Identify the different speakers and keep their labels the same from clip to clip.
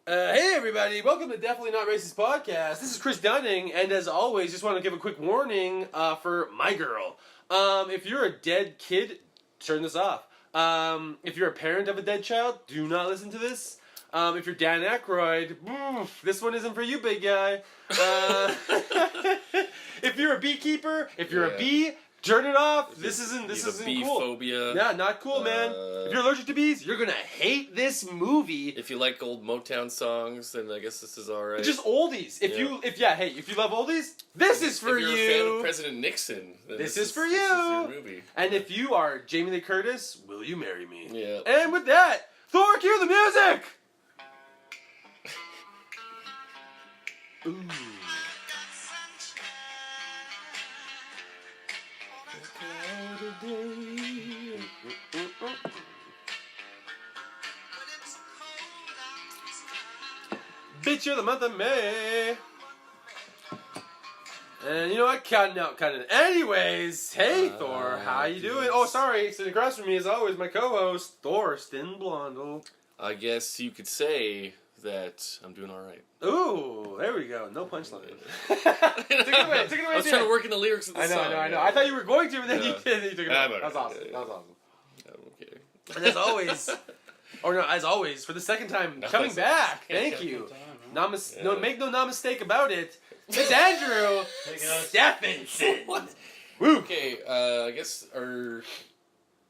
Speaker 1: Hey everybody, welcome to Definitely Not Racist Podcast. This is Chris Dunning, and as always, just want to give a quick warning for My Girl. If you're a dead kid, turn this off. If you're a parent of a dead child, do not listen to this. If you're Dan Aykroyd, this one isn't for you, big guy. If you're a beekeeper, if you're a bee, turn it off. This isn't
Speaker 2: bee
Speaker 1: cool.
Speaker 2: Phobia.
Speaker 1: Yeah, not cool, man. If you're allergic to bees, you're gonna hate this movie.
Speaker 2: If you like old Motown songs, then I guess this is alright.
Speaker 1: Just oldies. If you love oldies, this is for you.
Speaker 2: If you're a fan of President Nixon, then
Speaker 1: this is for
Speaker 2: This is
Speaker 1: you.
Speaker 2: your movie.
Speaker 1: And if you are Jamie Lee Curtis, will you marry me?
Speaker 2: Yeah.
Speaker 1: And with that, Thor, cue the music. Ooh. Bitch, you're the month of May. And you know what? Counting out. Anyways, hey Thor, how you doing? Oh, sorry. Sitting across from me, as always, my co-host, Thorsten Blondel.
Speaker 2: I guess you could say that I'm doing alright.
Speaker 1: Ooh, there we go. No punchline. Take it away.
Speaker 2: I was trying to work in the lyrics of the song.
Speaker 1: I know. I thought you were going to, and then you took it away.
Speaker 2: I'm
Speaker 1: That was awesome.
Speaker 2: okay.
Speaker 1: That was awesome.
Speaker 2: I'm okay.
Speaker 1: And as always, for the second time, coming back. Thank you. Make no mistake about it. It's Andrew Stephenson.
Speaker 2: What?
Speaker 1: Woo.
Speaker 2: Okay, I guess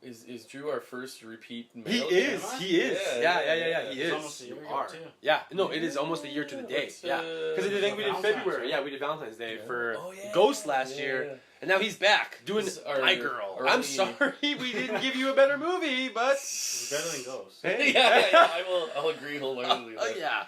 Speaker 2: is Drew our first repeat male?
Speaker 1: He is. He is.
Speaker 2: Yeah.
Speaker 1: He
Speaker 3: It's
Speaker 1: is.
Speaker 3: almost a year ago, too.
Speaker 1: Yeah. No, it is almost a year to the day. Yeah. Because I think we did
Speaker 3: Valentine's,
Speaker 1: February.
Speaker 3: right?
Speaker 1: Yeah, we did Valentine's Day for
Speaker 2: Oh, yeah.
Speaker 1: Ghost last
Speaker 2: Yeah.
Speaker 1: year. And now he's back doing
Speaker 2: This is our
Speaker 1: My Girl.
Speaker 2: early-
Speaker 1: I'm sorry we didn't give you a better movie, but
Speaker 3: It's better than Ghost.
Speaker 1: Hey.
Speaker 2: yeah, I'll agree wholeheartedly.
Speaker 1: Oh, yeah.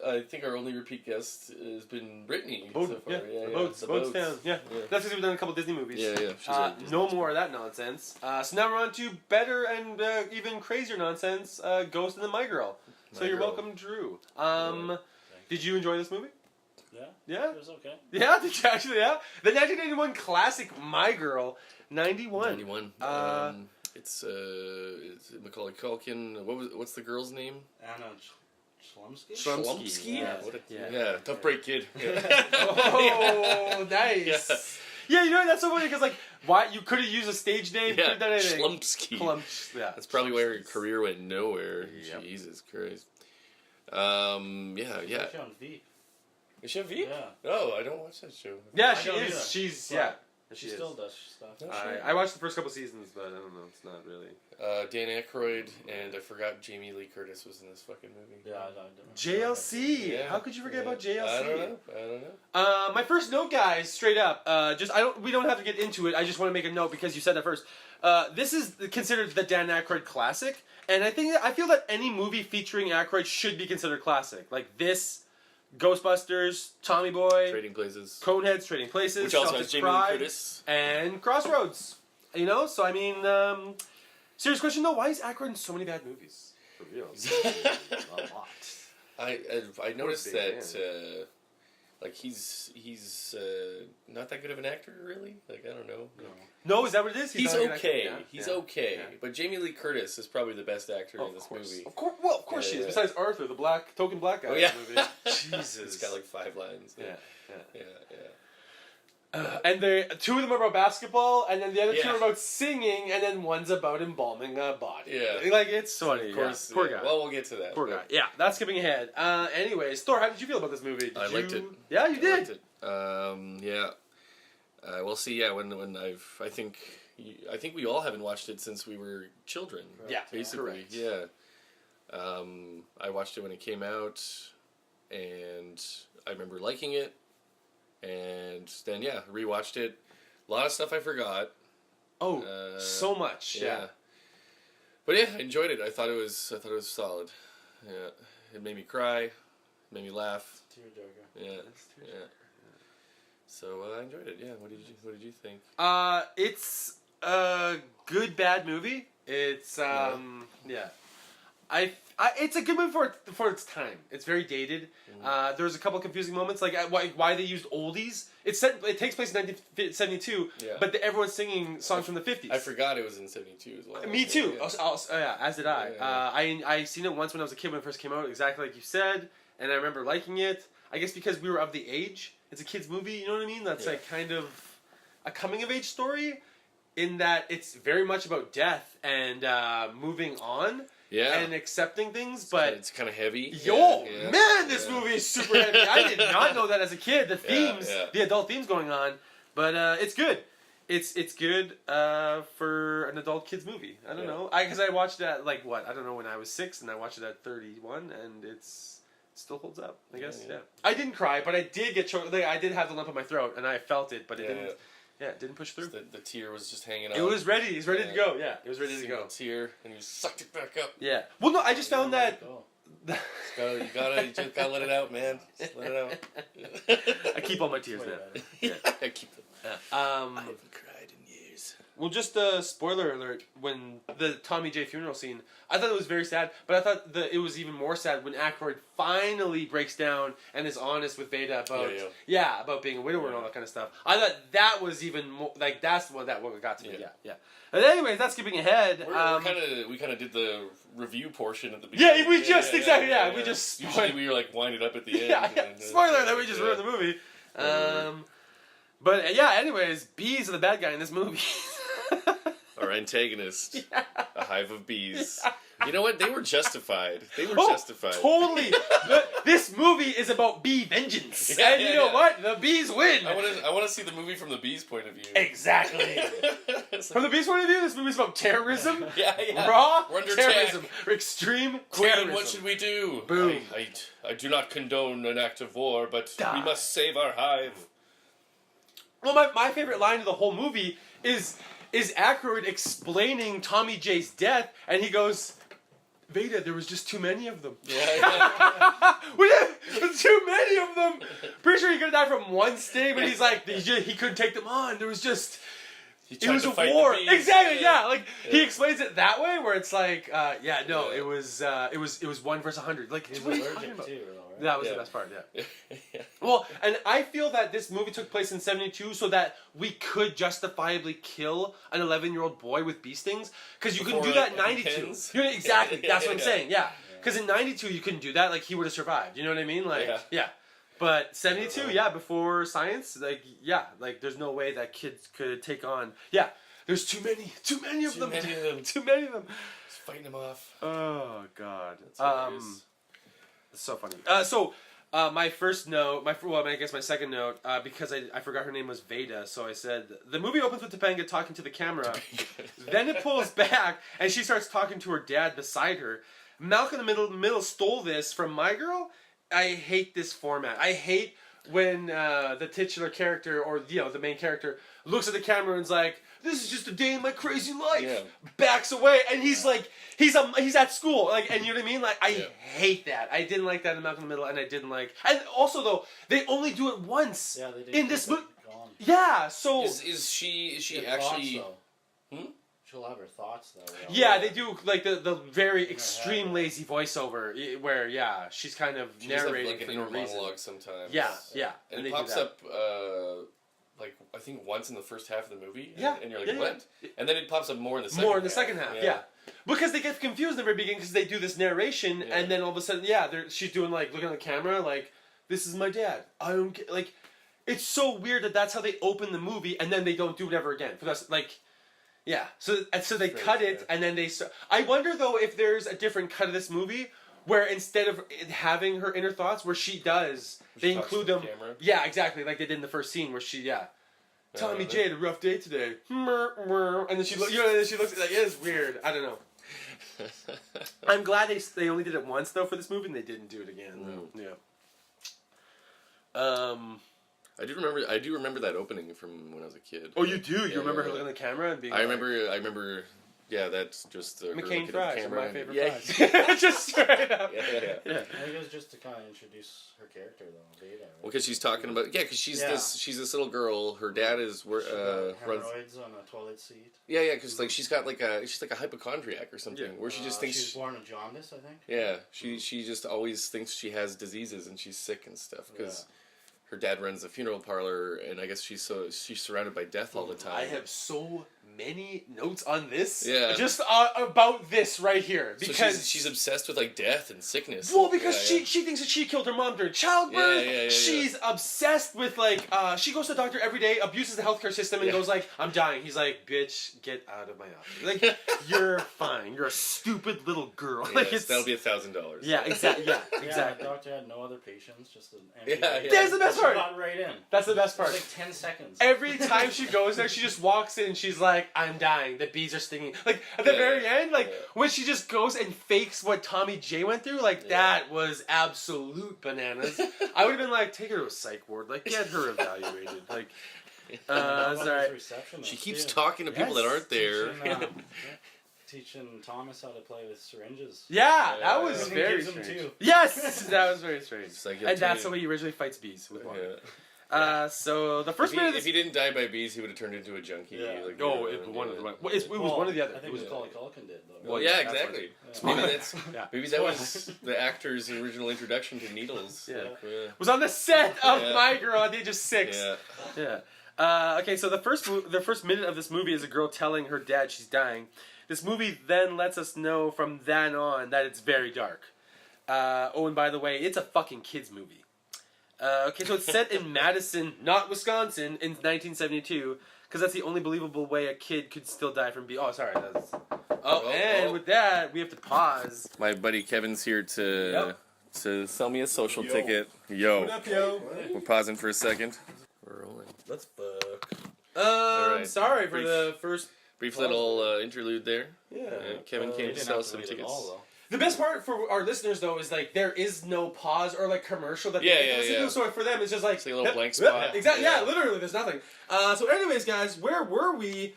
Speaker 2: I think our only repeat guest has been Brittany
Speaker 1: Boat,
Speaker 2: so far.
Speaker 1: yeah,
Speaker 2: The
Speaker 1: Boats Town. Yeah.
Speaker 2: Yeah.
Speaker 1: That's because we've done a couple Disney movies.
Speaker 2: Yeah. She's a Disney
Speaker 1: No more of that nonsense. So now we're on to better and even crazier nonsense, Ghost and the My Girl. So
Speaker 2: My
Speaker 1: you're
Speaker 2: Girl.
Speaker 1: welcome, Drew. Did you enjoy this movie?
Speaker 3: Yeah?
Speaker 1: Yeah?
Speaker 3: It was okay.
Speaker 1: Yeah, did you actually? Yeah? The 1981 classic My Girl, 91.
Speaker 2: 91. It's Macaulay Culkin. What's the girl's name?
Speaker 3: Anna Chlumsky?
Speaker 1: Chlumsky.
Speaker 2: Yeah.
Speaker 1: Yeah.
Speaker 2: Yeah. Tough break kid.
Speaker 1: Oh, nice. Yeah, you know, that's so funny because, like, why you could have used a stage name.
Speaker 2: Yeah.
Speaker 1: Could have done anything.
Speaker 2: Chlumsky.
Speaker 1: Yeah.
Speaker 2: That's probably why her career went nowhere.
Speaker 1: Yep.
Speaker 2: Jesus Christ.
Speaker 3: Yeah.
Speaker 2: Yeah.
Speaker 3: She on Veep.
Speaker 2: Is she on Veep?
Speaker 3: Yeah.
Speaker 2: Oh, I don't watch that show.
Speaker 1: Yeah,
Speaker 3: I
Speaker 1: she
Speaker 3: don't
Speaker 1: is.
Speaker 3: either.
Speaker 1: She's,
Speaker 3: But
Speaker 1: yeah.
Speaker 3: She still does stuff.
Speaker 2: Oh, sure.
Speaker 1: I watched the first couple seasons, but I don't know. It's not really.
Speaker 2: Dan Aykroyd, and I forgot Jamie Lee Curtis was in this fucking movie.
Speaker 3: Yeah, I don't.
Speaker 1: JLC.
Speaker 2: Yeah.
Speaker 1: How could you forget about JLC?
Speaker 2: I don't know.
Speaker 1: My first note, guys, straight up. We don't have to get into it. I just want to make a note because you said that first. This is considered the Dan Aykroyd classic, and I feel that any movie featuring Aykroyd should be considered classic. Like this, Ghostbusters, Tommy Boy,
Speaker 2: Trading Places.
Speaker 1: Coneheads, Trading Places,
Speaker 2: Which also
Speaker 1: Celtic
Speaker 2: has Jamie Lee
Speaker 1: Pride,
Speaker 2: Curtis.
Speaker 1: and Crossroads. You know, so I mean, serious question though, why is Aykroyd in so many bad movies? For real, a lot.
Speaker 2: I noticed
Speaker 1: big
Speaker 2: that like he's not that good of an actor, really. Like I don't know.
Speaker 1: No, is that what it is?
Speaker 2: He's
Speaker 1: not a good actor?
Speaker 2: okay.
Speaker 1: Yeah,
Speaker 2: He's
Speaker 1: yeah,
Speaker 2: okay.
Speaker 1: yeah.
Speaker 2: But Jamie Lee Curtis is probably the best actor in this movie.
Speaker 1: Of course, well, of course she is.
Speaker 2: Yeah.
Speaker 1: Besides Arthur, the token black guy
Speaker 2: Oh yeah.
Speaker 1: in the movie. Jesus.
Speaker 2: He's got like 5 lines.
Speaker 1: Yeah.
Speaker 2: Yeah.
Speaker 1: And two of them are about basketball, and then the other two
Speaker 2: Yeah.
Speaker 1: are about singing, and then one's about embalming a body.
Speaker 2: Yeah.
Speaker 1: Like, it's funny.
Speaker 2: Of course.
Speaker 1: Poor
Speaker 2: yeah.
Speaker 1: guy.
Speaker 2: Well, we'll get to that.
Speaker 1: Poor guy. Yeah, that's skipping ahead. Anyways, Thor, how did you feel about this movie?
Speaker 2: I liked it.
Speaker 1: Yeah, you
Speaker 2: I
Speaker 1: did?
Speaker 2: liked it. Yeah. We'll see. Yeah, when I think we all haven't watched it since we were children.
Speaker 1: Yeah,
Speaker 2: basically.
Speaker 1: correct.
Speaker 2: Yeah. I watched it when it came out, and I remember liking it, and then rewatched it. A lot of stuff I forgot.
Speaker 1: Oh, so much. Yeah.
Speaker 2: But yeah, I enjoyed it. I thought it was solid. Yeah. It made me cry. It made me laugh.
Speaker 3: Tearjerker.
Speaker 2: Yeah. Yeah. So I enjoyed it. Yeah. What did you think?
Speaker 1: It's a good bad movie. It's yeah. It's a good movie for its time. It's very dated. There's a couple confusing moments, like why they used oldies. It takes place in 1972, but everyone's singing songs from the 50s.
Speaker 2: I forgot it was in 72 as well.
Speaker 1: Me too.
Speaker 2: Yeah.
Speaker 1: Yeah, as did I. I seen it once when I was a kid when it first came out, exactly like you said, and I remember liking it. I guess because we were of the age. It's a kid's movie, you know what I mean? That's like kind of a coming of age story, in that it's very much about death and moving on. Yeah. And accepting things, but
Speaker 2: it's kind of heavy.
Speaker 1: Man, this movie is super heavy. I did not know that as a kid. The themes, the adult themes going on, but it's good. It's good for an adult kids movie. I don't know, because I watched it at I don't know when I was 6, and I watched it at 31, and it still holds up. I guess. Yeah. I didn't cry, but I did get choked. I did have the lump in my throat, and I felt it, but it didn't. Yeah, it didn't push through.
Speaker 2: The tear was just hanging out.
Speaker 1: It was ready. He's ready to go. Yeah, it was ready to go.
Speaker 2: Tear, and you sucked it back up.
Speaker 1: Yeah. Well, no, I just found that.
Speaker 2: You just gotta let it out, man. Just let it out.
Speaker 1: I keep all my tears now.
Speaker 2: Yeah, I keep them. I haven't cried in years.
Speaker 1: Well, just a spoiler alert, when the Tommy J funeral scene, I thought it was very sad, but I thought it was even more sad when Aykroyd finally breaks down and is honest with Veda about about being a widower and all that kind of stuff. I thought that was even more, that's what got to me. Yeah. But anyways, that's skipping ahead.
Speaker 2: We kind of did the review portion at the beginning.
Speaker 1: Yeah, we just we just
Speaker 2: usually we were wind it up at the end.
Speaker 1: Spoiler that we just ruined the movie. But anyways, bees are the bad guy in this movie.
Speaker 2: Our antagonist, a hive of bees. You know what? They were justified. Justified.
Speaker 1: Totally. This movie is about bee vengeance, and you know what? The bees win.
Speaker 2: I want to see the movie from the bees' point of view.
Speaker 1: Exactly. From the bees' point of view, this movie is about terrorism.
Speaker 2: Yeah.
Speaker 1: Raw
Speaker 2: We're under
Speaker 1: terrorism.
Speaker 2: attack.
Speaker 1: Extreme
Speaker 2: Queen,
Speaker 1: terrorism.
Speaker 2: what should we do?
Speaker 1: Boom.
Speaker 2: I do not condone an act of war, but we must save our hive.
Speaker 1: Well, my favorite line of the whole movie is Aykroyd explaining Tommy J's death, and he goes, Veda, there was just too many of them.
Speaker 2: Yeah.
Speaker 1: Too many of them. Pretty sure he could have died from one sting, but he's like, he couldn't take them on. There was just... It was a war. Exactly, he explains it that way, where it's like, it was 1 versus 100. Like,
Speaker 3: he's
Speaker 1: what
Speaker 3: allergic too, right?
Speaker 1: That was the best part, Well, and I feel that this movie took place in 72 so that we could justifiably kill an 11-year-old boy with bee stings. Because you couldn't do that in 92. Exactly, that's what I'm saying, Because in 92 you couldn't do that, like, he would have survived. You know what I mean? Like, But 72, before science, there's no way that kids could take on. Yeah, there's too many of them. Too many of them.
Speaker 2: Just fighting them off.
Speaker 1: Oh God. It's so funny. My first note, I guess my second note, because I forgot her name was Veda, so I said the movie opens with Topanga talking to the camera, then it pulls back and she starts talking to her dad beside her. Malcolm in the Middle stole this from My Girl. I hate this format. I hate when the titular character or the main character looks at the camera and is like, "This is just a day in my crazy life." Backs away, and he's like, he's at school, like, and you know what I mean? Like, I hate that. I didn't like that in Malcolm in the Middle, and I didn't like. And also, though, they only do it once in this movie. Yeah, so
Speaker 2: is she actually?
Speaker 3: She'll have her thoughts though.
Speaker 1: Yeah, they do like the very extreme lazy voiceover where she's kind of narrating
Speaker 2: like an
Speaker 1: for no reason.
Speaker 2: monologue sometimes.
Speaker 1: Yeah,
Speaker 2: and it pops up I think once in the first half of the movie. And you're like, what? And then it pops up more in the second.
Speaker 1: More in the second half, because they get confused in the very beginning because they do this narration and then all of a sudden, she's doing like looking at the camera like, "This is my dad. I don't get like." It's so weird that that's how they open the movie and then they don't do it ever again. For us, like. Yeah, so they cut it, and then they... I wonder, though, if there's a different cut of this movie where instead of having her inner thoughts, where she does, they include them...
Speaker 2: The
Speaker 1: yeah, exactly, like they did in the first scene where she, Tommy J had a rough day today. And then she looks... Like, it is weird. I don't know. I'm glad they only did it once, though, for this movie, and they didn't do it again.
Speaker 2: I do remember that opening from when I was a kid.
Speaker 1: Oh, you do? You remember her looking at the camera and being
Speaker 2: I remember Yeah, that's just her
Speaker 1: McCain
Speaker 2: looking at the
Speaker 1: fries are
Speaker 2: camera
Speaker 1: my
Speaker 2: and-
Speaker 1: favorite
Speaker 2: yeah.
Speaker 1: fries. Just straight up.
Speaker 2: Yeah.
Speaker 3: I think it was just to kind of introduce her character, though, Veda. Right?
Speaker 2: Well, because she's talking about because she's this little girl. Her dad is
Speaker 3: She got
Speaker 2: runs.
Speaker 3: hemorrhoids on a toilet seat.
Speaker 2: Yeah, because like she's got she's like a hypochondriac or something, where she just thinks
Speaker 3: she was born with jaundice, I think.
Speaker 2: Yeah, she just always thinks she has diseases and she's sick and stuff because her dad runs a funeral parlor, and I guess she's surrounded by death all the time.
Speaker 1: I have so many notes on this.
Speaker 2: Yeah.
Speaker 1: Just about this right here because
Speaker 2: so she's obsessed with like death and sickness.
Speaker 1: Well, because she thinks that she killed her mom during childbirth.
Speaker 2: Yeah.
Speaker 1: She's obsessed with like she goes to the doctor every day, abuses the healthcare system, and goes like, "I'm dying." He's like, "Bitch, get out of my office. Like, you're fine. You're a stupid little girl." Like,
Speaker 2: that'll be $1,000.
Speaker 1: Yeah, exactly. Yeah,
Speaker 3: The
Speaker 1: exactly.
Speaker 3: doctor had no other patients, just an empty
Speaker 2: Yeah.
Speaker 1: That's the best
Speaker 3: She
Speaker 1: part.
Speaker 3: got right in.
Speaker 1: That's the best
Speaker 3: It was
Speaker 1: part.
Speaker 3: like 10 seconds.
Speaker 1: Every time she goes there, she just walks in and she's like, "I'm dying. The bees are stinging." Like, at the very end, like, when she just goes and fakes what Tommy J went through, like, that was absolute bananas. I would have been like, take her to a psych ward. Like, get her evaluated. Like, sorry.
Speaker 2: She keeps talking to people that aren't there.
Speaker 3: Teaching Thomas how to play with syringes.
Speaker 1: Yeah, that was
Speaker 3: And he
Speaker 1: very
Speaker 3: gives 'em
Speaker 1: strange.
Speaker 3: two.
Speaker 1: Yes, that was very strange.
Speaker 2: Like,
Speaker 1: And that's the way he originally fights bees with water.
Speaker 2: Yeah.
Speaker 1: So the first minute of
Speaker 2: If
Speaker 1: this...
Speaker 2: he didn't die by bees, he would have turned into a junkie.
Speaker 3: Yeah.
Speaker 2: Like,
Speaker 1: Oh, it was one of the... It was one or the other.
Speaker 3: I think it was Macaulay Culkin did, though.
Speaker 2: Well,
Speaker 3: right?
Speaker 2: yeah,
Speaker 1: that's
Speaker 2: exactly.
Speaker 1: what
Speaker 2: Maybe that was the actor's original introduction to needles.
Speaker 1: Yeah.
Speaker 2: Like,
Speaker 1: was on the set of
Speaker 2: Yeah.
Speaker 1: My Girl at the age of 6.
Speaker 2: yeah.
Speaker 1: Yeah. Okay, so the first minute of this movie is a girl telling her dad she's dying. This movie then lets us know from then on that it's very dark. Oh, and by the way, it's a fucking kids movie. Okay, so it's set in Madison, not Wisconsin, in 1972, because that's the only believable way a kid could still die from being... Oh, sorry. With that, we have to pause.
Speaker 2: My buddy Kevin's here to sell me a social
Speaker 1: Yo.
Speaker 2: ticket. Yo.
Speaker 1: What up, yo?
Speaker 2: We're pausing for a second. We're rolling.
Speaker 1: Let's fuck.
Speaker 2: Alright.
Speaker 1: Sorry for
Speaker 2: Brief-
Speaker 1: the first...
Speaker 2: Brief little interlude there.
Speaker 1: Yeah.
Speaker 2: Kevin
Speaker 3: They
Speaker 2: came to
Speaker 3: didn't
Speaker 2: sell
Speaker 3: have to
Speaker 2: some
Speaker 3: read it
Speaker 2: tickets.
Speaker 3: all, though.
Speaker 1: The best part for our listeners, though, is like there is no pause or like commercial that they can listen to. So for them, it's just like
Speaker 2: It's like a little blank spot.
Speaker 1: Exactly. Yeah.
Speaker 2: Yeah.
Speaker 1: Literally, there's nothing. So, anyways, guys, where were we?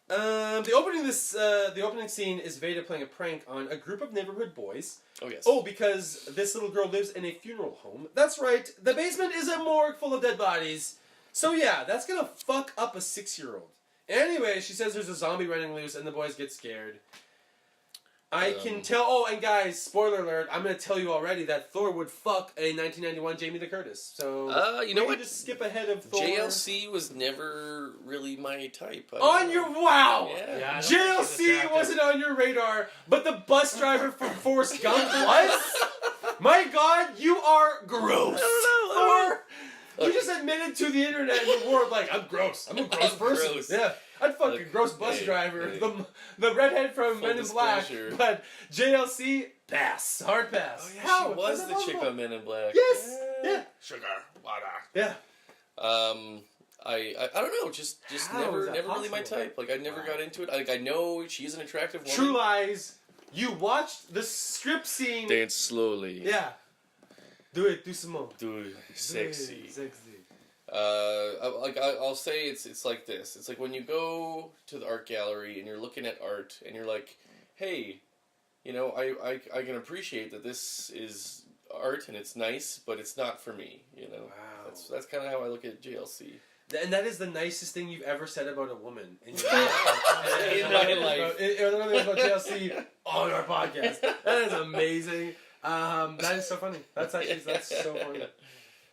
Speaker 1: The opening scene is Veda playing a prank on a group of neighborhood boys.
Speaker 2: Oh, yes.
Speaker 1: Oh, because this little girl lives in a funeral home. That's right. The basement is a morgue full of dead bodies. So yeah, that's gonna fuck up a 6-year-old. Anyway, she says there's a zombie running loose, and the boys get scared. I can tell. Oh, and guys, spoiler alert! I'm gonna tell you already that Thor would fuck a 1991 Jamie Lee Curtis. So
Speaker 2: you know
Speaker 1: we
Speaker 2: what?
Speaker 1: can just skip ahead of Thor.
Speaker 2: JLC was never really my type.
Speaker 1: On your wow,
Speaker 2: Yeah.
Speaker 3: Yeah, I don't think she's
Speaker 1: JLC
Speaker 3: attractive.
Speaker 1: wasn't on your radar, but the bus driver from Forrest Gump was. My God, you are gross. Thor. You just admitted to the internet and the world, like, I'm gross. I'm a gross person.
Speaker 2: gross.
Speaker 1: Yeah. I'd fuck a
Speaker 2: Like,
Speaker 1: gross bus
Speaker 2: hey,
Speaker 1: driver.
Speaker 2: hey.
Speaker 1: The redhead from
Speaker 2: Full
Speaker 1: Men in Black.
Speaker 2: disclosure.
Speaker 1: But JLC, pass. Hard pass.
Speaker 2: Oh, yeah,
Speaker 1: How?
Speaker 2: she was
Speaker 1: How's
Speaker 2: the
Speaker 1: that
Speaker 2: chick
Speaker 1: possible?
Speaker 2: on Men in Black.
Speaker 1: Yes. Yeah.
Speaker 2: Sugar, water.
Speaker 1: Yeah.
Speaker 2: I don't know, just
Speaker 1: How
Speaker 2: never
Speaker 1: is that
Speaker 2: really my
Speaker 1: possible?
Speaker 2: type. Like I never got into it. Like I know she's an attractive woman.
Speaker 1: True Lies. You watched the strip scene.
Speaker 2: Dance slowly.
Speaker 1: Yeah. Do it. Do some more.
Speaker 2: Do it sexy.
Speaker 1: Sexy.
Speaker 2: I'll say it's like this. It's like when you go to the art gallery and you're looking at art and you're like, hey, you know, I can appreciate that this is art and it's nice, but it's not for me. You know,
Speaker 1: Wow.
Speaker 2: that's kind of how I look at JLC.
Speaker 1: And that is the nicest thing you've ever said about a woman in your
Speaker 2: In my life.
Speaker 1: About JLC on our podcast. That is amazing. That is so funny. That's so funny.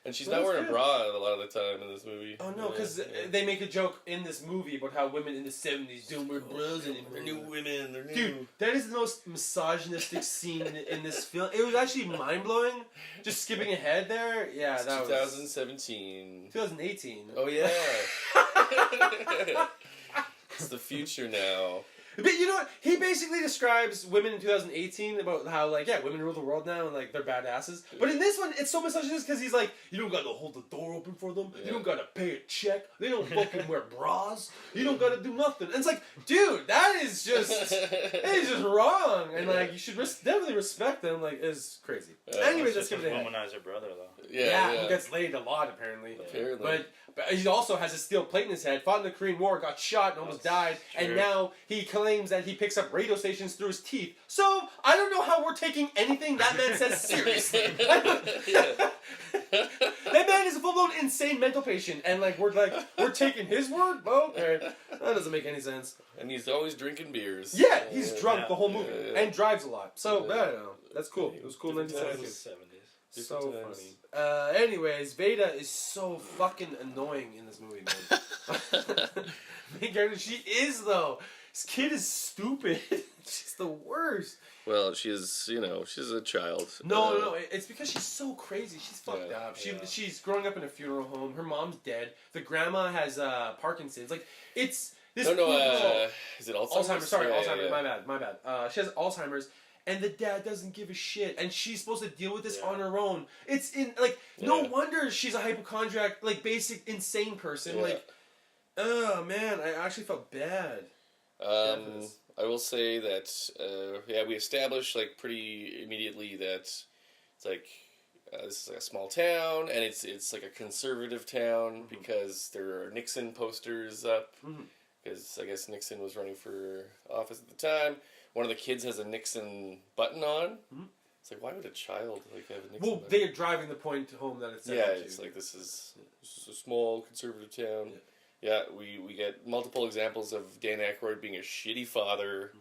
Speaker 2: And she's
Speaker 1: Well,
Speaker 2: not
Speaker 1: that's
Speaker 2: wearing a
Speaker 1: good.
Speaker 2: bra a lot of the time in this movie.
Speaker 1: Oh no, because they make a joke in this movie about how women in the 70s don't wear bras anymore.
Speaker 2: They're new women. They're new.
Speaker 1: Dude, that is the most misogynistic scene in this film. It was actually mind blowing. Just skipping ahead there, yeah,
Speaker 2: It's
Speaker 1: that was
Speaker 2: 2017.
Speaker 1: 2018.
Speaker 2: Oh yeah. It's the future now.
Speaker 1: But you know what? He basically describes women in 2018 about how, like, yeah, women rule the world now and, like, they're badasses. But in this one, it's so misogynistic because he's like, you don't gotta hold the door open for them.
Speaker 2: Yeah.
Speaker 1: You don't gotta pay a check. They don't fucking wear bras. You don't gotta do nothing. And it's like, dude, that is just wrong. And, like, you should definitely respect them. Like, it's crazy. Anyways, let's
Speaker 3: Just
Speaker 1: get ahead.
Speaker 3: womanize her brother, though.
Speaker 1: Yeah, he gets laid a lot, apparently.
Speaker 2: Apparently.
Speaker 1: But he also has a steel plate in his head, fought in the Korean War, got shot, and almost died. And
Speaker 3: true.
Speaker 1: now he claims that he picks up radio stations through his teeth. So I don't know how we're taking anything that man says seriously. That man is a full-blown insane mental patient, and we're taking his word. Well, okay. That doesn't make any sense.
Speaker 2: And he's always drinking beers.
Speaker 1: Yeah, he's drunk the whole movie and drives a lot. So I don't know. That's cool. It was cool in
Speaker 3: It
Speaker 1: 1972.
Speaker 3: was 70s.
Speaker 1: So
Speaker 2: times.
Speaker 1: funny. Anyways, Veda is so fucking annoying in this movie, man. Main character, she is though. This kid is stupid. She's the worst.
Speaker 2: Well, she's a child.
Speaker 1: No. It's because she's so crazy. She's fucked
Speaker 2: Yeah,
Speaker 1: up.
Speaker 3: yeah.
Speaker 1: She's growing up in a funeral home. Her mom's dead. The grandma has Parkinson's. Like it's this.
Speaker 2: No,
Speaker 1: poor girl.
Speaker 2: is it Alzheimer's?
Speaker 1: Alzheimer's. Sorry,
Speaker 2: Yeah,
Speaker 1: Alzheimer's.
Speaker 2: yeah.
Speaker 1: My bad. She has Alzheimer's, and the dad doesn't give a shit, and she's supposed to deal with this
Speaker 3: Yeah.
Speaker 1: on her own. It's no
Speaker 2: Yeah.
Speaker 1: wonder she's a hypochondriac, basic insane person.
Speaker 2: Yeah.
Speaker 1: Oh man, I actually felt bad.
Speaker 2: I will say that we established pretty immediately that it's this is a small town, and it's like a conservative town because there are Nixon posters up. Because I guess Nixon was running for office at the time. One of the kids has a Nixon button on. It's like, why would a child have a Nixon
Speaker 1: Well,
Speaker 2: button?
Speaker 1: they're driving the point home that it's.
Speaker 2: It's like this is a small conservative town. Yeah, we get multiple examples of Dan Aykroyd being a shitty father.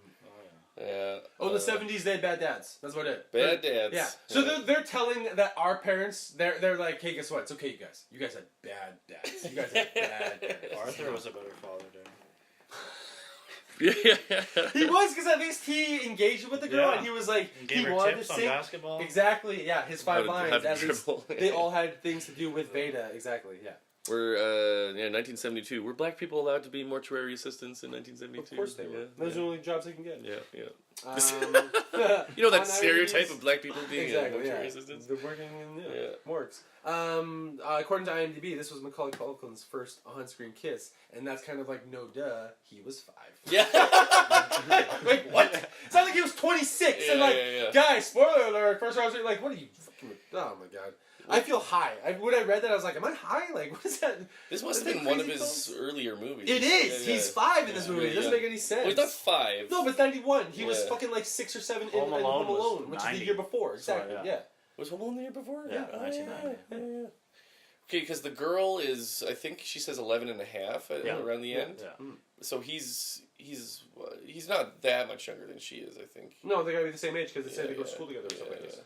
Speaker 2: Yeah.
Speaker 1: Oh, in the 70s they had bad dads. That's what it.
Speaker 2: Bad dads.
Speaker 1: Yeah. So they're telling that our parents, they're like, hey, guess what? It's okay, you guys had bad dads. You guys had bad dads.
Speaker 3: Arthur was a better father, dude.
Speaker 1: He was, because at least he engaged with the girl,
Speaker 3: Yeah.
Speaker 1: and he was like,
Speaker 3: And gave
Speaker 1: he
Speaker 3: her
Speaker 1: wanted
Speaker 3: tips
Speaker 1: to
Speaker 3: on
Speaker 1: sing.
Speaker 3: basketball.
Speaker 1: Exactly, yeah. His 5
Speaker 2: How
Speaker 1: lines,
Speaker 2: to
Speaker 1: at least
Speaker 2: dribble.
Speaker 1: they all had things to do with Veda. Exactly, yeah.
Speaker 2: We're 1972. Were black people allowed to be mortuary assistants in 1972?
Speaker 1: Of course they were.
Speaker 2: Yeah,
Speaker 1: Those are
Speaker 2: yeah.
Speaker 1: the only jobs they can get.
Speaker 2: Yeah.
Speaker 1: You
Speaker 2: You know that stereotype of black people being
Speaker 1: exactly,
Speaker 2: mortuary
Speaker 1: yeah.
Speaker 2: assistants?
Speaker 1: They're working in
Speaker 2: Yeah.
Speaker 1: morgues. According to IMDb, this was Macaulay Culkin's first on-screen kiss, and that's kind of like no duh. He was 5.
Speaker 2: Yeah.
Speaker 1: Like what? It's not like he was 26 and
Speaker 2: Yeah.
Speaker 1: guys, spoiler alert. First I was like, what are you? Fucking, oh my god. I feel high. When I read that, I was like, am I high? Like, what is that?
Speaker 2: This must
Speaker 1: Is
Speaker 2: have
Speaker 1: that
Speaker 2: been one of
Speaker 1: crazy
Speaker 2: his
Speaker 1: clothes?
Speaker 2: earlier movies.
Speaker 1: It is.
Speaker 2: Yeah,
Speaker 1: He's 5 in this
Speaker 2: Yeah,
Speaker 1: movie. It doesn't
Speaker 2: yeah.
Speaker 1: make any sense.
Speaker 2: Well, he's not 5.
Speaker 1: No, but it's 91. He was
Speaker 2: Yeah.
Speaker 1: fucking 6 or 7 in
Speaker 3: Home
Speaker 1: Home
Speaker 3: Alone was
Speaker 1: Alone, which is
Speaker 3: 90.
Speaker 1: the year before.
Speaker 3: So,
Speaker 1: Exactly.
Speaker 3: yeah.
Speaker 1: Yeah.
Speaker 2: Was Home Alone the year before?
Speaker 3: Yeah,
Speaker 2: Oh,
Speaker 3: 1990.
Speaker 2: yeah. Okay, because the girl is, I think she says 11 and a half around the end.
Speaker 3: Yeah.
Speaker 2: So he's not that much younger than she is, I think.
Speaker 1: No, they gotta be the same age because they said they go to school together or something like this.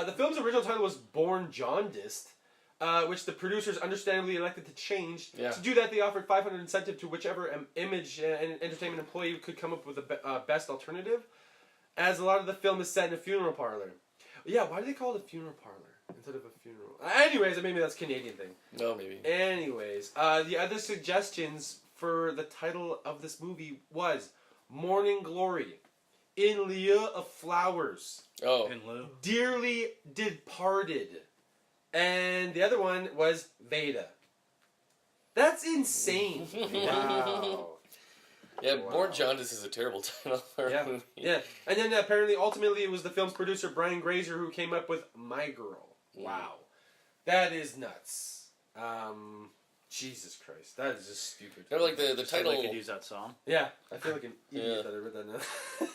Speaker 1: The film's original title was Born Jaundiced, which the producers understandably elected to change.
Speaker 2: Yeah.
Speaker 1: To do that, they offered $500 incentive to whichever image and entertainment employee could come up with the best alternative, as a lot of the film is set in a funeral parlor. Yeah, why do they call it a funeral parlor instead of a funeral? Anyways, maybe that's a Canadian thing.
Speaker 2: No, maybe.
Speaker 1: Anyways, the other suggestions for the title of this movie was Morning Glory, In Lieu of Flowers,
Speaker 2: Oh.
Speaker 3: In lieu.
Speaker 1: Dearly Departed, and the other one was Veda. That's insane. Wow.
Speaker 2: Yeah,
Speaker 1: Wow.
Speaker 2: Born Jaundiced is a terrible title for a
Speaker 1: Yeah,
Speaker 2: movie.
Speaker 1: yeah. And then apparently, ultimately, it was the film's producer, Brian Grazer, who came up with My Girl. Wow. That is nuts. Jesus Christ. That is just stupid.
Speaker 2: No, like the
Speaker 3: So
Speaker 2: title,
Speaker 3: they could use that song.
Speaker 1: Yeah, I feel like an idiot
Speaker 2: Yeah.
Speaker 1: that I read that now.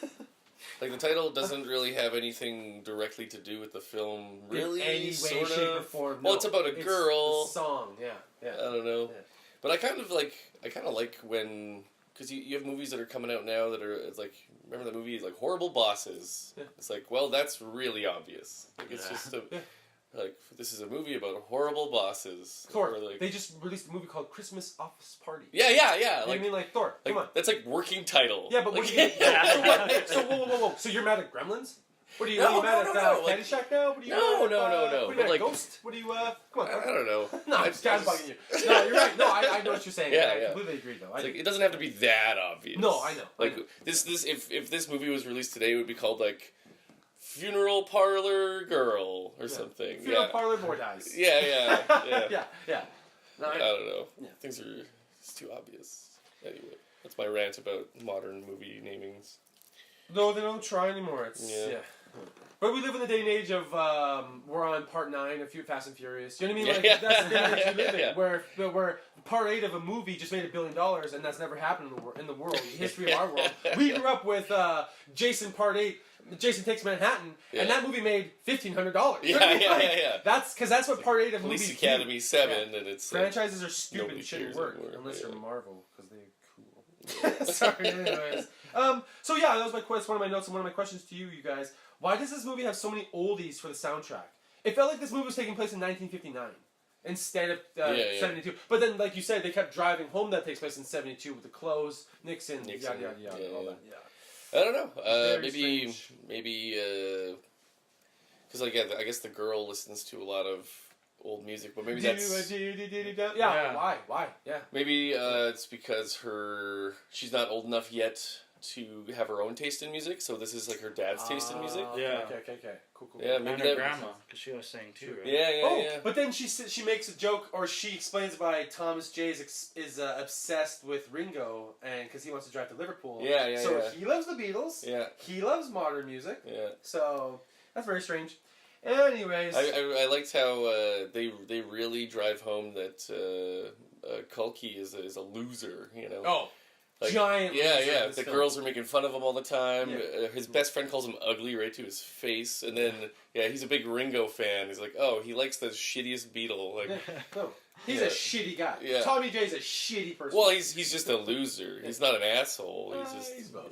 Speaker 2: like the title doesn't really have anything directly to do with the film, really.
Speaker 1: In any way,
Speaker 2: sort
Speaker 1: shape, or
Speaker 2: of.
Speaker 1: form.
Speaker 2: Well,
Speaker 1: No,
Speaker 2: it's about a girl.
Speaker 1: The song, yeah.
Speaker 2: I don't know,
Speaker 1: Yeah.
Speaker 2: but I kind of like when, because you have movies that are coming out now that are, it's like, remember the movie like Horrible Bosses?
Speaker 1: Yeah.
Speaker 2: It's like, well, that's really obvious. Like it's just a,
Speaker 1: Yeah.
Speaker 2: like this is a movie about horrible bosses.
Speaker 1: Thor.
Speaker 2: Where, like,
Speaker 1: They just released a movie called Christmas Office Party.
Speaker 2: yeah.
Speaker 1: You
Speaker 2: Like,
Speaker 1: mean like Thor?
Speaker 2: like
Speaker 1: Come on.
Speaker 2: that's like working title.
Speaker 1: Yeah, but what
Speaker 2: like,
Speaker 1: do you so what? So whoa. So you're mad at Gremlins? What are you,
Speaker 2: No,
Speaker 1: mad
Speaker 2: no,
Speaker 1: at
Speaker 2: no, like-
Speaker 1: Caddyshack now? What are you
Speaker 2: No,
Speaker 1: mad at,
Speaker 2: no.
Speaker 1: What are you
Speaker 2: But,
Speaker 1: mad at,
Speaker 2: like-
Speaker 1: Ghost? What are you, come on.
Speaker 2: I don't know.
Speaker 1: No, I'm just bugging you. No, you're right. No, I know what you're saying.
Speaker 2: Yeah,
Speaker 1: I
Speaker 2: yeah.
Speaker 1: completely agree, though.
Speaker 2: It's like, it doesn't have to be that obvious.
Speaker 1: No, I know.
Speaker 2: Like this if this movie was released today, it would be called like Funeral Parlor Girl or something.
Speaker 1: Funeral
Speaker 2: Yeah.
Speaker 1: Parlor Vortice.
Speaker 2: Yeah.
Speaker 1: Yeah. No,
Speaker 2: I don't know.
Speaker 1: Yeah.
Speaker 2: Things are it's too obvious. Anyway, that's my rant about modern movie namings.
Speaker 1: No, they don't try anymore. It's
Speaker 2: Yeah.
Speaker 1: But we live in the day and age of we're on part 9 of Fast and Furious. You know what I mean?
Speaker 2: Yeah.
Speaker 1: Like that's the day and age we live in,
Speaker 2: Yeah.
Speaker 1: where part 8 of a movie just made $1 billion, and that's never happened in the world, in the history of our world. We grew up with Jason Part 8, Jason Takes Manhattan, and that movie made $1,500.
Speaker 2: Yeah.
Speaker 1: That's because that's what Part 8 of
Speaker 2: Police
Speaker 1: movies
Speaker 2: Academy
Speaker 1: do.
Speaker 2: 7, and it's
Speaker 1: franchises are stupid and shouldn't work unless you're Marvel because they're cool. Sorry, anyways. So yeah, that's one of my notes and one of my questions to you guys. Why does this movie have so many oldies for the soundtrack? It felt like this movie was taking place in 1959 instead of 72. But then, like you said, they kept driving home. That takes place in 72 with the clothes, Nixon, yada yada yada, all that. Yeah.
Speaker 2: I don't know. Maybe because I guess the girl listens to a lot of old music, but maybe that's
Speaker 1: Why? Yeah.
Speaker 2: maybe it's because she's not old enough yet to have her own taste in music, so this is like her dad's taste in music.
Speaker 3: Yeah.
Speaker 1: Okay. Cool.
Speaker 2: Yeah, maybe
Speaker 3: And her grandma, because she was saying too, right?
Speaker 2: Yeah.
Speaker 1: But then she makes a joke, or she explains why Thomas J is obsessed with Ringo, and because he wants to drive to Liverpool. So he loves the Beatles.
Speaker 2: Yeah.
Speaker 1: He loves modern music.
Speaker 2: Yeah.
Speaker 1: So that's very strange. Anyways,
Speaker 2: I liked how they really drive home that Kulki is a loser. You know.
Speaker 1: Oh.
Speaker 2: Like,
Speaker 1: giant.
Speaker 2: Yeah. The girls are making fun of him all the time.
Speaker 1: Yeah.
Speaker 2: His best friend calls him ugly right to his face, and then he's a big Ringo fan. He's like, oh, he likes the shittiest Beatle. Like,
Speaker 1: no, he's a shitty guy.
Speaker 2: Yeah.
Speaker 1: Tommy J's a shitty person.
Speaker 2: Well, he's just a loser. He's not an asshole.
Speaker 1: He's both.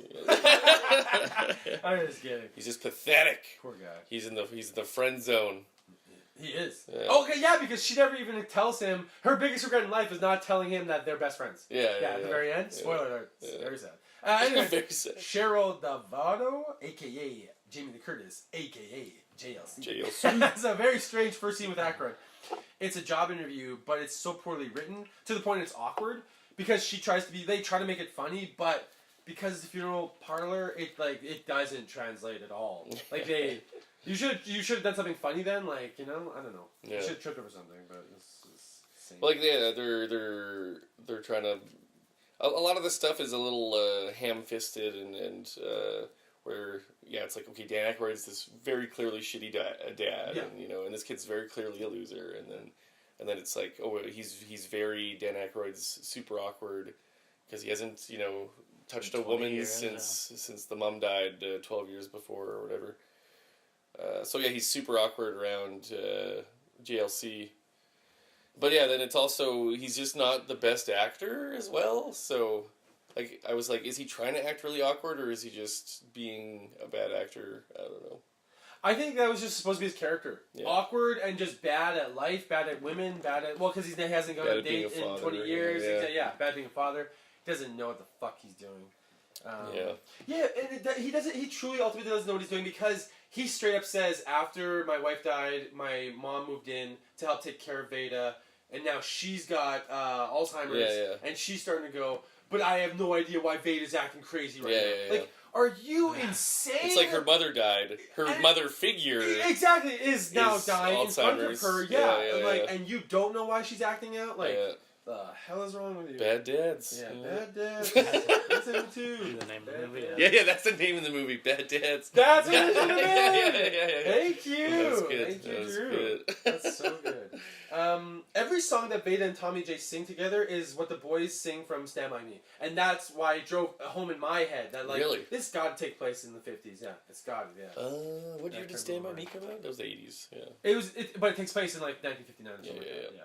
Speaker 1: I'm just kidding.
Speaker 2: He's just pathetic.
Speaker 1: Poor guy.
Speaker 2: He's in the friend zone.
Speaker 1: He is.
Speaker 2: Yeah.
Speaker 1: Okay, because she never even tells him. Her biggest regret in life is not telling him that they're best friends. At the very end. Spoiler alert. It's very sad. Anyway,
Speaker 2: Very sad.
Speaker 1: Cheryl Davado, a.k.a. Jamie Lee Curtis, a.k.a. JLC. It's a very strange first scene with Akron. It's a job interview, but it's so poorly written to the point it's awkward because they try to make it funny, but because it's a funeral parlor, it doesn't translate at all. Like you should have done something funny then, I don't know. You should have tripped over something, but it's insane.
Speaker 2: Well, they're trying to. A lot of this stuff is a little ham-fisted and where it's like, okay, Dan Aykroyd's this very clearly shitty dad, and this kid's very clearly a loser, and then it's like, oh, he's very Dan Aykroyd's super awkward because he hasn't touched a woman since the mom died 12 years before or whatever. So he's super awkward around JLC. But then it's also, he's just not the best actor as well. So, I was like, is he trying to act really awkward or is he just being a bad actor? I don't know.
Speaker 1: I think that was just supposed to be his character. Yeah. Awkward and just bad at life, bad at women, because he hasn't gone on a date in 20 years. Bad being a father. He doesn't know what the fuck he's doing. And he truly ultimately doesn't know what he's doing because he straight up says, after my wife died, my mom moved in to help take care of Veda, and now she's got Alzheimer's, and she's starting to go, but I have no idea why Veda's acting crazy now. Are you insane?
Speaker 2: It's like her mother died. Her mother figure
Speaker 1: is now dying in front of her. And you don't know why she's acting out? The hell is wrong with you?
Speaker 2: Bad dads.
Speaker 1: Bad dads. That's it too.
Speaker 3: The name of the movie.
Speaker 2: That's the name of the movie. Bad dads.
Speaker 1: That's what it's gonna be. Thank you.
Speaker 2: That's good.
Speaker 1: Thank you, Drew. That's so good. Every song that Veda and Tommy J sing together is what the boys sing from Stand By Me, and that's why it drove home in my head that this got to take place in the 50s. Yeah, it's got it.
Speaker 2: What year did Stand By Me come out? That was the 80s. Yeah.
Speaker 1: But it takes place in 1959 or something like that.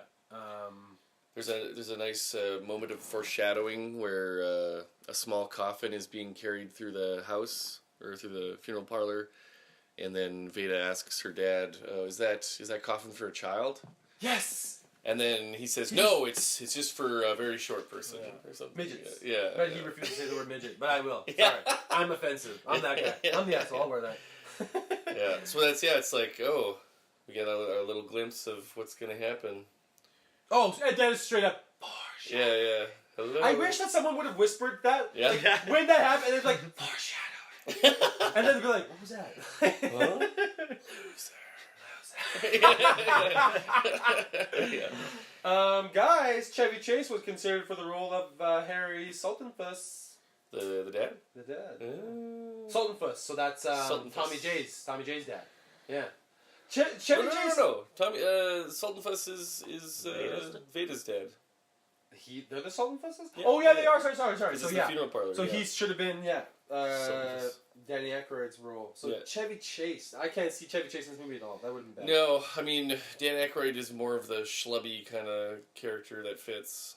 Speaker 2: There's a nice moment of foreshadowing where a small coffin is being carried through the house or through the funeral parlor, and then Veda asks her dad, "Is that coffin for a child?"
Speaker 1: Yes.
Speaker 2: And then he says, "No, it's just for a very short person or something."
Speaker 1: Midgets.
Speaker 2: But
Speaker 1: he refused to say the word midget, but I will. Sorry, I'm offensive. I'm that guy. I'm the asshole. I'll wear that.
Speaker 2: So it's like, oh, we get a little glimpse of what's gonna happen.
Speaker 1: Oh, that is straight up.
Speaker 2: Yeah. Hello.
Speaker 1: I wish that someone would have whispered that.
Speaker 2: Yeah.
Speaker 1: When that happened, it's like, foreshadowing. And then they'd be like, what was that?
Speaker 2: Huh?
Speaker 1: Loser. Guys, Chevy Chase was considered for the role of Harry Sultanfuss.
Speaker 2: The dad?
Speaker 1: The dad. Sultanfuss. So that's Tommy J's dad. Yeah. Chevy Chase.
Speaker 2: No. Tommy Sultanfuss is Veda's dad.
Speaker 1: they're the Sultan Fusses?
Speaker 3: Yeah.
Speaker 1: Oh yeah, they are. Sorry.
Speaker 2: This
Speaker 1: So
Speaker 2: is
Speaker 1: yeah.
Speaker 2: the funeral parlor.
Speaker 1: So
Speaker 2: yeah.
Speaker 1: he should have been
Speaker 2: Sultan.
Speaker 1: Danny Aykroyd's role. So
Speaker 2: Yeah.
Speaker 1: Chevy Chase. I can't see Chevy Chase in this movie at all. That would have been bad.
Speaker 2: No, I mean Dan Aykroyd is more of the schlubby kind of character that fits,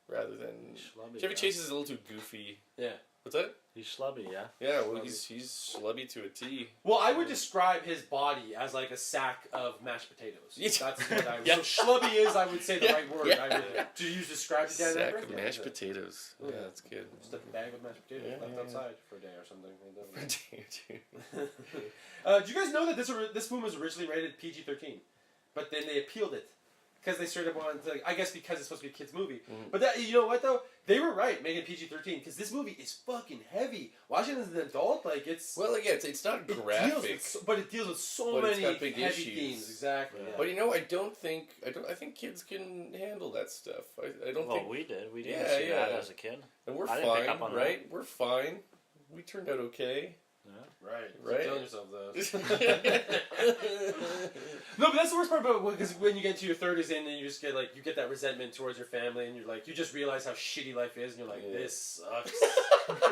Speaker 2: rather than
Speaker 3: Schlubby,
Speaker 2: Chevy
Speaker 3: yeah.
Speaker 2: Chase is a little too goofy.
Speaker 1: Yeah.
Speaker 2: What's that?
Speaker 3: He's schlubby, yeah.
Speaker 2: Yeah, well,
Speaker 1: Schlubby.
Speaker 2: he's schlubby to a T.
Speaker 1: Well, I would describe his body as like a sack of mashed potatoes.
Speaker 2: Yeah.
Speaker 1: That's what I would.
Speaker 2: Yeah.
Speaker 1: So schlubby is, I would say, the
Speaker 2: Yeah.
Speaker 1: right word.
Speaker 2: Yeah.
Speaker 1: I would, to use describe to Dan
Speaker 2: Sack
Speaker 1: Aykroyd?
Speaker 2: of
Speaker 1: Yeah,
Speaker 2: mashed
Speaker 1: yeah.
Speaker 2: potatoes.
Speaker 1: Yeah.
Speaker 2: Yeah, that's good.
Speaker 1: Just a bag of mashed potatoes
Speaker 2: Yeah,
Speaker 1: left
Speaker 2: yeah,
Speaker 1: outside for a day or something.
Speaker 2: Dude.
Speaker 1: Do you guys know that this film was originally rated PG-13, but then they appealed it because they sort of wanted to, I guess because it's supposed to be a kids movie.
Speaker 2: Mhm.
Speaker 1: But that, you know what though, they were right making it PG-13 because this movie is fucking heavy. Watching it as an adult, like it's
Speaker 2: Well, yeah, it's not
Speaker 1: it deals
Speaker 2: graphic.
Speaker 1: with, but it deals with so
Speaker 2: But it's
Speaker 1: many
Speaker 2: got big
Speaker 1: heavy
Speaker 2: issues.
Speaker 1: themes. Exactly.
Speaker 3: Yeah.
Speaker 1: Yeah.
Speaker 2: But you know, I think kids can handle that stuff. I don't
Speaker 3: Well,
Speaker 2: think,
Speaker 3: we did. We
Speaker 2: Yeah,
Speaker 3: didn't see that
Speaker 2: yeah.
Speaker 3: as a kid.
Speaker 2: and we're
Speaker 3: I didn't pick
Speaker 2: fine,
Speaker 3: up on
Speaker 2: right? We're fine. We turned out okay.
Speaker 1: Right.
Speaker 2: Right.
Speaker 1: Keep telling yourself that.
Speaker 2: Yeah.
Speaker 1: No, but that's the worst part about it because when you get to your 30s and then you just get like you get that resentment towards your family and you're like you just realize how shitty life is and you're like
Speaker 2: Yeah.
Speaker 1: this sucks.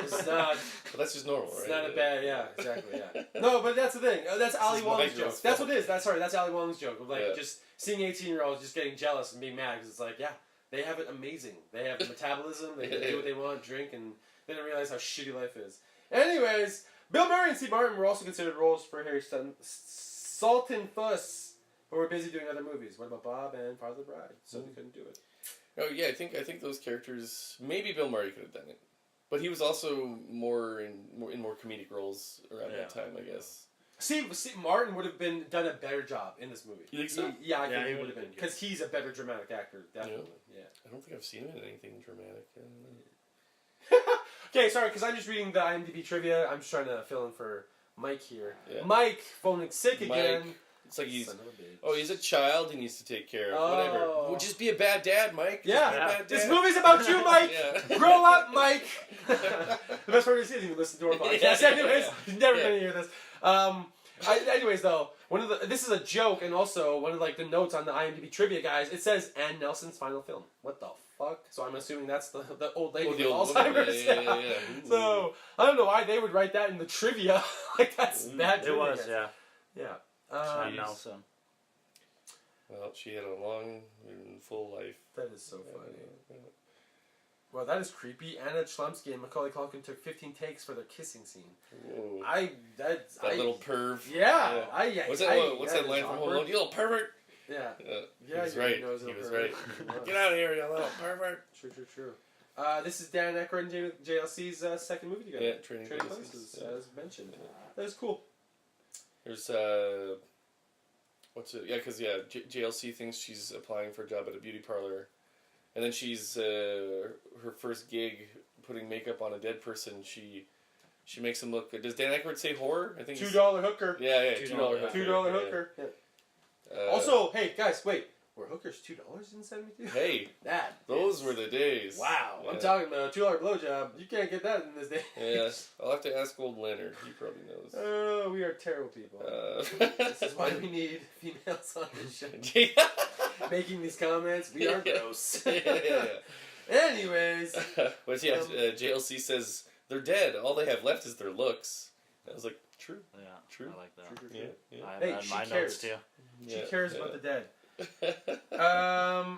Speaker 1: It's not.
Speaker 2: But that's just normal,
Speaker 1: It's
Speaker 2: right?
Speaker 1: not a bad. Yeah, exactly. Yeah. No, but that's the thing. That's Ali
Speaker 2: is my
Speaker 1: Wong's joke.
Speaker 2: girl's
Speaker 1: That's
Speaker 2: fault.
Speaker 1: what it is. That's Ali Wong's joke of like
Speaker 2: Yeah.
Speaker 1: just seeing 18-year-olds just getting jealous and being mad because it's like yeah they have it amazing. They have metabolism. They can do what they want, drink, and they don't realize how shitty life is. Anyways. Bill Murray and Steve Martin were also considered roles for Harry Sultan Fuss, but were busy doing other movies. What about Bob and Father of the Bride? So they couldn't do it.
Speaker 2: Oh yeah, I think those characters. Maybe Bill Murray could have done it, but he was also more in more comedic roles around that time, I guess.
Speaker 1: See, Martin would have done a better job in this movie.
Speaker 2: You think so?
Speaker 1: Yeah, I
Speaker 3: Yeah,
Speaker 1: think
Speaker 3: he
Speaker 1: he would
Speaker 3: would
Speaker 1: have
Speaker 3: have
Speaker 1: been
Speaker 3: been
Speaker 1: because he's a better dramatic actor, definitely. Yeah.
Speaker 2: I don't think I've seen him in anything dramatic.
Speaker 1: Okay, sorry, because I'm just reading the IMDb trivia. I'm just trying to fill in for Mike here.
Speaker 2: Yeah.
Speaker 1: Mike phoning sick
Speaker 2: Mike,
Speaker 1: again.
Speaker 2: It's like he's
Speaker 1: Son of a bitch.
Speaker 2: he's a child he needs to take care of.
Speaker 1: Oh.
Speaker 2: Whatever. Well, just be a bad dad, Mike. Just
Speaker 1: Yeah.
Speaker 2: be a bad
Speaker 1: This
Speaker 2: dad.
Speaker 1: movie's about you, Mike.
Speaker 2: Yeah.
Speaker 1: Grow up, Mike. The best part is he doesn't even listen to our podcast.
Speaker 2: Yeah,
Speaker 1: Anyways,
Speaker 2: yeah.
Speaker 1: he's never
Speaker 2: Yeah.
Speaker 1: gonna hear this. Anyways, though, this is a joke, and also one of like the notes on the IMDb trivia, guys. It says Ann Nelson's final film. What the fuck? So I'm assuming that's the old lady
Speaker 2: Oh, the
Speaker 1: with
Speaker 2: old woman.
Speaker 1: Alzheimer's.
Speaker 2: Yeah. Ooh.
Speaker 1: So I don't know why they would write that in the trivia. Like that's bad.
Speaker 3: It
Speaker 1: trivia,
Speaker 3: was,
Speaker 1: guys.
Speaker 3: yeah.
Speaker 1: Yeah.
Speaker 3: Sean Nelson.
Speaker 2: Well, she had a long and full life.
Speaker 1: That is so funny. Well, that is creepy. Anna Chlumsky and Macaulay Culkin took 15 takes for their kissing scene.
Speaker 2: Whoa.
Speaker 1: That
Speaker 2: Little perv.
Speaker 1: Yeah.
Speaker 2: What's
Speaker 1: What's
Speaker 2: that line from Home Alone? You little pervert.
Speaker 1: Yeah.
Speaker 2: He was right. He was right. Get out of here, you little pervert.
Speaker 1: True. This is Dan Aykroyd and JLC's second movie together.
Speaker 2: Yeah, Trading
Speaker 1: Places,
Speaker 2: Places, yeah.
Speaker 1: as mentioned. That is cool.
Speaker 2: There's what's it? Yeah, because JLC thinks she's applying for a job at a beauty parlor, and then she's her first gig putting makeup on a dead person. She makes him look. Does Dan Aykroyd say horror? I think
Speaker 1: $2 hooker.
Speaker 2: Yeah,
Speaker 3: $2
Speaker 2: $2 hooker.
Speaker 1: $2
Speaker 2: yeah.
Speaker 1: hooker. Yeah.
Speaker 2: Also,
Speaker 1: Also, hey guys, wait. Were hookers $2 in '72?
Speaker 2: hey,
Speaker 1: That.
Speaker 2: those
Speaker 1: is-
Speaker 2: were the days.
Speaker 1: Wow.
Speaker 2: Yeah.
Speaker 1: I'm talking about a $2 blowjob. You can't get that in this day.
Speaker 2: Yeah, I'll have to ask old Leonard. He probably knows.
Speaker 1: Oh, we are terrible people. This is why we need females on this show. Making these comments, we are gross.
Speaker 2: yeah.
Speaker 1: Anyways.
Speaker 2: But yeah, JLC says they're dead. All they have left is their looks. I was like, true.
Speaker 3: Yeah,
Speaker 2: True.
Speaker 3: I like that.
Speaker 1: True.
Speaker 2: Yeah.
Speaker 3: I
Speaker 1: Hey,
Speaker 3: had
Speaker 1: she
Speaker 3: my
Speaker 1: cares.
Speaker 3: notes too.
Speaker 1: She
Speaker 2: Yeah,
Speaker 1: cares
Speaker 2: yeah.
Speaker 1: about the dead.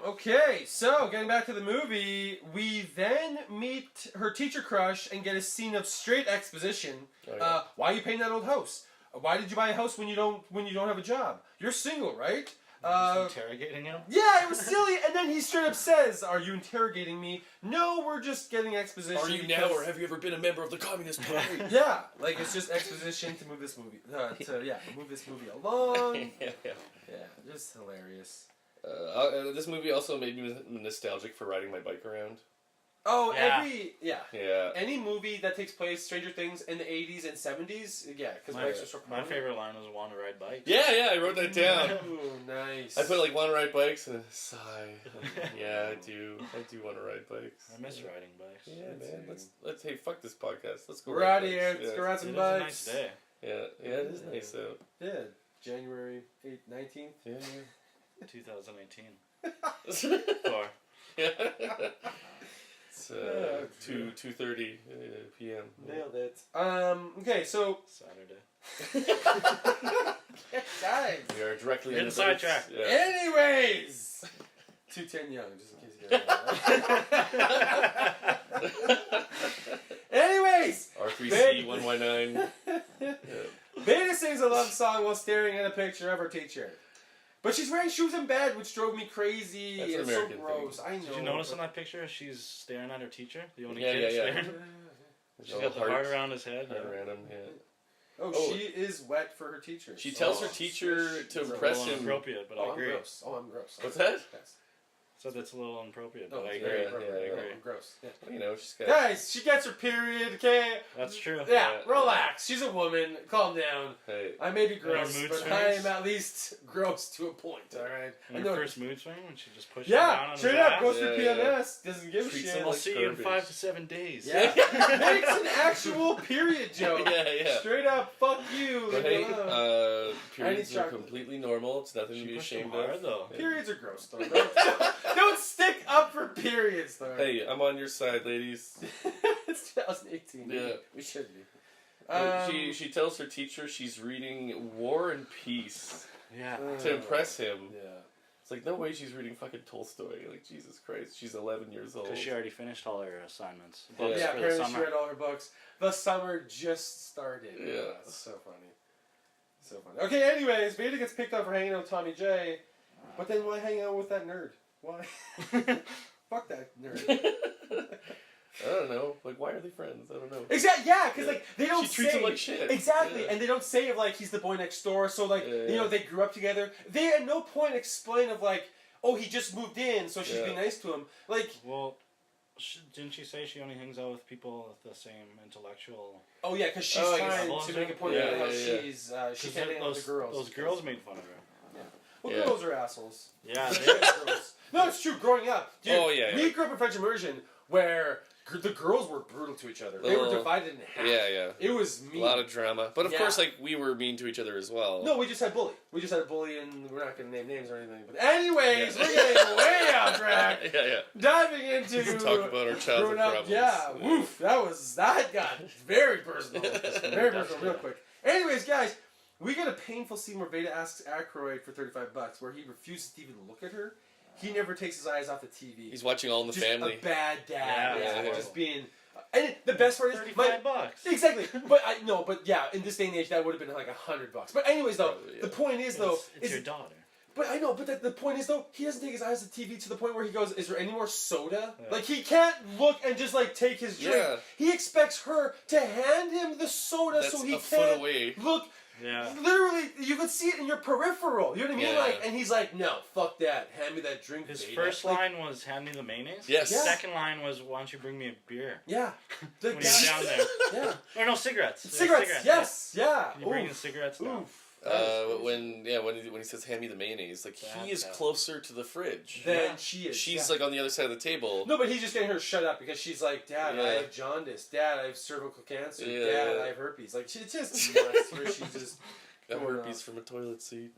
Speaker 1: Okay, so getting back to the movie, we then meet her teacher crush and get a scene of straight exposition.
Speaker 2: Oh, yeah.
Speaker 1: Why are you paying that old house? Why did you buy a house when you don't have a job? You're single, right?
Speaker 3: Just interrogating him?
Speaker 1: Yeah, it was silly. And then he straight up says, "Are you interrogating me?" No, we're just getting exposition.
Speaker 2: Are you now, or have you ever been a member of the Communist Party?
Speaker 1: Yeah, like it's just exposition to move this movie. Move this movie along.
Speaker 2: yeah.
Speaker 1: Yeah, just hilarious.
Speaker 2: This movie also made me nostalgic for riding my bike around.
Speaker 1: Oh,
Speaker 3: Yeah.
Speaker 2: Yeah.
Speaker 1: any movie that takes place, Stranger Things, in the 80s and 70s, yeah, because bikes are so
Speaker 3: My
Speaker 1: common.
Speaker 3: favorite line was "Want to ride bikes."
Speaker 2: Yeah, I wrote that down.
Speaker 1: Ooh, nice.
Speaker 2: I put like want to ride bikes and a sigh. Yeah, I do want to ride bikes.
Speaker 3: I miss riding bikes.
Speaker 2: Yeah, man. Let's hey, fuck this podcast. Let's go.
Speaker 1: We're
Speaker 2: ride
Speaker 1: out of here.
Speaker 2: bikes.
Speaker 1: Let's
Speaker 2: Yeah.
Speaker 1: go ride
Speaker 3: It
Speaker 1: some
Speaker 3: is
Speaker 1: bikes.
Speaker 3: a nice day.
Speaker 2: Yeah, it is nice out.
Speaker 1: Yeah, January 8th, 19th.
Speaker 2: Yeah.
Speaker 3: 2018.
Speaker 2: Yeah.
Speaker 3: Or
Speaker 2: It's 2:30 p.m.
Speaker 1: Nailed it. Okay, so
Speaker 3: Saturday.
Speaker 1: guys.
Speaker 2: We are directly
Speaker 3: Getting
Speaker 2: in the
Speaker 3: sidetracked.
Speaker 2: Yeah.
Speaker 1: Anyways, 210 young, just in case you guys. Anyways,
Speaker 2: R3C 1Y9.
Speaker 1: Beta sings a love song while staring at a picture of her teacher. But she's wearing shoes in bed, which drove me crazy.
Speaker 2: That's an
Speaker 1: It's so
Speaker 2: American
Speaker 1: gross. I know.
Speaker 3: Did you notice in that picture she's staring at her teacher? The only
Speaker 2: Yeah,
Speaker 3: kid
Speaker 2: yeah.
Speaker 3: staring? She's got the heart around his head.
Speaker 2: Heart around him, yeah.
Speaker 1: Oh, she is wet for her teacher.
Speaker 2: She tells her teacher to impress
Speaker 3: a little
Speaker 2: him.
Speaker 3: inappropriate, but I
Speaker 1: I'm
Speaker 3: agree.
Speaker 1: gross. Oh, I'm gross.
Speaker 2: What's that?
Speaker 1: Yes.
Speaker 3: So that's a little inappropriate, but
Speaker 1: Oh,
Speaker 3: I
Speaker 1: it's
Speaker 3: agree.
Speaker 1: very
Speaker 2: Yeah,
Speaker 1: inappropriate.
Speaker 2: yeah,
Speaker 1: Oh,
Speaker 3: yeah.
Speaker 1: I'm gross. Yeah.
Speaker 2: You know, she's got.
Speaker 1: Guys, she gets her period, okay?
Speaker 3: That's true.
Speaker 1: Yeah,
Speaker 2: Yeah.
Speaker 1: relax. She's a woman. Calm down.
Speaker 2: Hey.
Speaker 1: I may be
Speaker 3: her
Speaker 1: gross,
Speaker 3: mood
Speaker 1: but
Speaker 3: swings?
Speaker 1: I am at least gross to a point, alright?
Speaker 3: In her first mood swing when she just pushed him
Speaker 1: Yeah,
Speaker 3: down on
Speaker 1: straight
Speaker 3: his
Speaker 1: up,
Speaker 3: ass.
Speaker 1: goes for
Speaker 2: Yeah,
Speaker 1: PMS, doesn't give a
Speaker 2: Treats
Speaker 1: shit.
Speaker 2: him
Speaker 3: I'll
Speaker 2: like
Speaker 3: see you in
Speaker 2: garbage.
Speaker 3: 5 to 7 days.
Speaker 1: Yeah, makes an actual period joke.
Speaker 2: Yeah.
Speaker 1: Straight up, fuck you.
Speaker 2: But
Speaker 1: leave me
Speaker 2: hey,
Speaker 1: alone.
Speaker 2: periods
Speaker 1: need
Speaker 2: are
Speaker 1: chocolate.
Speaker 2: completely normal. It's nothing to
Speaker 3: She
Speaker 2: be
Speaker 3: pushed him
Speaker 2: ashamed
Speaker 3: hard,
Speaker 2: of.
Speaker 3: though.
Speaker 2: Yeah.
Speaker 1: Periods are gross, though. Don't stick up for periods, though.
Speaker 2: Hey, I'm on your side, ladies.
Speaker 1: It's 2018.
Speaker 2: Yeah.
Speaker 1: We should be.
Speaker 2: She tells her teacher she's reading War and Peace
Speaker 3: Yeah.
Speaker 2: to impress him.
Speaker 1: Yeah.
Speaker 2: It's like, no way she's reading fucking Tolstoy. Like, Jesus Christ. She's 11 years old.
Speaker 3: Because she already finished all her assignments.
Speaker 2: Yeah.
Speaker 3: Books
Speaker 1: Yeah,
Speaker 3: for the
Speaker 1: apparently she
Speaker 3: summer.
Speaker 1: read all her books. The summer just started.
Speaker 2: Yeah.
Speaker 1: It's so funny. So funny. Okay, anyways, Beta gets picked up for hanging out with Tommy J. But then why hang out with that nerd? Why? Fuck that nerd.
Speaker 2: I don't know. Like, why are they friends? I don't know.
Speaker 1: Exactly. Yeah, because like they don't
Speaker 2: She treats
Speaker 1: say
Speaker 2: him like shit.
Speaker 1: exactly,
Speaker 2: Yeah.
Speaker 1: and they don't say of like he's the boy next door. So like
Speaker 2: Yeah,
Speaker 1: you know
Speaker 2: yeah.
Speaker 1: they grew up together. They at no point explain of like oh he just moved in, so she's
Speaker 2: Yeah.
Speaker 1: being nice to him. Like
Speaker 3: Well, didn't she say she only hangs out with people with the same intellectual...
Speaker 1: oh yeah, because she's
Speaker 2: Oh, yeah.
Speaker 1: trying to make a point about how
Speaker 2: Yeah.
Speaker 1: she's she
Speaker 3: 'Cause
Speaker 1: can't hang out with the girls.
Speaker 3: Those girls made fun of her.
Speaker 1: Well,
Speaker 2: Yeah.
Speaker 1: girls are assholes.
Speaker 3: Yeah,
Speaker 1: No, it's true. Growing up, dude,
Speaker 2: Oh, yeah,
Speaker 1: we
Speaker 2: yeah.
Speaker 1: grew up in French immersion where the girls were brutal to each other. They were
Speaker 2: Little-
Speaker 1: divided in half.
Speaker 2: Yeah.
Speaker 1: It was
Speaker 2: A
Speaker 1: mean.
Speaker 2: lot of drama. But of
Speaker 1: Yeah.
Speaker 2: course, like, we were mean to each other as well.
Speaker 1: No, we just had bully. We just had a bully, and we're not going to name names or anything. But anyways,
Speaker 2: Yeah.
Speaker 1: we're getting way off track.
Speaker 2: Yeah.
Speaker 1: Diving into
Speaker 2: Talk about our childhood
Speaker 1: growing up.
Speaker 2: problems.
Speaker 1: Yeah, woof. That got very personal. Very personal, real quick. Anyways, guys, we get a painful scene where Beta asks Aykroyd for $35, where he refuses to even look at her. He never takes his eyes off the TV.
Speaker 2: He's watching All in the
Speaker 1: just
Speaker 2: Family.
Speaker 1: a bad dad.
Speaker 3: Yeah.
Speaker 1: Just being. And the best part is
Speaker 3: $35.
Speaker 1: exactly. But yeah, in this day and age, that would have been like $100. But anyways, though,
Speaker 2: Probably, yeah.
Speaker 1: the point is though,
Speaker 3: It's your daughter.
Speaker 1: but I know, but the point is though, he doesn't take his eyes off the TV to the point where he goes, "Is there any more soda?"
Speaker 3: Yeah.
Speaker 1: Like he can't look and just like take his drink.
Speaker 2: Yeah.
Speaker 1: He expects her to hand him the soda
Speaker 2: That's
Speaker 1: so he
Speaker 2: a foot
Speaker 1: can't
Speaker 2: away.
Speaker 1: look.
Speaker 3: Yeah.
Speaker 1: Literally, you could see it in your peripheral. You know what I mean?
Speaker 2: Yeah.
Speaker 1: Like, and he's like, "No, fuck that. Hand me that drink."
Speaker 3: His
Speaker 1: Beta."
Speaker 3: first
Speaker 1: Like,
Speaker 3: line was, hand me the mayonnaise.
Speaker 2: Yes.
Speaker 1: Yeah.
Speaker 3: Second line was, why don't you bring me a beer?
Speaker 1: Yeah.
Speaker 3: When he's down there.
Speaker 1: Yeah.
Speaker 3: Or no, cigarettes.
Speaker 1: Cigarettes. Yes. Yeah.
Speaker 3: Can you bring
Speaker 1: Oof.
Speaker 3: the cigarettes down?
Speaker 1: Oof. That is crazy.
Speaker 2: When he says hand me the mayonnaise, like he
Speaker 3: That's
Speaker 2: is
Speaker 3: bad.
Speaker 2: closer to the fridge.
Speaker 1: Then
Speaker 3: Yeah.
Speaker 1: she is.
Speaker 2: She's
Speaker 1: yeah.
Speaker 2: like on the other side of the table.
Speaker 1: No, but he's just getting her to shut up because she's like, "Dad, I
Speaker 2: Yeah.
Speaker 1: have jaundice. Dad, I have cervical cancer.
Speaker 2: Yeah.
Speaker 1: Dad, I have herpes." Like, it's just nuts where she's just.
Speaker 2: Got
Speaker 1: going
Speaker 2: herpes
Speaker 1: off.
Speaker 2: from a toilet seat.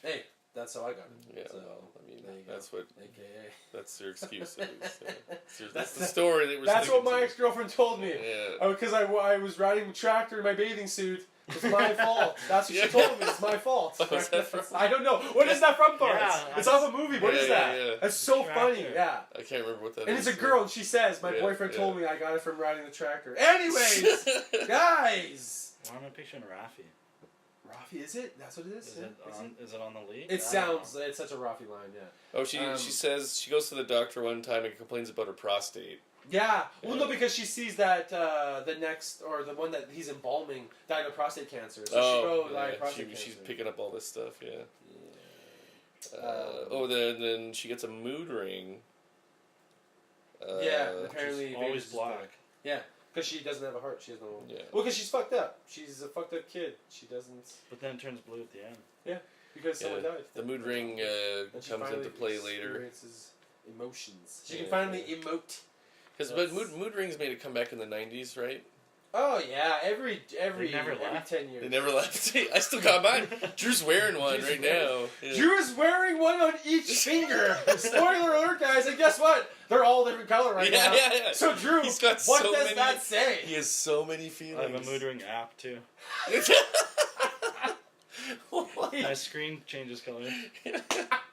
Speaker 1: Hey, that's how I got it.
Speaker 2: Yeah,
Speaker 1: So,
Speaker 2: well, I mean,
Speaker 1: there you go.
Speaker 2: that's what
Speaker 1: AKA.
Speaker 2: that's their excuse. At least. Yeah. That's
Speaker 1: That's
Speaker 2: the story that we're.
Speaker 1: That's what
Speaker 2: sticking
Speaker 1: my
Speaker 2: to.
Speaker 1: ex-girlfirlend told me.
Speaker 2: Yeah.
Speaker 1: Oh, because I was riding the tractor in my bathing suit. It's my fault. That's what she told me. It's my fault.
Speaker 2: What's that from?
Speaker 1: I don't know. What is that from, Barnes?
Speaker 3: Yeah,
Speaker 1: It's off a movie. What is that?
Speaker 2: Yeah.
Speaker 1: That's so
Speaker 3: Tractor.
Speaker 1: funny. Yeah.
Speaker 2: I can't remember what that
Speaker 1: And
Speaker 2: is.
Speaker 1: it's a girl, and she says, "My
Speaker 2: Yeah,
Speaker 1: boyfriend
Speaker 2: yeah.
Speaker 1: told me I got it from riding the tractor." Anyways, guys.
Speaker 3: Why am I picturing Rafi?
Speaker 1: Rafi, is it? That's what it is?
Speaker 3: Is
Speaker 1: Yeah.
Speaker 3: it on the league?
Speaker 1: It sounds. It's such a Rafi line. Yeah.
Speaker 2: Oh, she says she goes to the doctor one time and complains about her prostate.
Speaker 1: Yeah. Well, no,
Speaker 2: Yeah.
Speaker 1: because she sees that the next or the one that he's embalming died of prostate cancer. So she died of prostate cancer.
Speaker 2: she's picking up all this stuff. Yeah.
Speaker 1: Yeah.
Speaker 2: Then she gets a mood ring.
Speaker 1: Yeah. Apparently,
Speaker 3: She's always
Speaker 1: Vegas is
Speaker 3: black.
Speaker 1: Yeah. Because she doesn't have a heart. She has no.
Speaker 2: Yeah.
Speaker 1: Well, because she's fucked up. She's a fucked up kid. She doesn't.
Speaker 3: But then it turns blue at the end.
Speaker 1: Because someone
Speaker 2: Yeah.
Speaker 1: died.
Speaker 2: The mood ring
Speaker 1: And she
Speaker 2: comes
Speaker 1: finally
Speaker 2: into play later.
Speaker 1: experiences emotions. She
Speaker 2: Yeah.
Speaker 1: can finally emote.
Speaker 2: But mood rings made a comeback in the '90s, right?
Speaker 1: Oh yeah, every
Speaker 3: never left.
Speaker 1: 10 years.
Speaker 2: They never left. I still got mine. Drew's wearing one right now. Yeah.
Speaker 1: Drew is wearing one on each finger. Spoiler alert, guys! And guess what? They're all different color right now.
Speaker 2: Yeah.
Speaker 1: So Drew,
Speaker 2: He's got
Speaker 1: what
Speaker 2: so
Speaker 1: does
Speaker 2: many,
Speaker 1: that say?
Speaker 2: He has so many
Speaker 3: I
Speaker 2: feelings.
Speaker 3: have a mood-ring app too.
Speaker 2: What?
Speaker 3: My screen changes color.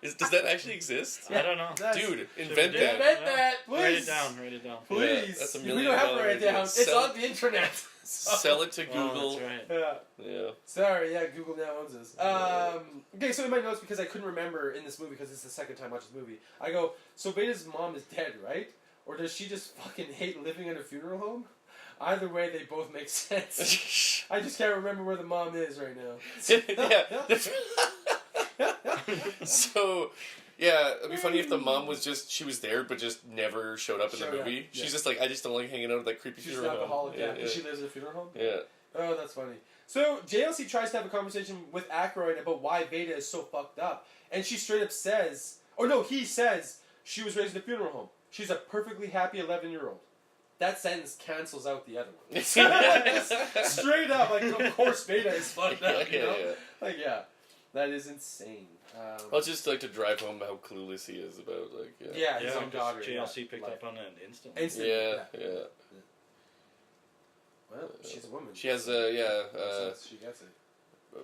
Speaker 2: Does that actually exist?
Speaker 3: I don't know.
Speaker 2: Dude, invent
Speaker 3: we do?
Speaker 2: that.
Speaker 1: Invent that, please.
Speaker 3: Write it down. Write it down.
Speaker 1: Please.
Speaker 2: Yeah, that's a
Speaker 1: We
Speaker 2: million
Speaker 1: don't have to
Speaker 2: dollar
Speaker 1: write it down.
Speaker 2: idea.
Speaker 1: It's
Speaker 2: Sell-
Speaker 1: on the internet.
Speaker 2: Sell it to Google.
Speaker 3: Oh, that's right.
Speaker 1: Yeah.
Speaker 2: Yeah.
Speaker 1: Sorry, yeah, Google now owns us. Okay, so in my notes, because I couldn't remember in this movie, because it's the second time I watched this movie, I go, so Beta's mom is dead, right? Or does she just fucking hate living in a funeral home? Either way, they both make sense. I just can't remember where the mom is right now.
Speaker 2: Yeah. So, yeah, it'd be funny if the mom was just, she was there, but just never showed up in the
Speaker 1: Showed up,
Speaker 2: movie.
Speaker 1: yeah.
Speaker 2: She's just like, I just don't like hanging out at that creepy
Speaker 1: She's an
Speaker 2: funeral home.
Speaker 1: alcoholic, yeah. Because she lives in a funeral home?
Speaker 2: Yeah.
Speaker 1: Oh, that's funny. So, JLC tries to have a conversation with Aykroyd about why Beta is so fucked up. And she straight up says, or no, he says, she was raised in a funeral home. She's a perfectly happy 11-year-old. That sentence cancels out the other one. Straight up, like, of course Beta is fucked up, you know?
Speaker 2: Yeah.
Speaker 1: Like, yeah. That is insane.
Speaker 2: Well, it's just like to drive home how clueless he is about, like,
Speaker 1: Yeah, his
Speaker 3: Yeah,
Speaker 1: own daughter.
Speaker 3: JLC picked
Speaker 1: like,
Speaker 3: up on it instantly.
Speaker 1: instantly.
Speaker 2: Yeah.
Speaker 1: Well, she's a woman.
Speaker 2: She has
Speaker 1: she gets it.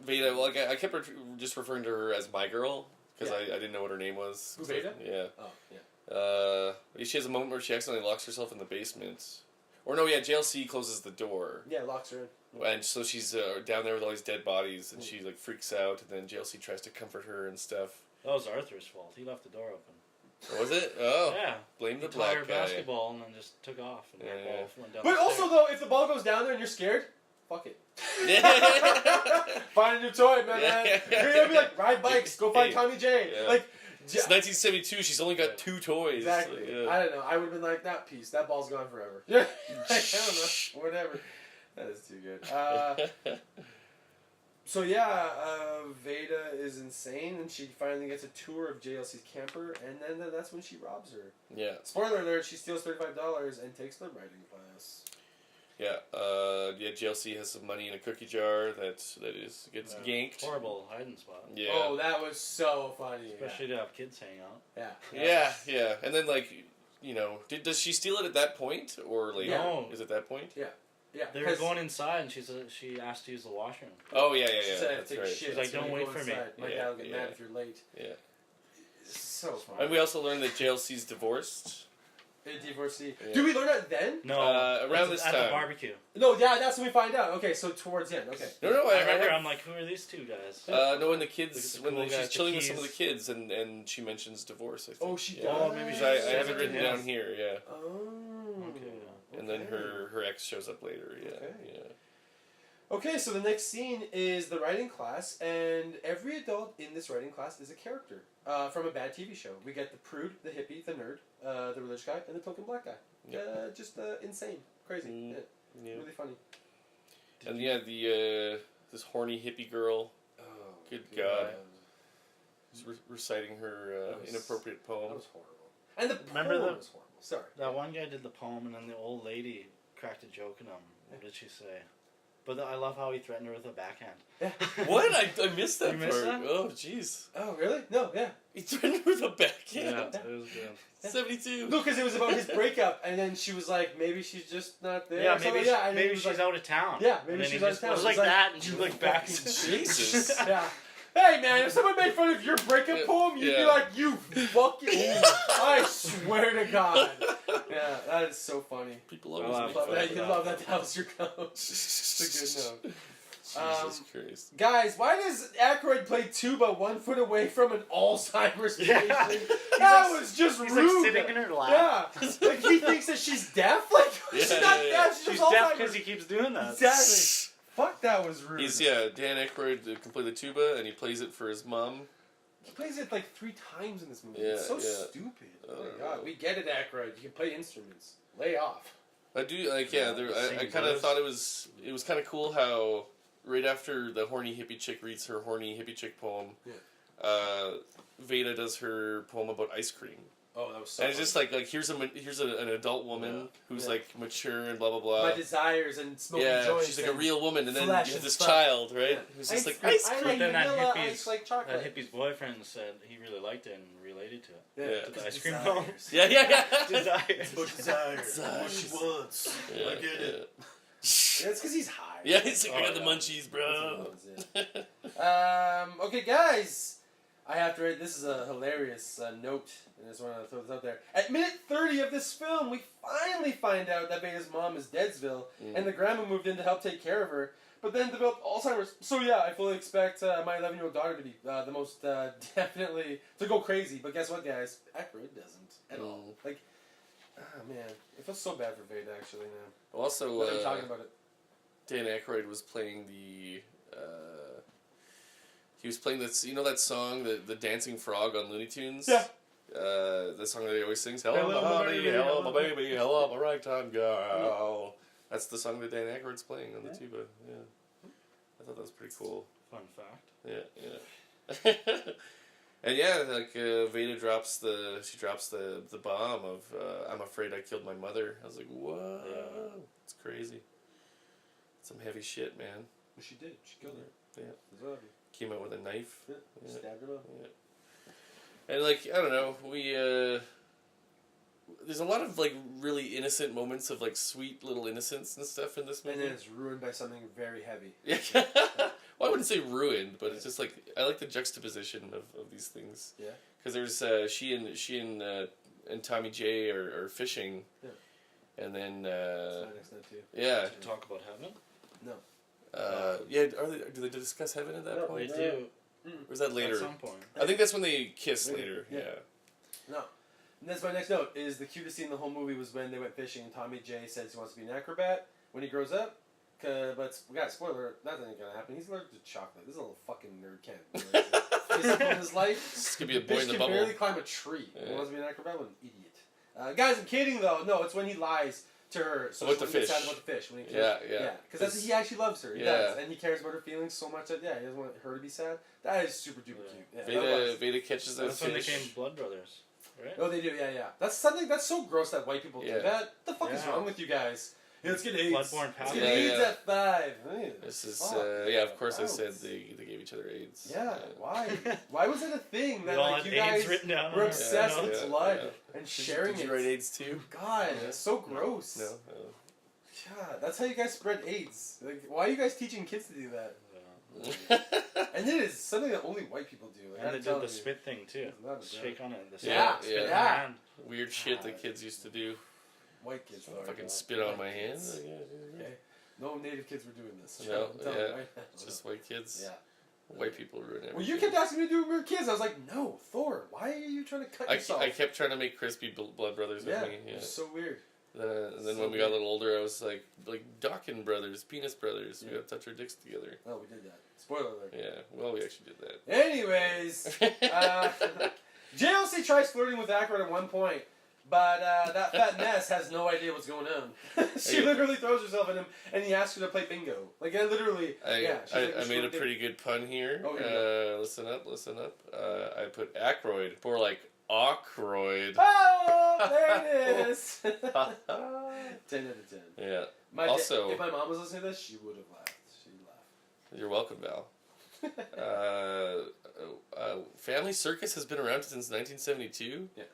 Speaker 2: Beta, well, like, I kept just referring to her as my girl, because
Speaker 1: Yeah.
Speaker 2: I didn't know what her name was.
Speaker 1: Who, Beta?
Speaker 2: Yeah.
Speaker 1: Oh, yeah.
Speaker 2: She has a moment where she accidentally locks herself in the basement. Or no, yeah, JLC closes the door.
Speaker 1: Yeah, locks her in.
Speaker 2: And so she's down there with all these dead bodies, and she like freaks out, and then JLC tries to comfort her and stuff.
Speaker 3: That was Arthur's fault. He left the door open.
Speaker 2: Was it? Oh,
Speaker 3: Yeah.
Speaker 2: blame the
Speaker 3: He taught her
Speaker 2: black guy.
Speaker 3: basketball and then just took off. And
Speaker 2: Yeah,
Speaker 3: the ball went down
Speaker 1: But
Speaker 3: the
Speaker 1: also,
Speaker 3: stairs.
Speaker 1: though, if the ball goes down there and you're scared, fuck it.
Speaker 2: Yeah.
Speaker 1: Find a new toy, man.
Speaker 2: Yeah.
Speaker 1: You're gonna be like, ride bikes, go find
Speaker 2: Hey.
Speaker 1: Tommy J.
Speaker 2: Yeah.
Speaker 1: Like,
Speaker 2: It's 1972. She's only got 2 toys.
Speaker 1: exactly.
Speaker 2: Yeah.
Speaker 1: I don't know. I would have been like, that piece. That ball's gone forever. Yeah. I don't know. Whatever. That is too good. So yeah, Veda is insane, and she finally gets a tour of JLC's camper, and then that's when she robs her.
Speaker 2: Yeah.
Speaker 1: Spoiler alert: she steals $35 and takes the writing class.
Speaker 2: Yeah. JLC has some money in a cookie jar that gets ganked.
Speaker 3: Horrible hiding spot.
Speaker 2: Yeah.
Speaker 1: Oh, that was so funny.
Speaker 3: Especially to have kids hang out.
Speaker 1: Yeah.
Speaker 2: Yeah. And then like, does she steal it at that point or later?
Speaker 3: No.
Speaker 2: Is it that point?
Speaker 1: Yeah.
Speaker 3: They were going inside, and she asked to use the washroom.
Speaker 2: Oh yeah.
Speaker 1: She said,
Speaker 2: That's
Speaker 1: take
Speaker 2: right.
Speaker 1: a shit.
Speaker 3: She's like,
Speaker 1: so
Speaker 3: "Don't
Speaker 1: when you
Speaker 3: wait
Speaker 1: go
Speaker 3: for me."
Speaker 1: inside, My
Speaker 2: Yeah,
Speaker 1: dad will get
Speaker 2: yeah.
Speaker 1: mad if you're late.
Speaker 2: Yeah.
Speaker 1: It's so funny.
Speaker 2: And we also learned that JLC's divorced.
Speaker 1: Divorcee.
Speaker 2: Yeah.
Speaker 1: Do we learn that then?
Speaker 3: No,
Speaker 2: around this
Speaker 3: at
Speaker 2: time.
Speaker 3: the barbecue.
Speaker 1: No, yeah, that's when we find out. Okay, so towards the end. Okay.
Speaker 2: No,
Speaker 3: I remember. I'm like, who are these two guys?
Speaker 2: No, when the kids,
Speaker 3: Look at the
Speaker 2: when
Speaker 3: cool guy
Speaker 2: she's
Speaker 3: with
Speaker 2: chilling
Speaker 3: the
Speaker 2: with some of the
Speaker 3: keys.
Speaker 2: kids, and she mentions divorce. I think.
Speaker 1: Oh, she
Speaker 2: Yeah.
Speaker 1: does.
Speaker 3: Oh, maybe
Speaker 2: Because
Speaker 3: she
Speaker 2: I
Speaker 3: says
Speaker 2: have it
Speaker 3: it,
Speaker 2: written
Speaker 3: yeah.
Speaker 2: down here. Yeah.
Speaker 1: Oh.
Speaker 3: Okay,
Speaker 2: And then her ex shows up later. Yeah.
Speaker 1: Okay.
Speaker 2: Yeah.
Speaker 1: Okay, so the next scene is the writing class, and every adult in this writing class is a character from a bad TV show. We get the prude, the hippie, the nerd, the religious guy, and the token black guy.
Speaker 2: Yep.
Speaker 1: Just insane, crazy,
Speaker 2: Yeah.
Speaker 1: really funny.
Speaker 2: And yeah, the this horny hippie girl
Speaker 1: Oh,
Speaker 2: Good God. is reciting her
Speaker 1: That was-
Speaker 2: inappropriate
Speaker 1: That
Speaker 2: poem.
Speaker 1: was horrible. And the
Speaker 3: Remember
Speaker 1: poem
Speaker 3: the-
Speaker 1: was horrible. Sorry.
Speaker 3: That one guy did the poem, and then the old lady cracked a joke in him. What did she say? But I love how he threatened her with a backhand.
Speaker 1: Yeah.
Speaker 2: What? I missed that
Speaker 3: You
Speaker 2: part.
Speaker 3: missed that?
Speaker 2: Oh, jeez.
Speaker 1: Oh, really? No, yeah.
Speaker 2: He threatened her with a backhand.
Speaker 3: It was good.
Speaker 2: 72.
Speaker 1: No, because it was about his breakup, and then she was like, maybe she's just not there.
Speaker 3: Yeah,
Speaker 1: or something.
Speaker 3: maybe,
Speaker 1: yeah, and then he
Speaker 3: maybe
Speaker 1: was
Speaker 3: she's
Speaker 1: like,
Speaker 3: out of town.
Speaker 1: Yeah,
Speaker 3: And
Speaker 1: maybe
Speaker 3: then
Speaker 1: she's
Speaker 3: he
Speaker 1: out of
Speaker 3: just
Speaker 1: town.
Speaker 3: was like
Speaker 1: It's like,
Speaker 3: that, and she
Speaker 1: you
Speaker 3: looked back.
Speaker 1: fucking
Speaker 2: Jesus.
Speaker 1: Yeah. Hey man, if someone made fun of your breakup poem, you'd be
Speaker 2: Yeah.
Speaker 1: like, you fucking. I swear to God. Yeah, that is so funny.
Speaker 2: People
Speaker 3: I
Speaker 2: always
Speaker 3: love
Speaker 2: make
Speaker 1: Love
Speaker 2: fun
Speaker 1: that.
Speaker 2: of
Speaker 1: You
Speaker 2: that.
Speaker 1: love that. That was your note. It's a good note.
Speaker 2: Jesus Christ.
Speaker 1: Guys, why does Aykroyd play tuba 1 foot away from an Alzheimer's
Speaker 3: Yeah.
Speaker 1: patient? That was just
Speaker 3: He's
Speaker 1: rude.
Speaker 3: like sitting in her lap.
Speaker 1: Yeah, like he thinks that she's deaf. Like she's
Speaker 2: Yeah,
Speaker 1: not
Speaker 2: yeah,
Speaker 1: deaf. She's
Speaker 3: She's
Speaker 1: just
Speaker 3: deaf
Speaker 1: Alzheimer's.
Speaker 3: because he keeps doing that.
Speaker 1: Exactly. Fuck, that was rude.
Speaker 2: Dan Aykroyd can play the tuba, and he plays it for his mom.
Speaker 1: He plays it like 3 times in this movie.
Speaker 2: Yeah,
Speaker 1: It's so
Speaker 2: yeah.
Speaker 1: stupid. Oh my God, we get it, Aykroyd. You can play instruments. Lay off.
Speaker 2: I do I
Speaker 3: Singing
Speaker 2: kind of
Speaker 3: blues.
Speaker 2: thought it was kind of cool how right after the horny hippie chick reads her horny hippie chick poem,
Speaker 1: Yeah.
Speaker 2: Veda does her poem about ice cream.
Speaker 1: Oh, that was so
Speaker 2: And it's
Speaker 1: funny.
Speaker 2: just like here's an adult woman who's
Speaker 1: Yeah.
Speaker 2: like mature and blah blah blah.
Speaker 1: My desires and smoking
Speaker 2: Yeah,
Speaker 1: joints.
Speaker 2: she's like a
Speaker 1: and
Speaker 2: real woman, and then you
Speaker 1: flesh
Speaker 2: have
Speaker 1: and
Speaker 2: this
Speaker 1: fuck.
Speaker 2: child, right?
Speaker 1: Yeah.
Speaker 2: Who's just like
Speaker 1: I
Speaker 2: ice
Speaker 1: like
Speaker 2: cream.
Speaker 3: But then that
Speaker 1: vanilla,
Speaker 3: hippie's-
Speaker 1: ice like
Speaker 3: That
Speaker 1: chocolate.
Speaker 3: hippie's boyfriend said he really liked it and related to it.
Speaker 1: Yeah.
Speaker 3: To the ice cream
Speaker 1: Desires.
Speaker 3: cone.
Speaker 2: Yeah, yeah, yeah.
Speaker 3: Desires.
Speaker 1: Desires.
Speaker 2: What she
Speaker 1: wants.
Speaker 2: Yeah,
Speaker 1: I get it.
Speaker 2: yeah.
Speaker 1: Yeah, it's because he's high.
Speaker 2: Yeah, he's like, I
Speaker 3: Oh,
Speaker 2: got the
Speaker 3: yeah.
Speaker 2: munchies, bro.
Speaker 1: Okay, guys. I have to rate. This is a hilarious note, and I just want to throw this out there. At minute 30 of this film, we finally find out that Beta's mom is Deadsville, and the grandma moved in to help take care of her, but then developed Alzheimer's. So yeah, I fully expect my 11-year-old daughter to be the most definitely to go crazy. But guess what, guys? Aykroyd doesn't at all. Like, oh man, it feels so bad for Beta actually now.
Speaker 2: Also,
Speaker 1: When I'm talking about it.
Speaker 2: Dan Aykroyd was playing the. He was playing this, that song, the Dancing Frog on Looney Tunes.
Speaker 1: Yeah.
Speaker 2: The song that he always sings. Hello,
Speaker 3: Hello,
Speaker 2: my
Speaker 3: my
Speaker 2: honey,
Speaker 3: baby,
Speaker 2: hello,
Speaker 3: hello.
Speaker 2: my baby, hello, my ragtime girl. That's the song that Dan Aykroyd's playing on the tuba. Yeah, I thought that was pretty cool.
Speaker 3: Fun fact.
Speaker 2: Yeah, yeah. And yeah, like Veda drops the bomb of I'm afraid I killed my mother. I was like, whoa,
Speaker 3: Yeah.
Speaker 2: it's crazy. Some heavy shit, man.
Speaker 1: Well, she did. She killed her.
Speaker 2: Yeah.
Speaker 1: That's what I mean.
Speaker 2: Came out with a knife.
Speaker 1: Yeah.
Speaker 2: Yeah.
Speaker 1: Stabbed her up.
Speaker 2: Yeah. And like I don't know, we there's a lot of like really innocent moments of like sweet little innocence and stuff in this movie.
Speaker 1: And then it's ruined by something very heavy.
Speaker 2: Yeah. Well, I wouldn't say ruined, but it's just like I like the juxtaposition of these things.
Speaker 1: Yeah.
Speaker 2: Because there's she and Tommy J are fishing.
Speaker 1: Yeah.
Speaker 2: And then
Speaker 1: That's my next note too.
Speaker 2: yeah.
Speaker 3: To talk about heaven?
Speaker 1: No.
Speaker 2: Yeah, do they discuss heaven at that
Speaker 1: No,
Speaker 2: point?
Speaker 3: They do.
Speaker 2: Or is that later?
Speaker 3: At some point.
Speaker 2: I think that's when they kiss
Speaker 1: Later,
Speaker 2: later.
Speaker 1: yeah.
Speaker 2: Yeah.
Speaker 1: No. And that's my next note, is the cutest scene in the whole movie was when they went fishing and Tommy J says he wants to be an acrobat when he grows up. But, we got a spoiler, that ain't gonna happen. He's allergic to chocolate. This is a little fucking nerd Ken. Physical in his life.
Speaker 2: This could be a boy
Speaker 1: Bitch
Speaker 2: in the
Speaker 1: can
Speaker 2: bubble.
Speaker 1: barely climb a tree. He
Speaker 2: Yeah.
Speaker 1: wants to be an acrobat? What an idiot. Guys, I'm kidding though. No, it's when he lies to her. So
Speaker 2: About the
Speaker 1: she gets sad
Speaker 2: fish.
Speaker 1: about the fish. When he
Speaker 2: Yeah, yeah.
Speaker 1: Yeah, because he actually loves her. He
Speaker 2: Yeah.
Speaker 1: does. And he cares about her feelings so much that, yeah, he doesn't want her to be sad. That is super duper cute. Yeah, that
Speaker 2: Veda,
Speaker 1: was.
Speaker 2: Veda catches that
Speaker 3: That's when they
Speaker 2: fish.
Speaker 3: became blood brothers, right?
Speaker 1: Oh, they do, yeah. That's something that's so gross that white people
Speaker 2: Yeah.
Speaker 1: do that. The fuck is
Speaker 3: Yeah.
Speaker 1: wrong with you guys? Yeah, let's get AIDS.
Speaker 3: Bloodborne
Speaker 1: Let's get
Speaker 3: pathogen.
Speaker 1: AIDS
Speaker 2: Yeah.
Speaker 1: at 5. Ew.
Speaker 2: This is
Speaker 1: Fuck.
Speaker 2: yeah. Of course, I
Speaker 1: Gross.
Speaker 2: said they gave each other AIDS.
Speaker 1: Yeah, why? Why was it a thing
Speaker 3: We
Speaker 1: that
Speaker 3: all
Speaker 1: like
Speaker 3: had
Speaker 1: you
Speaker 3: AIDS
Speaker 1: guys
Speaker 3: written down.
Speaker 1: were
Speaker 3: on
Speaker 1: obsessed
Speaker 3: our-
Speaker 1: with
Speaker 2: Yeah,
Speaker 1: blood
Speaker 2: yeah.
Speaker 1: and sharing
Speaker 2: Did
Speaker 1: it?
Speaker 2: you write AIDS too?
Speaker 1: God,
Speaker 2: Yeah.
Speaker 1: it's so gross.
Speaker 2: No.
Speaker 1: God, that's how you guys spread AIDS. Like, why are you guys teaching kids to do that?
Speaker 3: Yeah.
Speaker 1: And it is something that only white people do. Like,
Speaker 3: And
Speaker 1: I'm
Speaker 3: they did
Speaker 1: telling
Speaker 3: the
Speaker 1: you.
Speaker 3: spit thing too.
Speaker 1: It's not a
Speaker 3: Shake on it. The
Speaker 1: Yeah,
Speaker 3: spit in the
Speaker 1: yeah.
Speaker 3: hand.
Speaker 2: Weird shit that kids used to do.
Speaker 1: White kids. though,
Speaker 2: Fucking
Speaker 1: right?
Speaker 2: spit on
Speaker 1: White
Speaker 2: my
Speaker 1: kids.
Speaker 2: hands.
Speaker 1: Okay. No native kids were doing this.
Speaker 2: No,
Speaker 1: I'm telling you
Speaker 2: yeah.
Speaker 1: right now.
Speaker 2: It's just white kids.
Speaker 1: Yeah.
Speaker 2: White people ruin everything.
Speaker 1: Well, you kept asking me to do it when we were kids. I was like, no, Thor. Why are you trying to cut yourself?
Speaker 2: I kept trying to make Chris be blood brothers with
Speaker 1: yeah,
Speaker 2: me. Yeah.
Speaker 1: it's so weird.
Speaker 2: And then
Speaker 1: So
Speaker 2: when we got a
Speaker 1: weird.
Speaker 2: little older, I was like Dawkins brothers, penis brothers. We
Speaker 1: Yeah.
Speaker 2: gotta touch our dicks together.
Speaker 1: Oh, we did that. Spoiler alert.
Speaker 2: Yeah. Well, we actually did that.
Speaker 1: Anyways, JLC tries flirting with Aykroyd at one point, but that fat mess has no idea what's going on. She
Speaker 2: Hey.
Speaker 1: literally throws herself at him, and he asks her to play bingo. Like, I literally, yeah. she's like,
Speaker 2: I
Speaker 1: "Which
Speaker 2: made a
Speaker 1: one did-"
Speaker 2: pretty good pun here.
Speaker 1: Oh, here
Speaker 2: Listen up. I put Aykroyd, more like Aykroyd.
Speaker 1: Oh, there it is. 10 out of 10.
Speaker 2: Yeah.
Speaker 1: My
Speaker 2: Also-
Speaker 1: if my mom was listening to this, she would have laughed. She'd laugh.
Speaker 2: You're welcome, Val. Family Circus has been around since 1972.
Speaker 1: Yeah.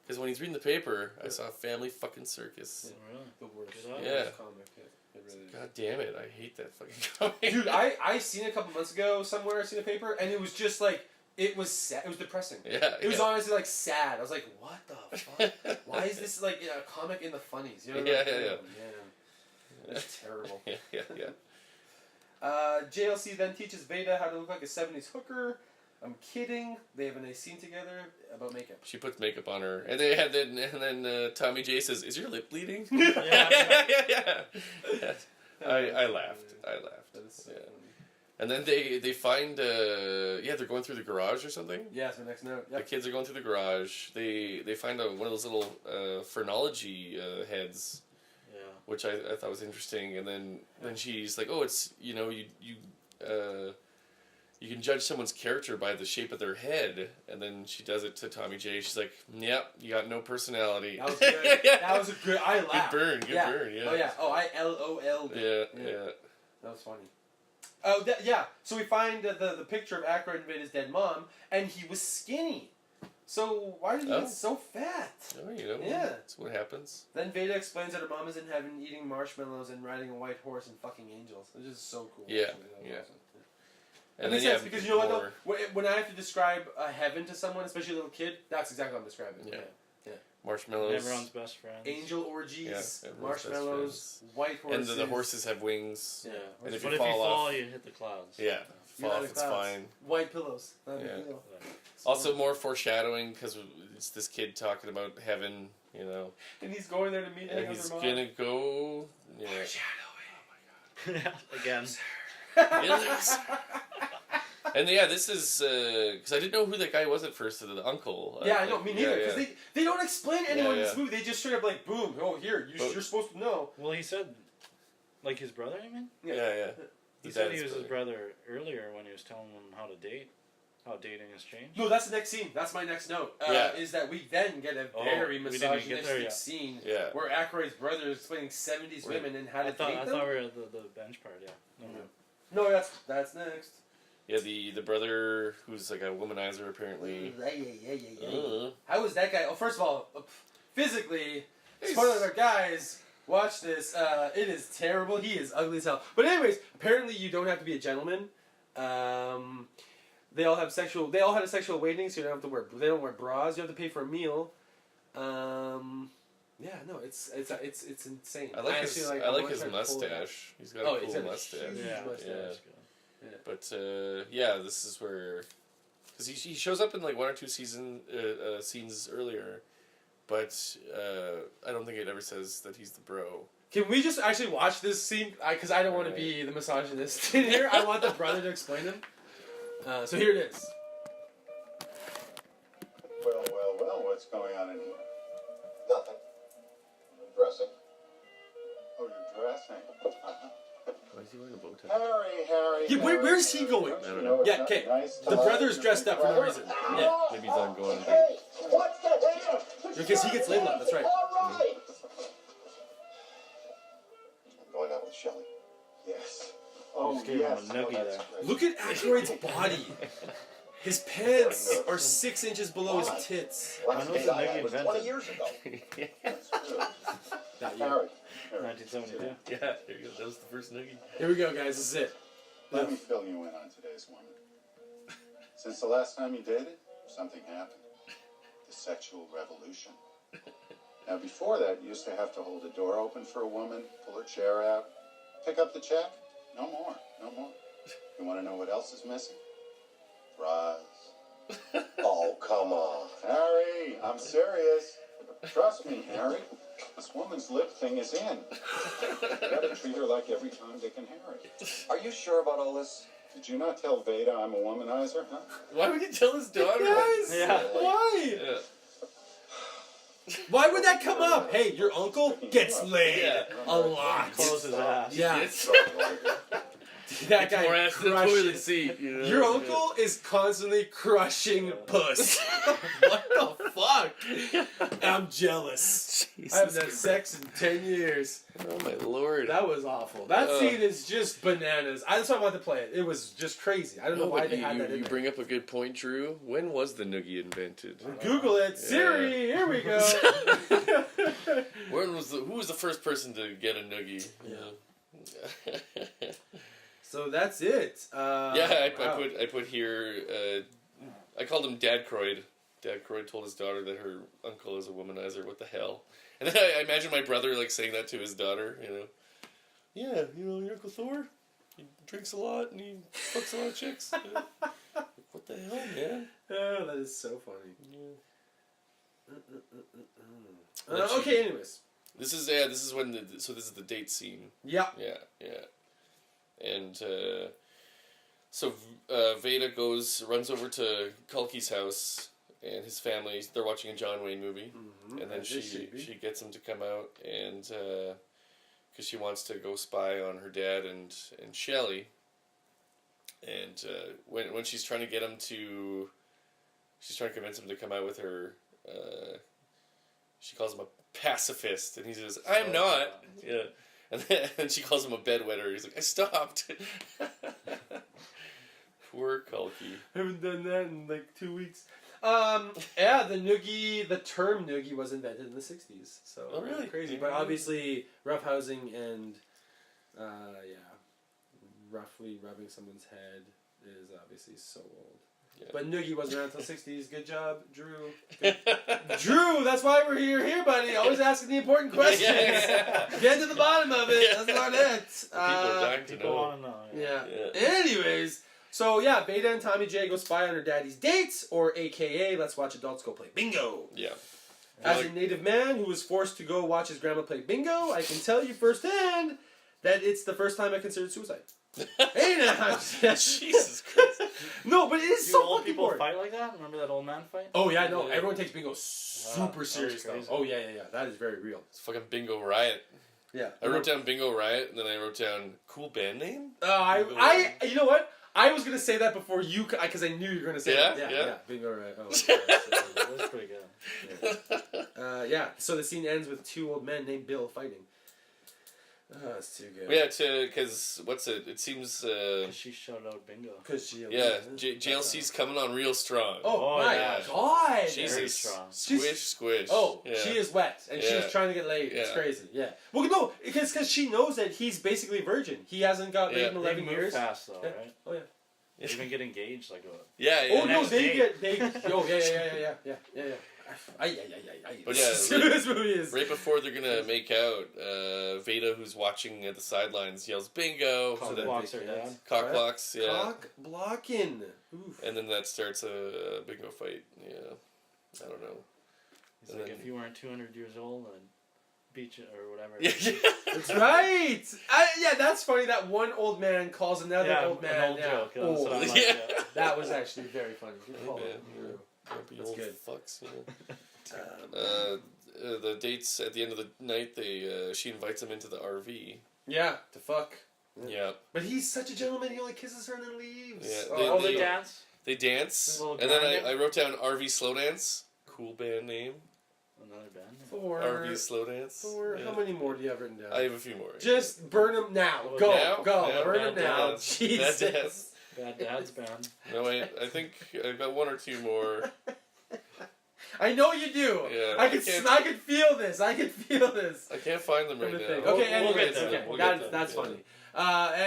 Speaker 2: Because when he's reading the paper, I saw Family fucking Circus.
Speaker 3: Really?
Speaker 1: The worst.
Speaker 3: Good on
Speaker 1: The
Speaker 2: you.
Speaker 1: worst comic. Yeah, it really is.
Speaker 2: God damn it! I hate that fucking comic.
Speaker 1: Dude, I seen it a couple months ago somewhere. I seen a paper, and it was just like it was sad. It was depressing.
Speaker 2: Yeah.
Speaker 1: It was honestly like sad. I was like, what the fuck? Why is this like a comic in the funnies? You know?
Speaker 2: Yeah,
Speaker 1: like,
Speaker 2: yeah,
Speaker 1: oh,
Speaker 2: yeah.
Speaker 1: Man, it's terrible.
Speaker 2: yeah.
Speaker 1: JLC then teaches Veda how to look like a '70s hooker. I'm kidding. They have a nice scene together about makeup.
Speaker 2: She puts makeup on her, and then Tommy J says, "Is your lip bleeding?"
Speaker 3: Yeah.
Speaker 2: yeah. I laughed.
Speaker 1: That is so
Speaker 2: Yeah.
Speaker 1: funny.
Speaker 2: And then they find they're going through the garage or something.
Speaker 1: Yeah, that's my next note.
Speaker 2: The
Speaker 1: Yep.
Speaker 2: kids are going through the garage. They find one of those little phrenology heads,
Speaker 3: Yeah.
Speaker 2: which I thought was interesting. And then she's like, "Oh, it's you you can judge someone's character by the shape of their head, and then she does it to Tommy J. She's like, "Yep, you got no personality."
Speaker 1: That was good. That was a good. I laughed.
Speaker 2: Good burn. Yeah.
Speaker 1: Oh yeah. Oh, ILOL.
Speaker 2: Yeah.
Speaker 1: That was funny. Oh yeah. So we find the picture of Aykroyd and Vader's dead mom, and he was skinny. So why did he get so fat?
Speaker 2: Oh,
Speaker 1: Yeah.
Speaker 2: That's what happens.
Speaker 1: Then Veda explains that her mom is in heaven eating marshmallows and riding a white horse and fucking angels. It's just so cool.
Speaker 2: Yeah,
Speaker 1: actually.
Speaker 2: yeah.
Speaker 1: Awesome.
Speaker 2: And
Speaker 1: That makes
Speaker 2: then,
Speaker 1: sense because you know what though? When I have to describe a heaven to someone, especially a little kid, that's exactly what I'm describing.
Speaker 2: Yeah. Marshmallows.
Speaker 3: Everyone's best friend.
Speaker 1: Angel orgies,
Speaker 2: Yeah, everyone's
Speaker 1: marshmallows, white horses.
Speaker 2: And the horses have wings.
Speaker 3: Yeah.
Speaker 2: And if
Speaker 3: But
Speaker 2: you
Speaker 3: if you
Speaker 2: fall
Speaker 3: fall,
Speaker 2: off,
Speaker 3: you hit the clouds.
Speaker 2: yeah, fall off, it's fine.
Speaker 1: White pillows. Not a
Speaker 2: Yeah.
Speaker 1: big deal.
Speaker 2: Also, more foreshadowing because it's this kid talking about heaven,
Speaker 1: And he's going there to meet
Speaker 2: and
Speaker 1: with
Speaker 2: he's
Speaker 1: her mom.
Speaker 2: gonna go. Yeah.
Speaker 3: Again.
Speaker 2: And yeah, this is because I didn't know who that guy was at first, the uncle.
Speaker 1: Yeah, I know, me neither. Because
Speaker 2: yeah.
Speaker 1: they don't explain anyone in this
Speaker 2: yeah.
Speaker 1: movie. They just straight up like, boom, oh here, you're supposed to know.
Speaker 3: Well, he said, like his brother. I mean,
Speaker 2: Yeah.
Speaker 3: he
Speaker 2: The
Speaker 3: said
Speaker 2: dad's
Speaker 3: he was his brother earlier when he was telling him how to date, how dating has changed.
Speaker 1: No, that's the next scene. That's my next note. Is that we then get a very
Speaker 3: we didn't even get there
Speaker 1: misogynistic
Speaker 3: yet.
Speaker 1: scene
Speaker 2: Yeah.
Speaker 1: where Aykroyd's brother is explaining 70s women and how to
Speaker 3: I thought
Speaker 1: date them.
Speaker 3: we were at the bench part. Yeah.
Speaker 1: No, that's next.
Speaker 2: Yeah, the brother who's like a womanizer apparently.
Speaker 1: How was that guy? Oh, first of all, physically, spoiler alert, guys. Watch this. It is terrible. He is ugly as hell. But anyways, apparently you don't have to be a gentleman. They all had a sexual awakening, so you don't have to wear. They don't wear bras. You have to pay for a meal. Yeah, no, it's insane.
Speaker 2: I like his
Speaker 1: mustache.
Speaker 2: mustache. He's got a cool mustache.
Speaker 3: Yeah.
Speaker 2: But this is where, because he shows up in like one or two scenes earlier, but I don't think it ever says that he's the bro.
Speaker 1: Can we just actually watch this scene? Because I don't want to be the misogynist in here. I want the brother to explain him. So here it is.
Speaker 4: Well, what's going on in here? Nothing. I'm dressing. Oh, you're dressing.
Speaker 2: Why is he wearing a bow tie?
Speaker 4: Harry.
Speaker 1: Yeah, where's he going?
Speaker 2: I don't know.
Speaker 1: Yeah, okay. The brother's dressed up for no reason. Yeah.
Speaker 2: Maybe he's on going.
Speaker 4: Hey, what's the deal?
Speaker 1: Because he gets laid a lot, that's right.
Speaker 4: All right. I'm going out with Shelley. Yes. Oh,
Speaker 3: Just gave him
Speaker 4: yes.
Speaker 3: a noogie
Speaker 4: that's
Speaker 3: there.
Speaker 4: great.
Speaker 1: Look at Aykroyd's body. His pants are 6 inches below his tits.
Speaker 4: What?
Speaker 3: When was the
Speaker 4: That
Speaker 3: noogie
Speaker 4: was
Speaker 3: invented?
Speaker 4: 20 years ago. That's good.
Speaker 1: Not you.
Speaker 4: Harry.
Speaker 3: 1972.
Speaker 2: Yeah, there you go. That was the first noogie.
Speaker 1: Here we go, guys. This is it.
Speaker 4: Let me fill you in on today's woman. Since the last time you dated, something happened. The sexual revolution. Now, before that, you used to have to hold the door open for a woman, pull her chair out, pick up the check. No more. You want to know what else is missing? Bras. Oh, come on. Harry, I'm serious. Trust me, Harry. This woman's lip thing is in. You gotta treat her like every Tom, Dick, and Harry.
Speaker 5: Are you sure about all this?
Speaker 4: Did you not tell Veda I'm a womanizer, huh?
Speaker 2: Why would he tell his daughter?
Speaker 1: Guys,
Speaker 3: Yeah.
Speaker 1: why?
Speaker 2: Yeah.
Speaker 1: Why would that come up? Hey, your uncle gets laid a lot.
Speaker 3: Close his ass.
Speaker 1: Yeah,
Speaker 2: It's
Speaker 1: that
Speaker 2: more
Speaker 1: guy
Speaker 2: ass than the toilet
Speaker 1: crushes.
Speaker 2: seat. You know?
Speaker 1: Your uncle is constantly crushing puss. What the fuck? I'm jealous. I haven't had sex in 10 years.
Speaker 2: Oh my lord.
Speaker 1: That was awful. That scene is just bananas. That's why I wanted to play it. It was just crazy. I don't know why they had that in
Speaker 2: You
Speaker 1: there.
Speaker 2: bring up a good point, Drew. When was the noogie invented?
Speaker 1: Google it. Siri, here we go.
Speaker 2: Who was the first person to get a noogie? Yeah.
Speaker 1: So that's it.
Speaker 2: I
Speaker 1: wow.
Speaker 2: put here. I called him Dad Croyd. Dad Croyd told his daughter that her uncle is a womanizer. What the hell? And then I imagine my brother like saying that to his daughter. Yeah, your Uncle Thor. He drinks a lot and he fucks a lot of chicks. What the hell, man?
Speaker 1: Oh, that is so funny.
Speaker 2: Yeah.
Speaker 1: Okay, anyways.
Speaker 2: This is when this is the date scene.
Speaker 1: Yeah.
Speaker 2: Yeah. And so Veda runs over to Kulki's house and his family. They're watching a John Wayne movie, and then she gets him to come out and because she wants to go spy on her dad and Shelley. And when she's trying to get him to, she's trying to convince him to come out with her. She calls him a pacifist, and he says, "I'm not." Yeah, and she calls him a bedwetter. He's like, "I stopped." Poor Kalki.
Speaker 1: I haven't done that in like 2 weeks. Yeah, the term noogie was invented in the 60s. So
Speaker 2: Oh, really?
Speaker 1: crazy.
Speaker 2: Yeah.
Speaker 1: But obviously, roughhousing and, roughly rubbing someone's head is obviously so old.
Speaker 2: Yeah.
Speaker 1: But noogie wasn't around until the 60s. Good job, Drew. Good. Drew, that's why we're here, buddy. Always asking the important questions.
Speaker 2: Yeah.
Speaker 1: Get to the bottom of it. That's about it.
Speaker 2: People are dying to
Speaker 3: People
Speaker 2: know.
Speaker 3: want to know.
Speaker 1: Yeah.
Speaker 2: Yeah.
Speaker 1: Anyways, so yeah, Beta and Tommy J go spy on her daddy's dates, or AKA, let's watch adults go play bingo.
Speaker 2: Yeah.
Speaker 1: As a native man who was forced to go watch his grandma play bingo, I can tell you firsthand that it's the first time I considered suicide. Hey now,
Speaker 2: Jesus Christ.
Speaker 1: no, but it is
Speaker 3: Do
Speaker 1: so
Speaker 3: old
Speaker 1: fucking
Speaker 3: people
Speaker 1: boring.
Speaker 3: fight like that? Remember that old man fight?
Speaker 1: Oh yeah, no,
Speaker 2: Yeah.
Speaker 1: everyone takes bingo super
Speaker 3: that's
Speaker 1: serious though.
Speaker 3: crazy.
Speaker 1: Oh yeah, that is very real.
Speaker 2: It's fucking Bingo Riot.
Speaker 1: Yeah,
Speaker 2: I wrote down Bingo Riot, and then I wrote down cool band name.
Speaker 1: I, you know what? I was gonna say that before you, because I knew you were gonna say
Speaker 2: Yeah?
Speaker 1: that.
Speaker 2: Yeah.
Speaker 1: Bingo, right? Oh,
Speaker 3: That was pretty good.
Speaker 1: yeah. So the scene ends with two old men named Bill fighting. Oh, that's too good.
Speaker 2: Yeah, because what's it? It seems.
Speaker 3: She shouted out bingo.
Speaker 1: Because she.
Speaker 2: Yeah, JLC's coming on real strong.
Speaker 1: Oh,
Speaker 3: Oh,
Speaker 1: my
Speaker 3: yeah.
Speaker 1: God!
Speaker 3: Very
Speaker 2: Jesus.
Speaker 3: strong.
Speaker 2: Squish.
Speaker 1: Oh,
Speaker 2: Yeah.
Speaker 1: she is wet, and she was
Speaker 2: Yeah.
Speaker 1: trying to get laid. It's
Speaker 2: Yeah.
Speaker 1: crazy. Yeah. Well, no, because she knows that he's basically a virgin. He hasn't got laid
Speaker 2: Yeah.
Speaker 1: in
Speaker 3: They
Speaker 1: 11
Speaker 3: move
Speaker 1: years.
Speaker 3: fast though,
Speaker 1: Yeah.
Speaker 3: right?
Speaker 1: Oh yeah.
Speaker 3: They even get engaged like a.
Speaker 2: Yeah.
Speaker 1: Oh no,
Speaker 3: next
Speaker 1: they
Speaker 3: day.
Speaker 1: get they. Oh yeah. Ay.
Speaker 2: But yeah,
Speaker 1: this movie is.
Speaker 2: Right before they're gonna make out, Veda, who's watching at the sidelines, yells "bingo!"
Speaker 3: Cock
Speaker 2: So then
Speaker 3: blocks her dad.
Speaker 2: cock
Speaker 1: What?
Speaker 2: blocks, yeah,
Speaker 1: Cock blocking. Oof.
Speaker 2: and then that starts a bingo fight. Yeah, I don't know.
Speaker 3: He's
Speaker 2: And
Speaker 3: like,
Speaker 2: then-
Speaker 3: if you weren't 200 years old, I'd beat you or whatever.
Speaker 2: Yeah.
Speaker 1: That's right. Yeah, that's funny. That one old man calls another
Speaker 3: Yeah,
Speaker 1: old man.
Speaker 3: an old
Speaker 1: yeah.
Speaker 3: joke. That's
Speaker 1: Oh,
Speaker 3: what I like,
Speaker 2: Yeah.
Speaker 3: yeah.
Speaker 1: that was actually very funny. Good call.
Speaker 2: Yeah,
Speaker 1: Yeah.
Speaker 2: Grumpy
Speaker 1: That's
Speaker 2: old
Speaker 1: good.
Speaker 2: fucks. The dates at the end of the night, she invites him into the RV.
Speaker 1: Yeah, to fuck.
Speaker 2: Yeah,
Speaker 1: But he's such a gentleman. He only kisses her and then leaves.
Speaker 2: Yeah,
Speaker 3: Oh,
Speaker 2: They-
Speaker 3: they dance?
Speaker 2: they dance,
Speaker 3: A little
Speaker 2: and then
Speaker 3: grinding?
Speaker 2: I wrote down RV Slow Dance. Cool band name.
Speaker 3: Another band.
Speaker 1: For
Speaker 2: RV Slow Dance.
Speaker 1: For
Speaker 2: Yeah.
Speaker 1: how many more do you have written down?
Speaker 2: I have a few more.
Speaker 1: Just burn them now.
Speaker 3: Well,
Speaker 1: Go,
Speaker 2: now?
Speaker 1: go,
Speaker 2: Yeah,
Speaker 1: burn them
Speaker 2: bad
Speaker 1: now.
Speaker 2: dads.
Speaker 1: Jesus.
Speaker 2: Bad dads.
Speaker 3: Bad Dad's band.
Speaker 2: No, wait. I think I've got one or two more.
Speaker 1: I know you do.
Speaker 2: Yeah,
Speaker 1: I
Speaker 2: I
Speaker 1: can
Speaker 2: can't-
Speaker 1: I can feel this. I can feel this.
Speaker 2: I can't find them right
Speaker 1: From the
Speaker 2: now.
Speaker 1: thing.
Speaker 3: We'll
Speaker 1: Okay,
Speaker 3: get
Speaker 1: anyways,
Speaker 3: there.
Speaker 1: okay.
Speaker 2: We'll get
Speaker 1: That's
Speaker 2: there.
Speaker 1: funny.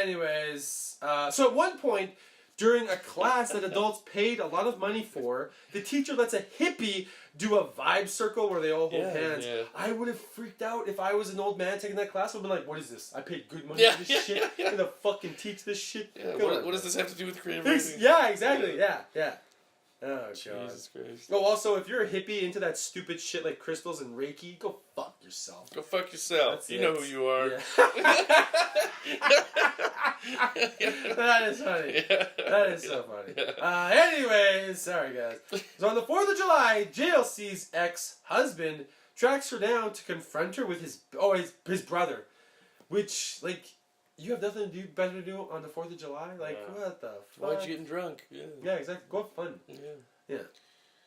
Speaker 1: Anyways, so at one point during a class that adults paid a lot of money for, the teacher lets a hippie do a vibe circle where they all hold
Speaker 2: Yeah,
Speaker 1: hands.
Speaker 2: yeah.
Speaker 1: I would have freaked out if I was an old man taking that class. I would be like, "What is this? I paid good money
Speaker 2: Yeah,
Speaker 1: for this
Speaker 2: yeah,
Speaker 1: shit.
Speaker 2: yeah.
Speaker 1: I'm gonna fucking teach this shit."
Speaker 2: Yeah,
Speaker 1: Come
Speaker 2: what
Speaker 1: on.
Speaker 2: does this have to do with creative
Speaker 1: Ex-
Speaker 2: writing?
Speaker 1: Yeah, exactly. Yeah. Oh god.
Speaker 2: Jesus Christ.
Speaker 1: Oh, also, if you're a hippie into that stupid shit like crystals and Reiki, go fuck yourself.
Speaker 2: Go fuck yourself.
Speaker 1: That's
Speaker 2: you
Speaker 1: it.
Speaker 2: know who you are.
Speaker 1: That is funny.
Speaker 2: Yeah.
Speaker 1: That is so funny.
Speaker 2: Yeah.
Speaker 1: Anyways, sorry guys. So on the 4th of July, JLC's ex-husband tracks her down to confront her with his brother, which you have nothing better to do on the 4th of July.
Speaker 3: Yeah.
Speaker 1: What the
Speaker 2: Why
Speaker 1: fuck?
Speaker 2: you getting drunk? Yeah.
Speaker 1: Yeah, exactly. Go have fun.
Speaker 2: Yeah.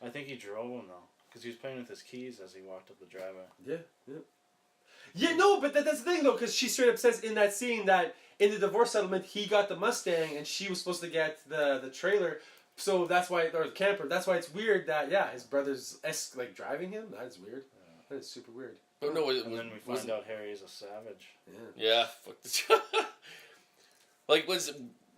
Speaker 3: I think he drove him though, because he was playing with his keys as he walked up the driveway.
Speaker 1: Yeah, no, but that's the thing though, because she straight up says in that scene that in the divorce settlement he got the Mustang and she was supposed to get the trailer, so that's why, or the camper. That's why it's weird that his brother's driving him. That is weird. That is super weird.
Speaker 2: Oh no!
Speaker 3: And then we find out Harry is a savage.
Speaker 1: Yeah.
Speaker 2: Yeah. Fuck the.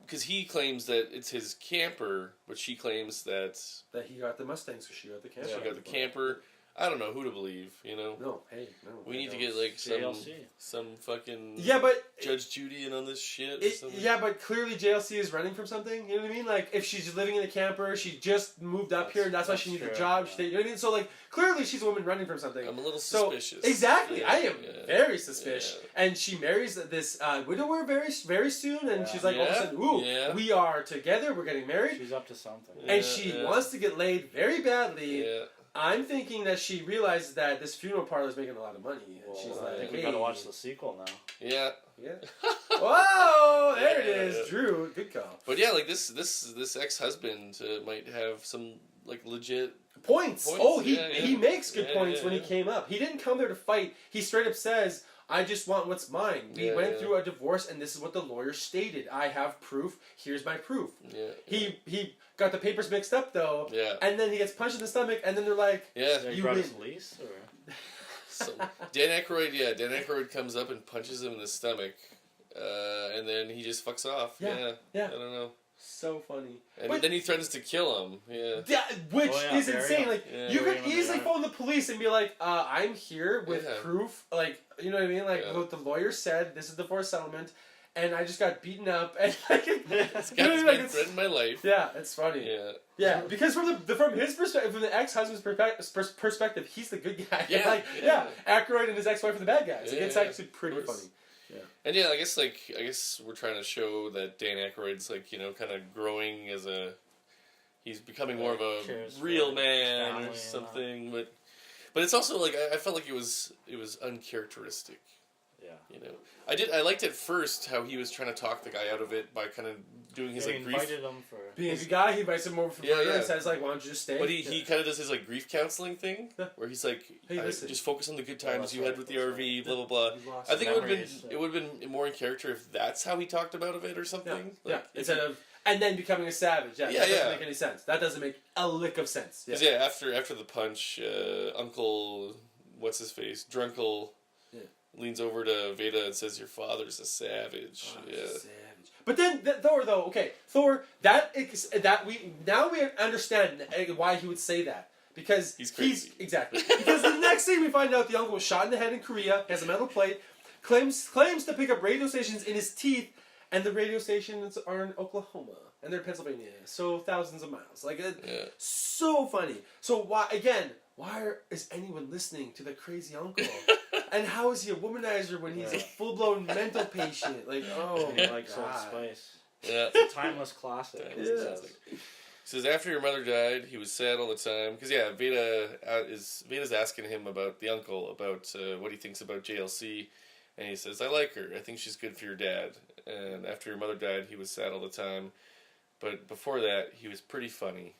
Speaker 2: Because he claims that it's his camper, but she claims that
Speaker 1: That he got the Mustang, so she got the camper.
Speaker 2: she got the camper. I don't know who to believe.
Speaker 1: No, hey, no.
Speaker 2: We need to get some
Speaker 3: JLC.
Speaker 2: fucking
Speaker 1: Yeah, but
Speaker 2: Judge Judy in on this shit. Or something.
Speaker 1: yeah, but clearly JLC is running from something. You know what I mean? Like if she's living in a camper, she just moved up here, and that's why she needs a
Speaker 3: true.
Speaker 1: job. You know what I mean? So clearly she's a woman running from something.
Speaker 2: I'm a little
Speaker 1: So
Speaker 2: suspicious.
Speaker 1: exactly,
Speaker 2: Yeah,
Speaker 1: I am
Speaker 2: yeah.
Speaker 1: very suspicious.
Speaker 2: Yeah.
Speaker 1: And she marries this widower very very soon, and
Speaker 3: Yeah.
Speaker 1: she's like, all of a
Speaker 2: Yeah,
Speaker 1: sudden, ooh,
Speaker 2: yeah.
Speaker 1: we are together, we're getting married,
Speaker 3: She's up to something.
Speaker 2: Yeah.
Speaker 1: and she wants to get laid very badly.
Speaker 2: Yeah.
Speaker 1: I'm thinking that she realizes that this funeral parlor is making a lot of money. And
Speaker 3: Well,
Speaker 1: she's
Speaker 3: I
Speaker 1: like,
Speaker 3: think we
Speaker 1: hey.
Speaker 3: gotta watch the sequel now.
Speaker 2: Yeah.
Speaker 1: Yeah. Whoa! There it
Speaker 2: Yeah.
Speaker 1: is, Drew. Good call.
Speaker 2: But yeah, like this ex-husband might have some like legit.
Speaker 1: Points.
Speaker 2: Points,
Speaker 1: Oh,
Speaker 2: yeah, yeah.
Speaker 1: he makes good
Speaker 2: Yeah,
Speaker 1: points
Speaker 2: yeah,
Speaker 1: when he
Speaker 2: yeah.
Speaker 1: came up. He didn't come there to fight. He straight up says, I just want what's mine. We
Speaker 2: Yeah,
Speaker 1: went
Speaker 2: yeah.
Speaker 1: through a divorce, and this is what the lawyer stated. I have proof. Here's my proof.
Speaker 2: Yeah.
Speaker 1: He got the papers mixed up, though.
Speaker 2: Yeah.
Speaker 1: And then he gets punched in the stomach, and then they're like,
Speaker 2: Yeah.
Speaker 3: He
Speaker 1: You
Speaker 3: brought
Speaker 1: win.
Speaker 3: his lease, or
Speaker 2: So Dan Aykroyd comes up and punches him in the stomach, and then he just fucks off.
Speaker 1: Yeah, yeah.
Speaker 2: I don't know.
Speaker 1: so funny.
Speaker 2: And
Speaker 1: But-
Speaker 2: then he threatens to kill him. Yeah.
Speaker 1: Yeah, which
Speaker 3: Oh, yeah,
Speaker 1: is
Speaker 3: bury
Speaker 1: insane.
Speaker 3: him.
Speaker 1: Like
Speaker 2: Yeah,
Speaker 1: you
Speaker 3: bury
Speaker 1: could
Speaker 3: him in the
Speaker 1: easily
Speaker 3: yard.
Speaker 1: phone the police and be like, "I'm here with
Speaker 2: Yeah.
Speaker 1: proof." Like, you know what I mean? Like,
Speaker 2: Yeah.
Speaker 1: what the lawyer said. This is the divorce settlement, and I just got beaten up, and like,
Speaker 2: This
Speaker 1: you know what I
Speaker 2: guy's
Speaker 1: mean? Like,
Speaker 2: been
Speaker 1: it's-
Speaker 2: threatening my life.
Speaker 1: yeah, it's funny.
Speaker 2: Yeah.
Speaker 1: Yeah, because from his perspective, from the ex-husband's perspective, he's the good guy.
Speaker 2: Yeah,
Speaker 1: Like,
Speaker 2: yeah.
Speaker 1: Aykroyd and his ex-wife are the bad guys. Like,
Speaker 2: Yeah,
Speaker 1: it's
Speaker 2: yeah,
Speaker 1: actually pretty
Speaker 2: of course.
Speaker 1: funny.
Speaker 2: And yeah, I guess we're trying to show that Dan Aykroyd's like, you know, kind of growing as he's becoming more of a
Speaker 3: Cares for
Speaker 2: real
Speaker 3: his
Speaker 2: man
Speaker 3: family
Speaker 2: or
Speaker 3: and
Speaker 2: something. But it's also like I felt like it was uncharacteristic.
Speaker 3: yeah.
Speaker 2: You know, I liked at first how he was trying to talk the guy out of it by kind of doing his
Speaker 3: He
Speaker 2: like grief.
Speaker 3: invited him for.
Speaker 1: Being a good guy, he invites him over for
Speaker 2: Yeah,
Speaker 1: dinner
Speaker 2: yeah.
Speaker 1: and says like, "Why don't you just stay?"
Speaker 2: But he kind of does his like grief counseling thing,
Speaker 1: Yeah.
Speaker 2: where he's like,
Speaker 1: Hey, listen.
Speaker 2: just focus on the good
Speaker 3: Oh,
Speaker 2: times
Speaker 3: that's
Speaker 2: you had
Speaker 3: right,
Speaker 2: with the
Speaker 3: that's
Speaker 2: RV,
Speaker 3: right.
Speaker 2: blah blah blah.
Speaker 1: You've lost
Speaker 2: I think it would have
Speaker 3: memories,
Speaker 2: been more in character if that's how he talked about it or something.
Speaker 1: Yeah,
Speaker 2: Like, if
Speaker 1: instead
Speaker 2: he-
Speaker 1: of and then becoming a savage. Yeah,
Speaker 2: Yeah,
Speaker 1: that doesn't
Speaker 2: yeah.
Speaker 1: make any sense. That doesn't make a lick of sense. Yeah.
Speaker 2: Because after the punch, Uncle what's his face, Drunkle,
Speaker 1: Yeah.
Speaker 2: leans over to Veda and says, "Your father's a savage."
Speaker 1: Oh,
Speaker 2: yeah.
Speaker 1: savage. But then Thor though, okay, Thor we understand why he would say that. Because
Speaker 2: He's crazy.
Speaker 1: exactly. Because the next thing we find out the uncle was shot in the head in Korea, has a metal plate, claims to pick up radio stations in his teeth, and the radio stations are in Oklahoma and they're in Pennsylvania, so thousands of miles. Like
Speaker 2: Yeah.
Speaker 1: so funny. So why is anyone listening to the crazy uncle? And how is he a womanizer when he's a
Speaker 3: Yeah.
Speaker 1: full blown mental patient? Like, oh
Speaker 3: He
Speaker 1: my
Speaker 3: likes Old
Speaker 1: God.
Speaker 3: Spice.
Speaker 2: Yeah.
Speaker 3: It's a timeless classic.
Speaker 2: Yeah.
Speaker 3: as he
Speaker 1: Yeah.
Speaker 3: says.
Speaker 2: He says after your mother died, he was sad all the time. Because Veda's asking him about the uncle, about what he thinks about JLC, and he says, "I like her. I think she's good for your dad." And after your mother died, he was sad all the time. But before that, he was pretty funny.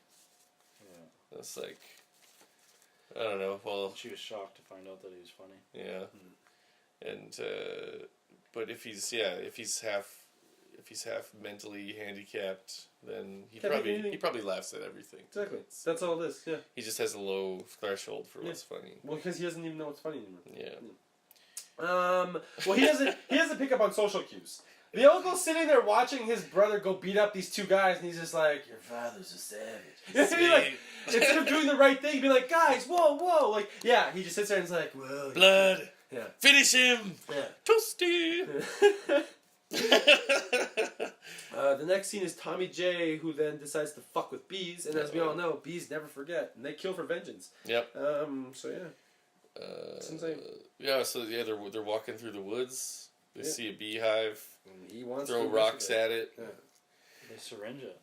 Speaker 3: Yeah.
Speaker 2: It's like, I don't know. Well,
Speaker 3: She was shocked to find out that he was funny.
Speaker 2: yeah, and but if he's half mentally handicapped, then he
Speaker 1: Can't make anything-
Speaker 2: probably laughs at everything.
Speaker 1: Exactly. That's all it is. Yeah.
Speaker 2: He just has a low threshold for
Speaker 1: Yeah.
Speaker 2: what's funny.
Speaker 1: Well, because he doesn't even know what's funny anymore.
Speaker 2: Yeah.
Speaker 1: Well, he doesn't pick up on social cues. The uncle's sitting there watching his brother go beat up these two guys, and he's just like, "Your father's a savage." You know what I mean? Like, instead of doing the right thing, he'd be like, "Guys, whoa." Like, yeah, he just sits there and is like, "Whoa."
Speaker 2: Blood.
Speaker 1: Yeah.
Speaker 2: Finish him.
Speaker 1: Yeah.
Speaker 2: Toasty.
Speaker 1: The next scene is Tommy J, who then decides to fuck with bees, and as we all know, bees never forget, and they kill for vengeance.
Speaker 2: Yep.
Speaker 1: So yeah, it's insane.
Speaker 2: Yeah. So yeah, they're walking through the woods. They
Speaker 1: Yeah.
Speaker 2: see a beehive.
Speaker 1: And he wants
Speaker 2: Throw
Speaker 1: to
Speaker 2: rocks
Speaker 1: investigate.
Speaker 2: at it.
Speaker 1: Yeah.
Speaker 3: They syringe it.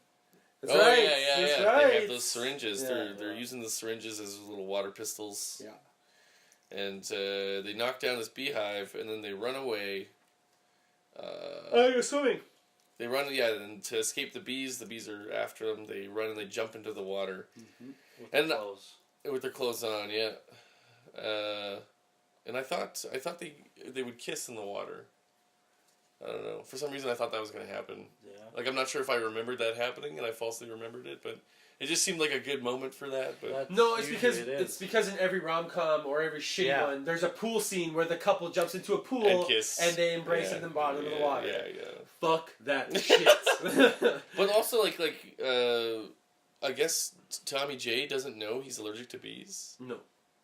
Speaker 1: That's
Speaker 2: oh
Speaker 1: right.
Speaker 2: yeah.
Speaker 1: That's
Speaker 2: They
Speaker 1: right.
Speaker 2: have those syringes.
Speaker 1: Yeah.
Speaker 2: They're using the syringes as little water pistols.
Speaker 1: Yeah.
Speaker 2: And they knock down this beehive, and then they run away.
Speaker 1: Oh, you're swimming.
Speaker 2: They run, and to escape the bees are after them. They run and they jump into the water.
Speaker 3: With
Speaker 2: And-
Speaker 3: the clothes.
Speaker 2: With their clothes on, yeah. And I thought they would kiss in the water. I don't know. For some reason, I thought that was going to happen.
Speaker 3: Yeah.
Speaker 2: Like, I'm not sure if I remembered that happening, and I falsely remembered it, but it just seemed like a good moment for that. But
Speaker 3: That's
Speaker 1: No, it's
Speaker 3: usually
Speaker 1: because
Speaker 3: it is.
Speaker 1: it's because in every rom-com or every shitty
Speaker 3: Yeah.
Speaker 1: one, there's a pool scene where the couple jumps into a pool
Speaker 2: and kiss,
Speaker 1: and they embrace
Speaker 2: Yeah,
Speaker 1: at the bottom of the
Speaker 2: yeah,
Speaker 1: water.
Speaker 2: Yeah.
Speaker 1: Fuck that shit.
Speaker 2: But also, I guess Tommy J doesn't know he's allergic to bees.
Speaker 1: No.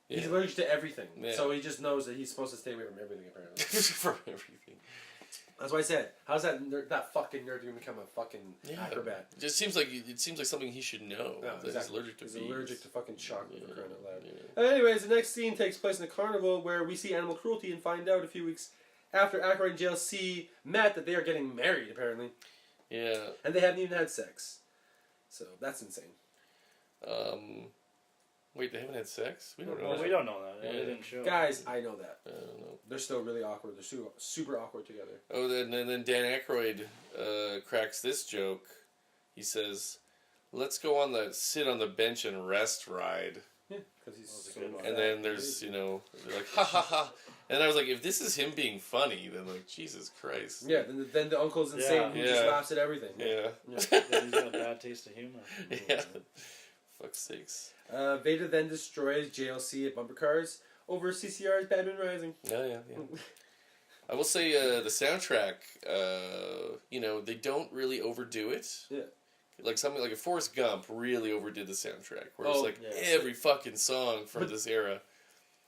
Speaker 2: Yeah.
Speaker 1: He's allergic to everything.
Speaker 2: Yeah.
Speaker 1: So he just knows that he's supposed to stay away from everything, apparently.
Speaker 2: For everything.
Speaker 1: That's why I said, how's that fucking nerd going to become a fucking acrobat?
Speaker 2: It just seems like something he should know.
Speaker 1: No,
Speaker 2: that
Speaker 1: exactly.
Speaker 2: he's allergic to
Speaker 1: He's
Speaker 2: bees.
Speaker 1: allergic to fucking chocolate, for crying out loud.
Speaker 2: Yeah.
Speaker 1: Anyways, the next scene takes place in a carnival where we see animal cruelty and find out a few weeks after Aykroyd and JLC met that they are getting married, apparently.
Speaker 2: Yeah.
Speaker 1: And they haven't even had sex. So, that's insane.
Speaker 2: Wait, they haven't had sex? We don't know.
Speaker 3: Well,
Speaker 2: that.
Speaker 3: we don't know that.
Speaker 2: Yeah.
Speaker 3: They didn't show.
Speaker 1: Guys, I know that.
Speaker 2: I don't know.
Speaker 1: They're still really awkward. They're super awkward together.
Speaker 2: Oh, then Dan Aykroyd cracks this joke. He says, "Let's go sit on the bench and rest ride."
Speaker 1: Yeah, because he's so
Speaker 3: good one.
Speaker 2: And then there's, they're like, ha ha ha. And I was like, if this is him being funny, then like, Jesus Christ.
Speaker 1: Yeah, then the uncle's insane who just
Speaker 2: Yeah.
Speaker 1: laughs at everything.
Speaker 2: Yeah.
Speaker 3: Yeah, he's got a bad taste of humor.
Speaker 2: Yeah. Fuck's sakes.
Speaker 1: Vader then destroys JLC at Bumper Cars over CCR's Batman Rising.
Speaker 2: Yeah, yeah, yeah. I will say the soundtrack, they don't really overdo it.
Speaker 1: Yeah.
Speaker 2: Like something like a Forrest Gump really overdid the soundtrack. Where it's like
Speaker 3: yeah.
Speaker 2: every fucking song from this era.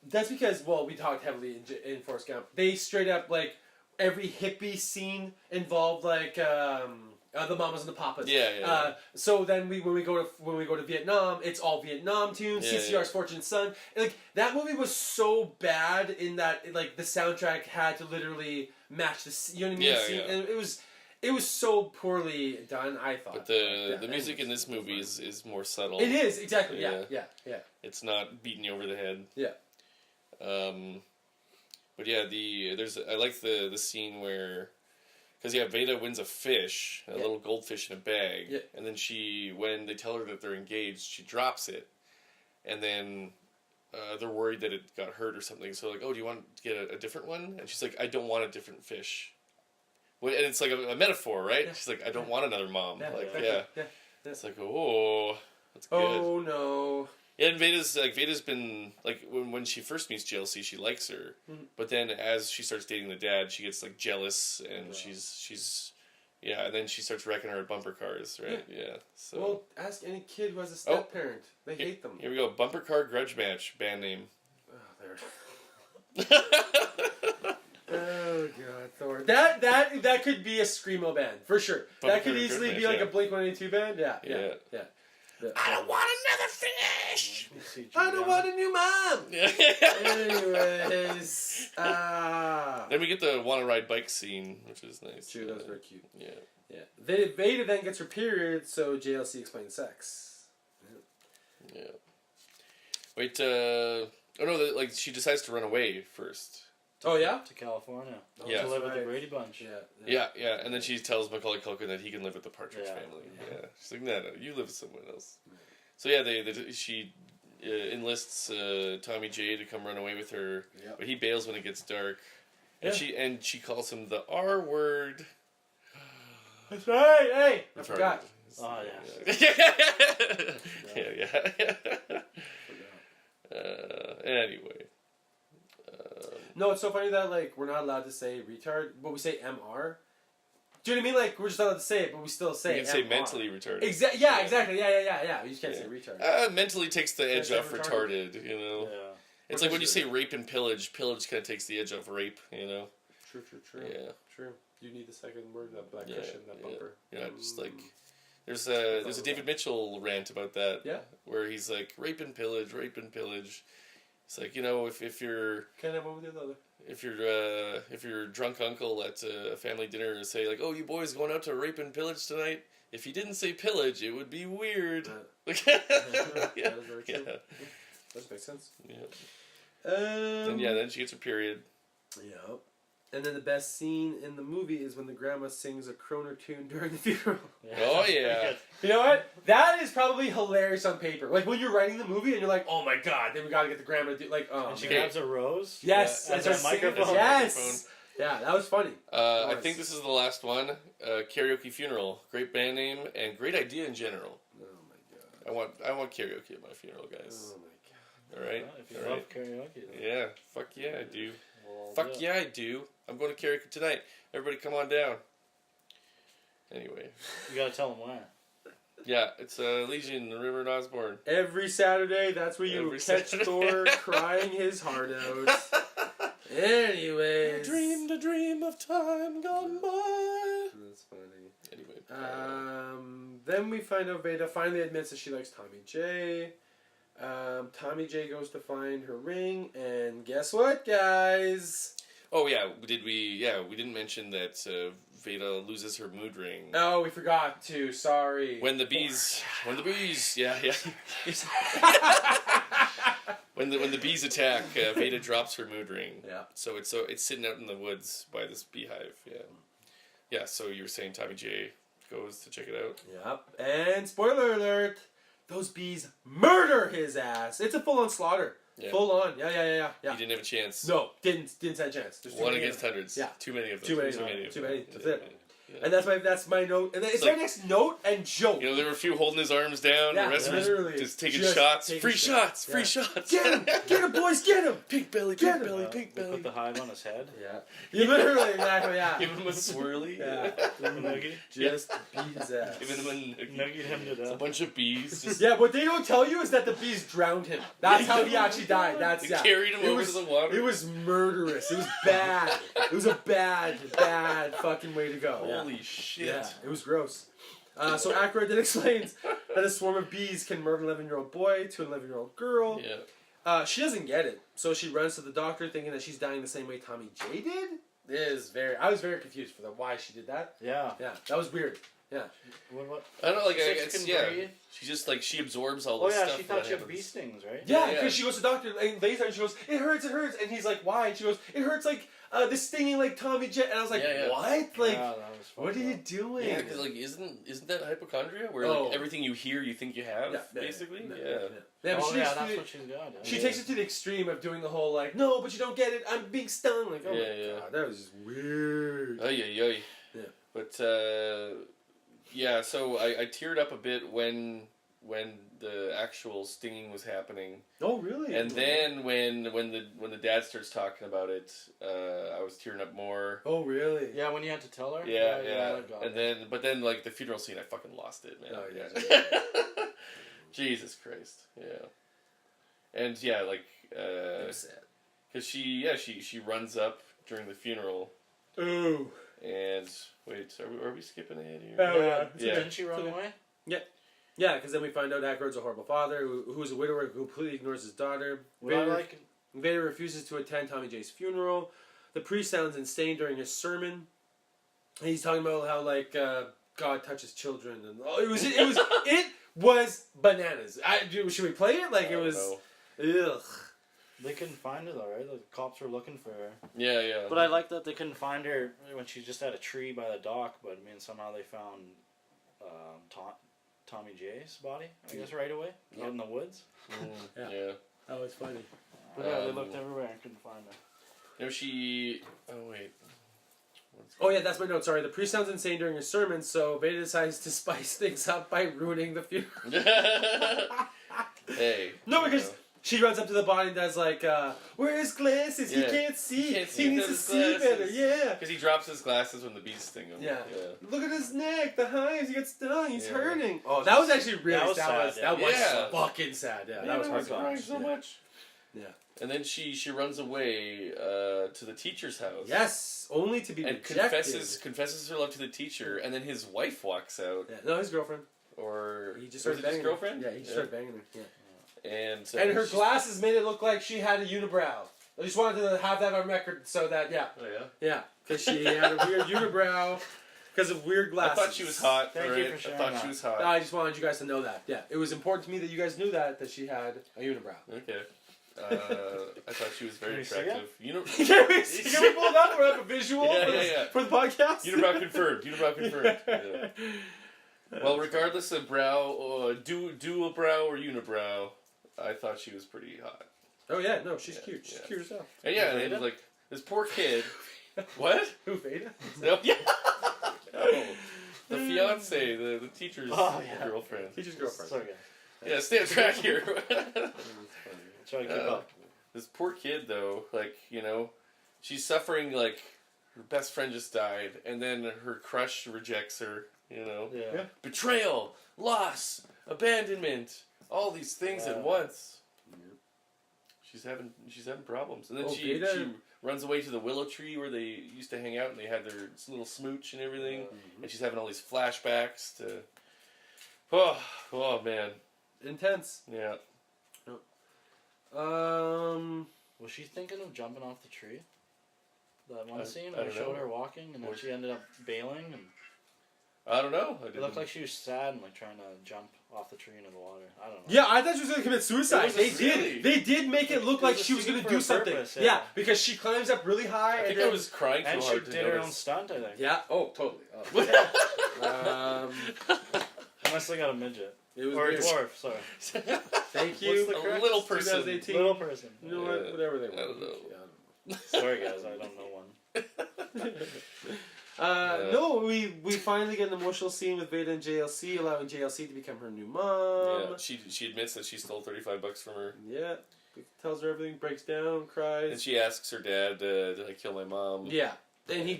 Speaker 1: That's because, we talked heavily in Forrest Gump. They straight up, like, every hippie scene involved, like, the mamas and the papas.
Speaker 2: Yeah.
Speaker 1: So then when we go to Vietnam, it's all Vietnam tunes.
Speaker 2: Yeah,
Speaker 1: CCR's Fortune Son. Like that movie was so bad in that like the soundtrack had to literally match the. You know what I mean?
Speaker 2: Yeah.
Speaker 1: And it was so poorly done. I thought.
Speaker 2: But the music in this movie is more subtle.
Speaker 1: It is exactly.
Speaker 2: Yeah.
Speaker 1: Yeah.
Speaker 2: It's not beating you over the head.
Speaker 1: Yeah.
Speaker 2: But yeah, I like the scene where, because Veda wins a fish, a little goldfish in a bag, and then when they tell her that they're engaged, she drops it, and then they're worried that it got hurt or something. So like, oh, do you want to get a different one? And she's like, I don't want a different fish. And it's like a metaphor, right? Yeah. She's like, I don't want another mom. Yeah. It's like, oh, that's good.
Speaker 1: Oh no.
Speaker 2: Yeah, and Veda's been, like, when she first meets JLC, she likes her. Mm-hmm. But then as she starts dating the dad, she gets, like, jealous, and she's and then she starts wrecking her at Bumper Cars, right? Yeah. So.
Speaker 1: Well, ask any kid who has a step-parent. They hate them.
Speaker 2: Here we go. Bumper Car Grudge Match, band name.
Speaker 1: Oh, there. Oh, God, Thor. That could be a Screamo band, for sure.
Speaker 2: Bumper
Speaker 1: that could
Speaker 2: Car
Speaker 1: easily
Speaker 2: Grudge
Speaker 1: be like
Speaker 2: Match,
Speaker 1: a Blink-182 band. Yeah.
Speaker 2: I don't want another fish!
Speaker 1: I don't want a new mom!
Speaker 2: Yeah.
Speaker 1: Anyways.
Speaker 2: Then we get the wanna ride bike scene, which is nice.
Speaker 1: True, that was very cute.
Speaker 2: Yeah.
Speaker 1: Veda then gets her period, so JLC explains sex.
Speaker 2: Yeah. Wait, she decides to run away first.
Speaker 1: Oh, yeah?
Speaker 3: To California.
Speaker 2: Yeah.
Speaker 3: To live with the Brady Bunch.
Speaker 2: Yeah. And then she tells Macaulay Culkin that he can live with the Partridge family. Yeah. She's like, no, you live with someone else. So yeah, she enlists Tommy J to come run away with her, but he bails when it gets dark. And she calls him the R word.
Speaker 1: That's right. Hey, I forgot.
Speaker 3: Oh yeah.
Speaker 2: Yeah. Anyway.
Speaker 1: No, it's so funny that like we're not allowed to say retard, but we say MR. Do you know what I mean? Like we're just not allowed to say it, but we still say.
Speaker 2: You can say mentally retarded.
Speaker 1: Exactly. Yeah. Exactly. Yeah. You just can't say retard.
Speaker 2: Mentally takes the edge off retarded. You know.
Speaker 3: Yeah.
Speaker 2: It's like when you say rape and pillage. Pillage kind of takes the edge off rape. You know.
Speaker 1: True.
Speaker 2: Yeah.
Speaker 1: True. You need the second word, that black cushion, that bumper.
Speaker 2: Yeah. Just like there's a David Mitchell rant about that.
Speaker 1: Yeah.
Speaker 2: Where he's like rape and pillage. It's like, if you're
Speaker 1: can't have one with the other.
Speaker 2: If your drunk uncle at a family dinner and say like, oh, you boys going out to rape and pillage tonight? If he didn't say pillage, it would be weird.
Speaker 1: That is very true.
Speaker 2: Yeah.
Speaker 1: That makes sense.
Speaker 2: Yeah. Then she gets her period.
Speaker 1: Yeah. And then the best scene in the movie is when the grandma sings a Croner tune during the funeral.
Speaker 2: Oh, yeah.
Speaker 1: You know what? That is probably hilarious on paper. Like, when you're writing the movie and you're like, oh my god, then we gotta get the grandma to do, like, oh.
Speaker 3: And she grabs a rose?
Speaker 1: Yes!
Speaker 3: As a microphone?
Speaker 1: Yes! Yeah, that was funny.
Speaker 2: I think this is the last one. Karaoke Funeral. Great band name and great idea in general.
Speaker 1: Oh my god.
Speaker 2: I want karaoke at my funeral, guys.
Speaker 1: Oh my god.
Speaker 2: Alright?
Speaker 3: Well, if you love karaoke. Then.
Speaker 2: Yeah. Fuck yeah, I do.
Speaker 3: Well,
Speaker 2: Fuck yeah, I do. I'm going to karaoke tonight. Everybody come on down. Anyway.
Speaker 3: You gotta tell them where.
Speaker 2: Yeah, it's Legion, the River and Osborne.
Speaker 1: Every Saturday, that's where you catch Thor crying his heart out. Anyways.
Speaker 2: I dream of time gone by.
Speaker 1: That's funny.
Speaker 2: Anyway.
Speaker 1: Then we find out Veda finally admits that she likes Tommy J. Tommy J goes to find her ring, and guess what, guys?
Speaker 2: Oh yeah, we didn't mention that Veda loses her mood ring.
Speaker 1: Oh, we forgot to. Sorry.
Speaker 2: When the bees, yeah. when the bees attack, Veda drops her mood ring.
Speaker 1: Yeah.
Speaker 2: So it's sitting out in the woods by this beehive. Yeah. Yeah. So you were saying Tommy J goes to check it out.
Speaker 1: Yep. And spoiler alert, those bees murder his ass. It's a full-on slaughter.
Speaker 2: Yeah.
Speaker 1: Full on. Yeah.
Speaker 2: He didn't have a chance.
Speaker 1: No, didn't stand a chance. There's too
Speaker 2: One
Speaker 1: many
Speaker 2: against
Speaker 1: of them.
Speaker 2: hundreds.
Speaker 1: Yeah.
Speaker 2: Too many of them.
Speaker 1: Too many.
Speaker 2: of
Speaker 1: Too
Speaker 2: them.
Speaker 1: many. That's it.
Speaker 2: Yeah.
Speaker 1: And that's my note. And it's
Speaker 2: like-
Speaker 1: my next note and joke.
Speaker 2: You know, there were a few holding his arms down.
Speaker 1: Yeah,
Speaker 2: the rest of
Speaker 1: literally.
Speaker 2: us just taking
Speaker 1: Just
Speaker 2: shots.
Speaker 1: taking
Speaker 2: Free
Speaker 1: shots.
Speaker 2: shots. Free
Speaker 1: Yeah.
Speaker 2: shots.
Speaker 1: Get him, boys, get him.
Speaker 2: Pink belly.
Speaker 1: Get
Speaker 2: Pink
Speaker 1: him.
Speaker 2: belly. Pink
Speaker 3: They
Speaker 2: belly.
Speaker 3: put the hive on his head.
Speaker 1: Yeah. You literally, exactly, yeah.
Speaker 2: Give him a swirly.
Speaker 1: Yeah.
Speaker 3: Nugget.
Speaker 1: Just beat his ass.
Speaker 2: Giving him a nugget.
Speaker 3: Nugget him to
Speaker 2: It's a
Speaker 3: death.
Speaker 2: bunch of bees. Just
Speaker 1: Yeah, what they don't tell you is that the bees drowned him. That's how he actually died. That's
Speaker 2: they
Speaker 1: yeah.
Speaker 2: carried him
Speaker 1: It
Speaker 2: over
Speaker 1: was-
Speaker 2: to the water.
Speaker 1: It was murderous. It was bad. It was a bad fucking way to go. Yeah.
Speaker 2: Holy shit.
Speaker 1: Yeah, it was gross. So Aykroyd then explains that a swarm of bees can murder an 11-year-old boy to an 11-year-old girl.
Speaker 2: Yeah.
Speaker 1: She doesn't get it, so she runs to the doctor thinking that she's dying the same way Tommy J did. I was very confused for why she did that.
Speaker 3: Yeah.
Speaker 1: Yeah, that was weird. Yeah.
Speaker 3: What?
Speaker 2: I don't know, like, I
Speaker 3: Six
Speaker 2: guess,
Speaker 3: can
Speaker 2: yeah.
Speaker 3: breathe?
Speaker 2: She just, like, she absorbs all
Speaker 3: Oh
Speaker 2: this
Speaker 3: yeah,
Speaker 2: stuff.
Speaker 3: she thought
Speaker 2: that
Speaker 3: she had
Speaker 2: happens.
Speaker 3: bee stings, right?
Speaker 1: Yeah,
Speaker 2: Yeah.
Speaker 1: because she goes to the doctor and later and she goes, it hurts, and he's like, why? And she goes, it hurts like this stinging like Tommy J. And I was like,
Speaker 2: Yeah, yeah.
Speaker 1: what? Like,
Speaker 3: Yeah, that was
Speaker 1: what
Speaker 3: fucked
Speaker 1: are you
Speaker 3: up.
Speaker 1: doing?
Speaker 2: Yeah, because, like, isn't that hypochondria? Where,
Speaker 1: Oh.
Speaker 2: like, everything you hear, you think you have,
Speaker 1: Yeah,
Speaker 2: basically?
Speaker 1: yeah.
Speaker 2: Yeah.
Speaker 1: Yeah, but
Speaker 3: Oh
Speaker 1: she
Speaker 3: yeah,
Speaker 1: takes
Speaker 3: that's
Speaker 1: it-
Speaker 3: what she's got. Yeah.
Speaker 1: She takes it to the extreme of doing the whole like, no, but you don't get it. I'm being stung. Like, oh
Speaker 2: Yeah,
Speaker 1: my
Speaker 2: yeah.
Speaker 1: god, that was just weird.
Speaker 2: Ay, ay, ay.
Speaker 1: Yeah.
Speaker 2: But, yeah, so I teared up a bit when the actual stinging was happening.
Speaker 1: Oh really?
Speaker 2: And then when the dad starts talking about it, I was tearing up more.
Speaker 1: Oh really?
Speaker 3: Yeah, when you had to tell her.
Speaker 2: Yeah.
Speaker 3: that got
Speaker 2: And
Speaker 3: me.
Speaker 2: then like the funeral scene, I fucking lost it, man.
Speaker 1: Oh,
Speaker 2: yeah. Jesus Christ. Yeah. And yeah, like
Speaker 1: It was sad.
Speaker 2: because she runs up during the funeral
Speaker 1: Ooh.
Speaker 2: and wait, are we skipping ahead here?
Speaker 1: Oh, yeah.
Speaker 2: Yeah.
Speaker 3: Didn't she run away?
Speaker 1: Yeah, because then we find out Aykroyd's a horrible father who is a widower who completely ignores his daughter.
Speaker 3: What I like.
Speaker 1: Vader refuses to attend Tommy J's funeral. The priest sounds insane during his sermon. He's talking about how like God touches children and it was bananas. Should we play it? Like
Speaker 2: I
Speaker 1: it
Speaker 2: don't
Speaker 1: was.
Speaker 2: know.
Speaker 1: Ugh.
Speaker 3: They couldn't find her though, right? The cops were looking for her.
Speaker 2: Yeah.
Speaker 3: But I like that they couldn't find her when she just had a tree by the dock. But I mean, somehow they found Tommy J's body. I guess right away out in the woods.
Speaker 1: Yeah.
Speaker 2: Yeah.
Speaker 1: That was funny.
Speaker 3: But yeah, they looked everywhere and couldn't find her.
Speaker 2: No, she. Oh wait.
Speaker 1: Oh yeah, that's my note. Sorry, the priest sounds insane during his sermon, so Vader decides to spice things up by ruining the funeral.
Speaker 2: Hey.
Speaker 1: No,
Speaker 2: you
Speaker 1: because
Speaker 2: know.
Speaker 1: she runs up to the body and does like, "Where are his glasses?
Speaker 2: Yeah.
Speaker 1: He can't see.
Speaker 2: He can't see
Speaker 1: He needs to
Speaker 2: without his
Speaker 1: see better."
Speaker 2: glasses.
Speaker 1: Yeah.
Speaker 2: Because he drops his glasses when the bees sting him.
Speaker 1: Yeah. Look at his neck, the hives. He got stung. He's
Speaker 2: Yeah.
Speaker 1: hurting. Oh, that was actually really.
Speaker 3: That was sad, yeah.
Speaker 1: that was
Speaker 2: Yeah.
Speaker 1: fucking sad. Yeah, that was
Speaker 2: I
Speaker 1: hard to
Speaker 2: crying
Speaker 1: watch.
Speaker 2: so
Speaker 1: Yeah.
Speaker 2: much.
Speaker 1: Yeah.
Speaker 2: And then she runs away to the teacher's house.
Speaker 1: Yes, only to be
Speaker 2: And
Speaker 1: rejected.
Speaker 2: confesses her love to the teacher, and then his wife walks out,
Speaker 1: Yeah. No, his girlfriend.
Speaker 2: or
Speaker 1: He just
Speaker 2: was
Speaker 1: started
Speaker 2: it his
Speaker 1: banging her.
Speaker 2: girlfriend?
Speaker 1: Yeah, he just started banging her. Yeah.
Speaker 2: And
Speaker 1: And her
Speaker 2: she's-
Speaker 1: glasses made it look like she had a unibrow. I just wanted to have that on record so that
Speaker 2: Oh yeah.
Speaker 1: yeah, because she had a weird unibrow because of weird
Speaker 2: I
Speaker 1: glasses.
Speaker 2: thought she was hot.
Speaker 3: Thank
Speaker 2: for
Speaker 3: you
Speaker 2: it.
Speaker 3: for
Speaker 2: I
Speaker 3: sharing
Speaker 2: thought
Speaker 3: that.
Speaker 2: she was hot.
Speaker 1: I just wanted you guys to know that. Yeah, it was important to me that you guys knew that she had a unibrow.
Speaker 2: Okay. I thought she was very
Speaker 3: Can we see
Speaker 2: attractive.
Speaker 1: Can we pull it up or have a visual
Speaker 2: Yeah,
Speaker 1: for,
Speaker 2: yeah,
Speaker 1: this-
Speaker 2: yeah.
Speaker 1: for the podcast?
Speaker 2: Unibrow confirmed. Unibrow confirmed. Yeah. Well, regardless of brow, dual brow or unibrow, I thought she was pretty hot.
Speaker 1: Oh yeah, no, she's cute. She's
Speaker 2: yeah.
Speaker 1: cute herself.
Speaker 2: And yeah,
Speaker 3: Veda?
Speaker 2: and like this poor kid. What?
Speaker 1: Who, Veda?
Speaker 2: No, yeah. No. The fiance, the teacher's
Speaker 3: Oh, yeah.
Speaker 2: girlfriend.
Speaker 1: Teacher's girlfriend.
Speaker 3: Sorry, guys.
Speaker 2: Yeah, stay on track here.
Speaker 3: Try to keep up.
Speaker 2: This poor kid, though, like, you know, she's suffering, like, her best friend just died, and then her crush rejects her, you know.
Speaker 3: Yeah.
Speaker 2: Betrayal, loss, abandonment, all these things at
Speaker 3: Yeah.
Speaker 2: once. She's having problems. And then
Speaker 1: Oh,
Speaker 2: she
Speaker 1: Veda-
Speaker 2: runs away to the willow tree where they used to hang out, and they had their little smooch and everything. And she's having all these flashbacks to... Oh man.
Speaker 1: Intense.
Speaker 2: Yeah.
Speaker 3: Was she thinking of jumping off the tree? That one scene
Speaker 2: I
Speaker 3: where
Speaker 2: don't
Speaker 3: they showed
Speaker 2: know.
Speaker 3: her walking and then she ended up bailing and
Speaker 2: I don't know.
Speaker 3: it looked like she was sad and like trying to jump. off the tree into the water. I don't know.
Speaker 1: Yeah, I thought she was gonna commit suicide.
Speaker 2: was
Speaker 1: They
Speaker 2: really-
Speaker 1: did. They did make it look
Speaker 3: It
Speaker 1: like
Speaker 3: was a
Speaker 1: she was
Speaker 3: scene
Speaker 1: gonna
Speaker 3: for
Speaker 1: do
Speaker 3: a
Speaker 1: something.
Speaker 3: purpose,
Speaker 1: yeah.
Speaker 3: yeah.
Speaker 1: Because she climbs up really high.
Speaker 2: I think
Speaker 1: and
Speaker 2: I was crying too
Speaker 3: And she
Speaker 2: hard to
Speaker 3: did her own
Speaker 2: notice.
Speaker 3: stunt, I think.
Speaker 1: Yeah. Oh, totally.
Speaker 3: Unless they got a midget.
Speaker 1: It was
Speaker 3: Or a
Speaker 1: weird.
Speaker 3: dwarf, sorry.
Speaker 1: Thank you.
Speaker 3: What's the
Speaker 2: A
Speaker 3: correct-
Speaker 2: little person.
Speaker 1: 2018.
Speaker 3: Little person.
Speaker 1: You know what?
Speaker 2: Yeah.
Speaker 1: Whatever they
Speaker 2: I
Speaker 1: want.
Speaker 2: don't know.
Speaker 1: Yeah,
Speaker 3: Sorry, guys, I don't know one.
Speaker 1: No, we finally get an emotional scene with Veda and JLC, allowing JLC to become her new mom.
Speaker 2: Yeah, she admits that she stole $35 from her,
Speaker 1: Yeah. Tells her everything, breaks down, cries.
Speaker 2: and she asks her dad, "Did I kill my mom?"
Speaker 1: Yeah. And he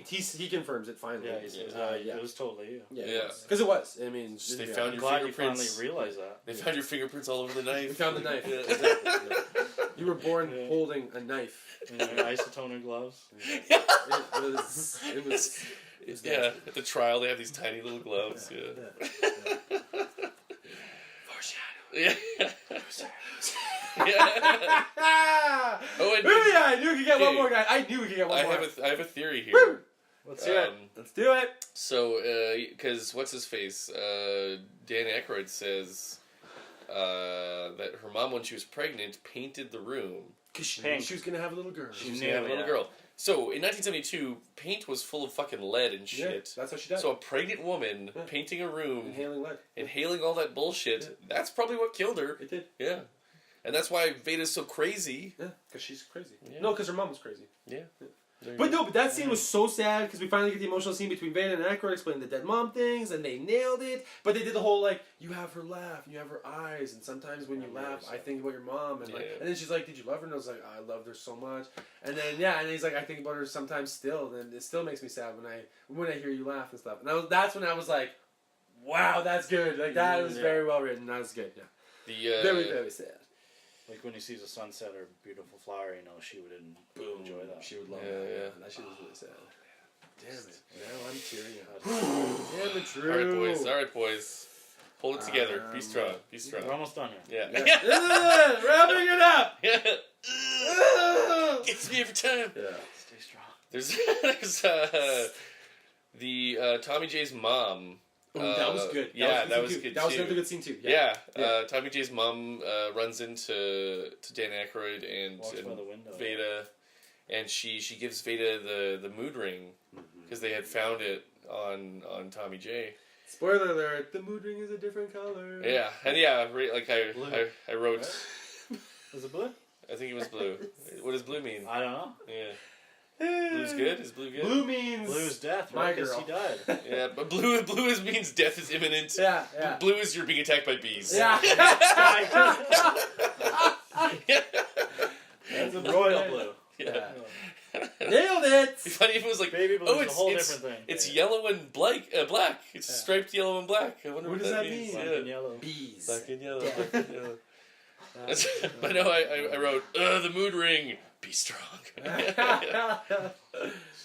Speaker 1: confirms it finally.
Speaker 3: Yeah, he says,
Speaker 1: yeah.
Speaker 3: it was totally you.
Speaker 2: Yeah.
Speaker 1: Because it was. I mean,
Speaker 2: They
Speaker 1: yeah.
Speaker 2: found
Speaker 3: I'm
Speaker 2: your
Speaker 3: glad you finally
Speaker 2: fingerprints.
Speaker 3: realized that.
Speaker 2: They found your fingerprints all over the knife.
Speaker 1: We found the knife.
Speaker 2: Yeah.
Speaker 1: Exactly. Yeah. You were born
Speaker 3: Yeah.
Speaker 1: holding a knife.
Speaker 3: And your isotoner gloves.
Speaker 1: It was
Speaker 2: Yeah, at the trial they have these tiny little gloves. Yeah. Yeah. Yeah. Oh, and
Speaker 1: Maybe I knew we could get one
Speaker 2: Okay.
Speaker 1: more guy. I knew we could get one
Speaker 2: I
Speaker 1: more.
Speaker 2: have a theory here.
Speaker 1: Woo! Let's do it.
Speaker 2: Um,
Speaker 1: Let's do it.
Speaker 2: So, because what's his face? Dan Aykroyd says that her mom, when she was pregnant, painted the room.
Speaker 1: Because she knew
Speaker 3: Pink.
Speaker 1: she was going to have a little girl.
Speaker 2: She was
Speaker 3: knew,
Speaker 2: gonna have a little
Speaker 3: yeah.
Speaker 2: girl. So, in 1972, paint was full of fucking lead and
Speaker 1: Yeah,
Speaker 2: shit.
Speaker 1: that's what she does.
Speaker 2: So, a pregnant woman
Speaker 1: Yeah.
Speaker 2: painting a room,
Speaker 1: Inhaling lead.
Speaker 2: inhaling all that bullshit,
Speaker 1: Yeah.
Speaker 2: that's probably what killed her.
Speaker 1: It did.
Speaker 2: Yeah. And that's why Veda's so crazy.
Speaker 1: Yeah, because she's crazy.
Speaker 2: Yeah.
Speaker 1: No, because her mom was crazy.
Speaker 2: Yeah. There you
Speaker 1: But
Speaker 2: go.
Speaker 1: no, but that scene was so sad because we finally get the emotional scene between Veda and Aykroyd explaining the dead mom things, and they nailed it. But they did the whole like, you have her laugh, and you have her eyes, and sometimes when you laugh, I think about your mom, and like,
Speaker 2: Yeah.
Speaker 1: and then she's like, did you love her? And I was like, I loved her so much. And then yeah, and he's like, I think about her sometimes still, and it still makes me sad when I hear you laugh and stuff. And that's when I was like, wow, that's good. Like that was
Speaker 3: Yeah.
Speaker 1: very well written. That was good. Yeah,
Speaker 2: The,
Speaker 1: very very sad.
Speaker 3: Like when he sees a sunset or a beautiful flower, you know, she would enjoy that.
Speaker 1: She would love
Speaker 2: Yeah,
Speaker 1: that.
Speaker 2: yeah.
Speaker 1: That shit was really sad. Damn it. Now I'm tearing up. Damn it, Drew.
Speaker 2: All right, boys. Hold it together. Be strong. Be strong.
Speaker 3: We're almost done here.
Speaker 2: Yeah.
Speaker 1: Yeah. Wrapping it up.
Speaker 2: Gets me every time.
Speaker 1: Yeah.
Speaker 3: Stay strong.
Speaker 2: There's the Tommy J's mom.
Speaker 1: Ooh, that was good.
Speaker 2: That was
Speaker 1: good.
Speaker 2: good
Speaker 1: That was
Speaker 2: too.
Speaker 1: another good scene too.
Speaker 2: Yeah,
Speaker 1: Yeah.
Speaker 2: Tommy J's mom runs into Dan Aykroyd and,
Speaker 3: Walks by the window.
Speaker 2: Veda, and she gives Veda the mood ring because they had found it on Tommy J.
Speaker 1: Spoiler alert: the mood ring is a different color.
Speaker 2: Yeah, and yeah, like
Speaker 3: Blue.
Speaker 2: I wrote,
Speaker 3: Is it blue?
Speaker 2: I think it was blue. What does blue mean?
Speaker 3: I don't know.
Speaker 2: Yeah, blue's good. Is blue good?
Speaker 1: Blue means
Speaker 3: Blue is death,
Speaker 1: My
Speaker 3: right? 'Cause
Speaker 1: girl.
Speaker 3: he died.
Speaker 2: Yeah, but blue means death is imminent.
Speaker 1: Yeah, yeah.
Speaker 2: Blue is you're being attacked by bees.
Speaker 1: Yeah.
Speaker 3: That's a royal blue.
Speaker 2: Yeah.
Speaker 1: Nailed it.
Speaker 2: It'd be funny if it was like
Speaker 3: Baby blue
Speaker 2: oh,
Speaker 3: is
Speaker 2: it's
Speaker 3: a whole
Speaker 2: it's,
Speaker 3: different thing.
Speaker 2: it's
Speaker 3: Yeah.
Speaker 2: yellow and black. It's
Speaker 1: Yeah.
Speaker 2: striped yellow and black. I wonder
Speaker 1: What
Speaker 2: what
Speaker 1: does that
Speaker 2: means.
Speaker 1: mean?
Speaker 3: Black
Speaker 2: Yeah.
Speaker 3: and yellow.
Speaker 1: Bees.
Speaker 2: Black and yellow.
Speaker 1: Yeah.
Speaker 2: Black and yellow. But no, I wrote the mood ring. Be strong.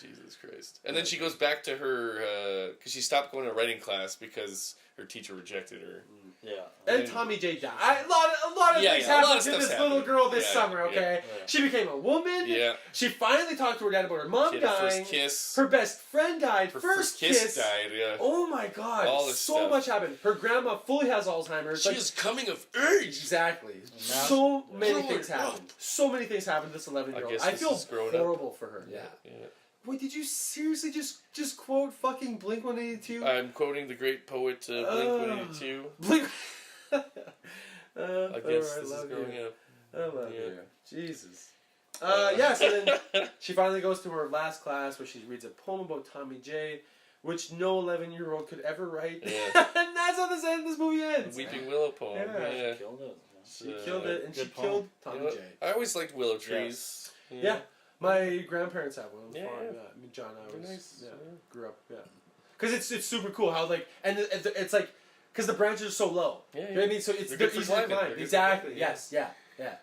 Speaker 2: Jesus Christ. And then she goes back to her because she stopped going to writing class because her teacher rejected her.
Speaker 3: Yeah.
Speaker 1: And Tommy J died. A lot of
Speaker 2: Yeah,
Speaker 1: things
Speaker 2: yeah, a lot
Speaker 1: happened
Speaker 2: of
Speaker 1: to
Speaker 2: stuff's
Speaker 1: this little
Speaker 2: happened.
Speaker 1: girl this
Speaker 2: Yeah,
Speaker 1: summer, okay?
Speaker 3: yeah.
Speaker 1: She became a woman.
Speaker 2: Yeah.
Speaker 1: She finally talked to her dad about her mom
Speaker 2: She had her
Speaker 1: dying.
Speaker 2: first kiss.
Speaker 1: Her best friend died.
Speaker 2: Her
Speaker 1: first
Speaker 2: kiss died. Yeah.
Speaker 1: Oh my god.
Speaker 2: All this
Speaker 1: so
Speaker 2: stuff.
Speaker 1: much happened. Her grandma fully has Alzheimer's.
Speaker 2: She
Speaker 1: like,
Speaker 2: is coming of age.
Speaker 1: exactly.
Speaker 3: now-
Speaker 1: So many
Speaker 2: Growing
Speaker 1: things
Speaker 2: up.
Speaker 1: happened. So many things happened to this 11-year-old.
Speaker 2: I guess
Speaker 1: I
Speaker 2: this
Speaker 1: feel
Speaker 2: is growing up.
Speaker 1: horrible for her. Yeah. Wait, did you seriously just quote fucking Blink-182?
Speaker 2: I'm quoting the great poet Blink-182.
Speaker 1: Blink.
Speaker 2: I guess this is
Speaker 1: love
Speaker 2: growing
Speaker 1: you.
Speaker 2: up.
Speaker 1: I love
Speaker 2: Yeah.
Speaker 1: you. Jesus. Yeah, so then she finally goes to her last class where she reads a poem about Tommy J, which no 11-year-old could ever write.
Speaker 2: Yeah.
Speaker 1: And that's how this movie ends.
Speaker 2: Weeping Willow poem.
Speaker 1: Yeah.
Speaker 2: Yeah.
Speaker 3: She killed it.
Speaker 1: She killed it, and
Speaker 3: Good
Speaker 1: she
Speaker 3: poem.
Speaker 1: killed
Speaker 2: You
Speaker 1: Tommy
Speaker 2: know what?
Speaker 1: J.
Speaker 2: I always liked willow trees.
Speaker 1: Yeah. My grandparents have one. On the
Speaker 2: Yeah,
Speaker 1: farm.
Speaker 2: yeah.
Speaker 1: Yeah. I mean, John, I
Speaker 2: They're
Speaker 1: was,
Speaker 2: nice.
Speaker 1: yeah,
Speaker 2: Yeah.
Speaker 1: grew up, yeah. Because it's super cool how, like, and it's like, because the branches are so low.
Speaker 2: Yeah,
Speaker 1: You know what I mean? So
Speaker 2: They're
Speaker 1: they're
Speaker 2: good for
Speaker 1: easy to
Speaker 2: climbing.
Speaker 1: climb.
Speaker 2: They're good for
Speaker 1: Exactly.
Speaker 2: climbing,
Speaker 1: Yes. Yeah.
Speaker 2: Yeah.